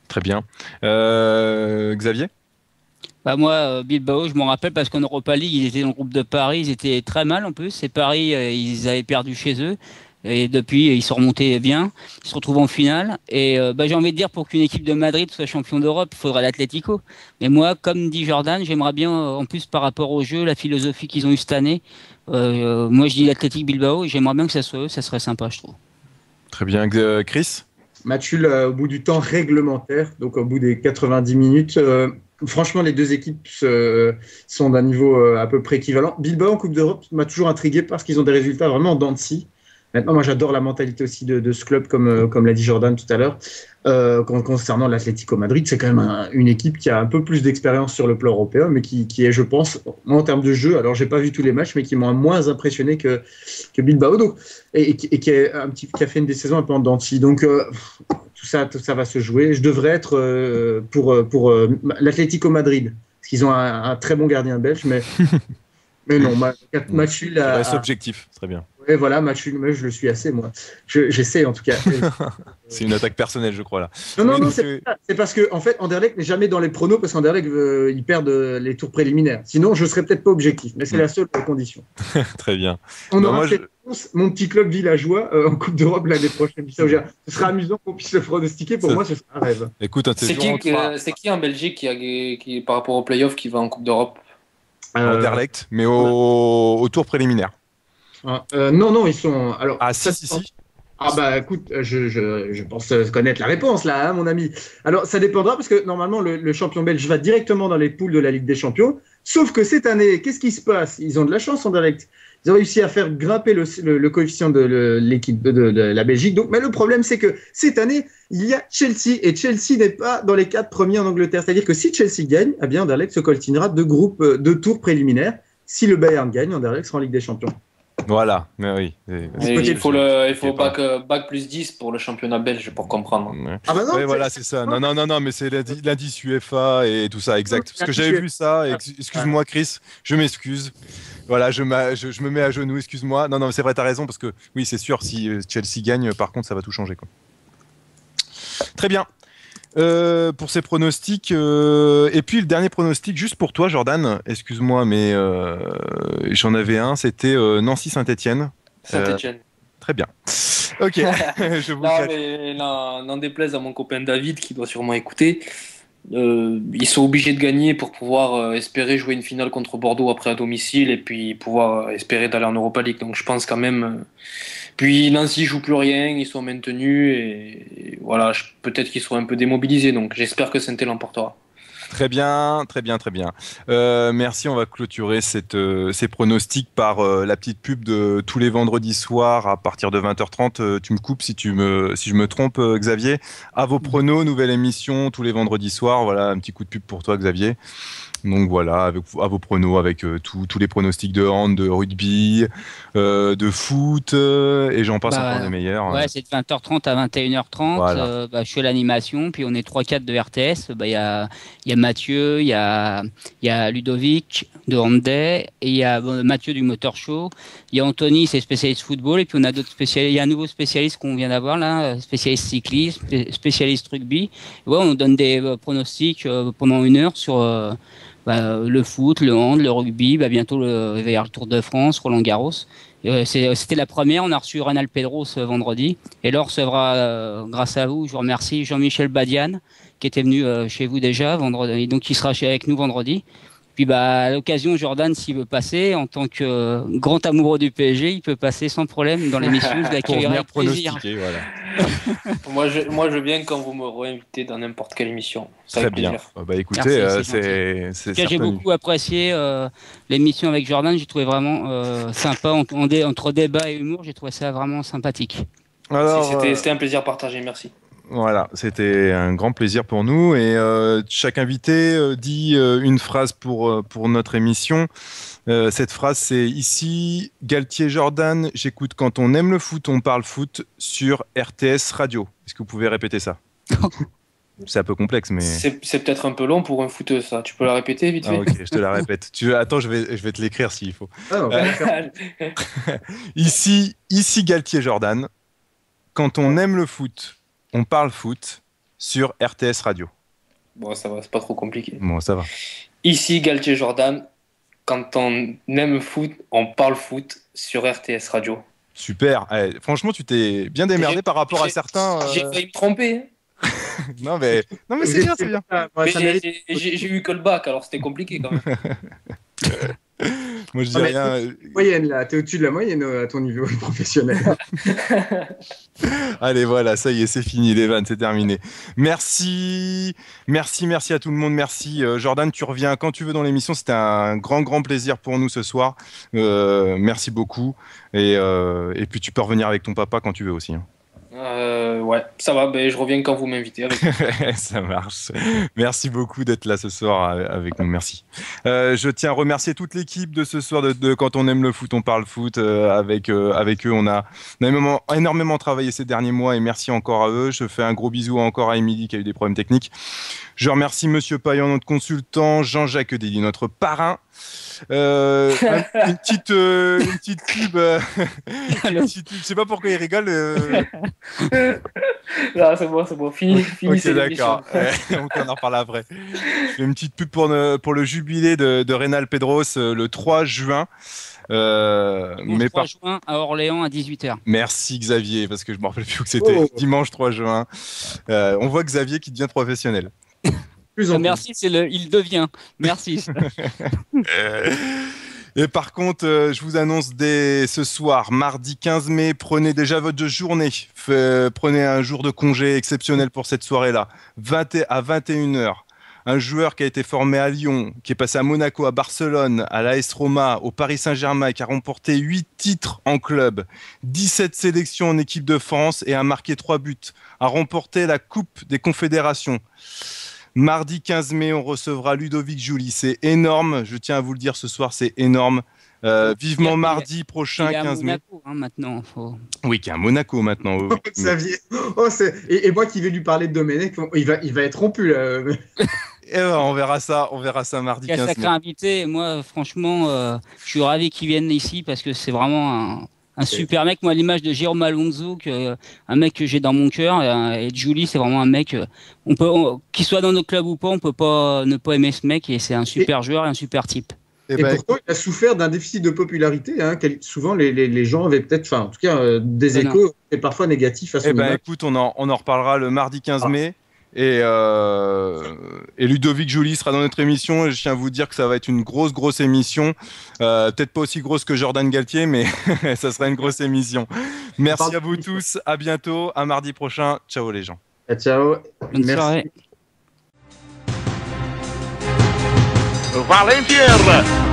Très bien. Xavier ? Moi, Bilbao, je m'en rappelle parce qu'en Europa League, ils étaient dans le groupe de Paris. Ils étaient très mal en plus. Et Paris, ils avaient perdu chez eux. Et depuis, ils sont remontés bien. Ils se retrouvent en finale. Et j'ai envie de dire, pour qu'une équipe de Madrid soit champion d'Europe, il faudrait l'Atlético. Mais moi, comme dit Jordan, j'aimerais bien, en plus par rapport au jeu, la philosophie qu'ils ont eue cette année, moi je dis l'Athletic Bilbao et j'aimerais bien que ça soit eux, ça serait sympa, je trouve. Très bien. Chris ? Match nul au bout du temps réglementaire, donc au bout des 90 minutes. Franchement, les 2 équipes sont d'un niveau à peu près équivalent. Bilbao en Coupe d'Europe m'a toujours intrigué parce qu'ils ont des résultats vraiment en dents de scie. Maintenant, moi, j'adore la mentalité aussi de ce club, comme l'a dit Jordan tout à l'heure. Concernant l'Atlético Madrid, c'est quand même une équipe qui a un peu plus d'expérience sur le plan européen, mais qui est, je pense, en termes de jeu, alors j'ai pas vu tous les matchs, mais qui m'ont moins impressionné que Bilbao, donc, et qui a fait une des saisons un peu en dents de scie. Donc, tout ça va se jouer. Je devrais être pour l'Atlético Madrid, parce qu'ils ont un très bon gardien belge, mais non, match nul. C'est objectif, très bien. Et voilà, match nul, mais je le suis assez, moi. J'essaie, en tout cas. C'est une attaque personnelle, je crois, là. Non, c'est parce que, en fait, Anderlecht n'est jamais dans les pronos, parce qu'Anderlecht, ils perdent les tours préliminaires. Sinon, je ne serais peut-être pas objectif, mais c'est la seule condition. Très bien. On aura mon petit club villageois en Coupe d'Europe l'année prochaine. Ce sera amusant qu'on puisse le pronostiquer. Pour moi, ce sera un rêve. Écoute, c'est qui en Belgique qui, par rapport aux playoffs, qui va en Coupe d'Europe Anderlecht, mais au tour préliminaire. Non, ils sont. Alors, si. Ah bah écoute, je pense connaître la réponse là, hein, mon ami. Alors ça dépendra parce que normalement le champion belge va directement dans les poules de la Ligue des Champions. Sauf que cette année, qu'est-ce qui se passe? Ils ont de la chance en direct. Ils ont réussi à faire grimper le coefficient de l'équipe de la Belgique. Donc, mais le problème, c'est que cette année, il y a Chelsea et Chelsea n'est pas dans les 4 premiers en Angleterre. C'est-à-dire que si Chelsea gagne, eh bien Anderlecht se coltinera 2 tours préliminaires. Si le Bayern gagne, Anderlecht sera en Ligue des Champions. Voilà, mais oui. Il faut bac plus 10 pour le championnat belge pour comprendre. Ah bah non, ouais, voilà, c'est ça. Non, mais c'est l'indice UEFA et tout ça, exact. Parce que j'avais vu ça. Excuse-moi, Chris, je m'excuse. Voilà, je me mets à genoux, excuse-moi. Non, c'est vrai, t'as raison, parce que oui, c'est sûr, si Chelsea gagne, par contre, ça va tout changer, quoi. Très bien. Pour ces pronostics, et puis le dernier pronostic, juste pour toi, Jordan, excuse-moi, mais j'en avais un, c'était Nancy-Saint-Etienne. Saint-Etienne. Très bien. Ok. N'en déplaise à mon copain David, qui doit sûrement écouter. Ils sont obligés de gagner pour pouvoir espérer jouer une finale contre Bordeaux après à domicile et puis pouvoir espérer d'aller en Europa League. Donc je pense quand même. Puis Nancy joue plus rien, ils sont maintenus et voilà, peut-être qu'ils seront un peu démobilisés. Donc j'espère que Saint-Étienne l'emportera. Très bien. Merci, on va clôturer ces pronostics par la petite pub de tous les vendredis soirs à partir de 20h30. Tu me coupes si je me trompe, Xavier. À vos pronos, nouvelle émission tous les vendredis soirs. Voilà, un petit coup de pub pour toi, Xavier. Donc voilà, à vos pronos avec tous les pronostics de hand, de rugby, de foot, et j'en passe encore des meilleurs. Ouais, c'est de 20h30 à 21h30. Voilà. Je suis à l'animation, puis on est 3-4 de RTS. Il y a Mathieu, il y a Ludovic de Handday, et il y a Mathieu du Motor Show. Il y a Anthony, c'est spécialiste football, et puis on a d'autres spécialistes. Il y a un nouveau spécialiste qu'on vient d'avoir là, spécialiste cyclisme, spécialiste rugby. Ouais, on donne des pronostics pendant 1 heure sur le foot, le hand, le rugby. Bientôt il va y avoir le Tour de France, Roland Garros. C'était la première. On a reçu Reynal Pedro ce vendredi, et là on recevra, grâce à vous, je vous remercie, Jean-Michel Badian, qui était venu chez vous déjà vendredi, donc il sera avec nous vendredi. Puis à l'occasion, Jordan, s'il veut passer en tant que grand amoureux du PSG, il peut passer sans problème dans l'émission. Je l'accueillerai avec plaisir. Voilà. moi, je viens quand vous me réinvitez dans n'importe quelle émission. Très bien. Écoutez, j'ai beaucoup apprécié l'émission avec Jordan. J'ai trouvé vraiment sympa entre débat et humour. J'ai trouvé ça vraiment sympathique. C'était un plaisir partagé. Merci. Voilà, c'était un grand plaisir pour nous, et chaque invité dit une phrase pour notre émission. Cette phrase, c'est ici Galtier Jordan, j'écoute quand on aime le foot, on parle foot sur RTS Radio. Est-ce que vous pouvez répéter ça? C'est un peu complexe, mais... C'est peut-être un peu long pour un footeux, ça. Tu peux la répéter vite fait? Ok, je te la répète. Attends, je vais te l'écrire s'il faut. Ici Galtier Jordan, quand on aime le foot, on parle foot sur RTS Radio. Bon, ça va, c'est pas trop compliqué. Bon, ça va. Ici Galtier Jordan, quand on aime foot, on parle foot sur RTS Radio. Super. Franchement, tu t'es bien démerdé par rapport à certains. J'ai failli me tromper. non mais c'est bien, c'est bien. J'ai eu que le bac, alors c'était compliqué quand même. Moi je dis rien. Moyenne là, t'es au-dessus de la moyenne à ton niveau professionnel. Allez, voilà, ça y est, c'est fini, les vannes, c'est terminé. Merci à tout le monde. Merci Jordan, tu reviens quand tu veux dans l'émission. C'était un grand plaisir pour nous ce soir. Merci beaucoup. Et puis tu peux revenir avec ton papa quand tu veux aussi. Hein. Ouais, ça va, je reviens quand vous m'invitez. Ça marche. Merci beaucoup d'être là ce soir avec nous, merci. Je tiens à remercier toute l'équipe de ce soir de Quand on aime le foot, on parle foot. Avec eux, on a énormément travaillé ces derniers mois, et merci encore à eux. Je fais un gros bisou encore à Émilie qui a eu des problèmes techniques. Je remercie Monsieur Payan, notre consultant, Jean-Jacques Dely, notre parrain. Une petite pub. Je sais pas pourquoi il rigole. Là, c'est bon. Fini. Ok, d'accord. On en reparle après. Une petite pub pour le jubilé de Reynal Pedros le 3 juin. 3 juin à Orléans à 18h. Merci Xavier, parce que je me rappelle plus que c'était dimanche 3 juin. On voit Xavier qui devient professionnel. Merci, il devient. Merci. Et par contre, je vous annonce dès ce soir, mardi 15 mai, prenez déjà votre journée. Prenez un jour de congé exceptionnel pour cette soirée-là. À 21h. Un joueur qui a été formé à Lyon, qui est passé à Monaco, à Barcelone, à l'AS Roma, au Paris Saint-Germain, qui a remporté 8 titres en club, 17 sélections en équipe de France et a marqué 3 buts, a remporté la Coupe des Confédérations. Mardi 15 mai, on recevra Ludovic Joly. C'est énorme, je tiens à vous le dire ce soir, c'est énorme. Vivement mardi prochain, 15 mai. Monaco, hein, maintenant. Oui, qui est à Monaco maintenant. Xavier. Et moi qui vais lui parler de Domenech, il va être rompu là. On verra ça mardi 15 mai. Sacré invité. Moi, franchement, je suis ravi qu'il vienne ici parce que c'est vraiment un super mec. Moi, l'image de Jérôme Alonso, un mec que j'ai dans mon cœur, et Joly, c'est vraiment un mec. Qu'il soit dans notre club ou pas, on peut pas ne pas aimer ce mec, et c'est un super joueur et un super type. Et pourtant, il a souffert d'un déficit de popularité. Hein, souvent, les gens avaient peut-être, en tout cas, des échos et parfois négatifs à son image. Écoute, on en reparlera le mardi 15 mai. Et Ludovic Joly sera dans notre émission. Et je tiens à vous dire que ça va être une grosse émission. Peut-être pas aussi grosse que Jordan Galtier, mais ça sera une grosse émission. Merci à vous tous. À bientôt. À mardi prochain. Ciao les gens. Ciao. Bonne soirée. Valentier,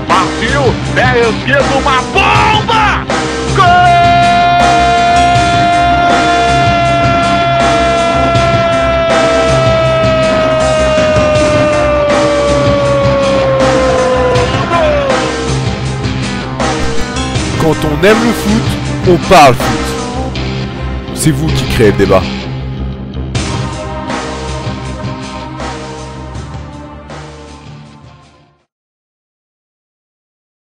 partiu, pé esquerdo, uma bomba! Gol! Quand on aime le foot, on parle foot. C'est vous qui créez le débat.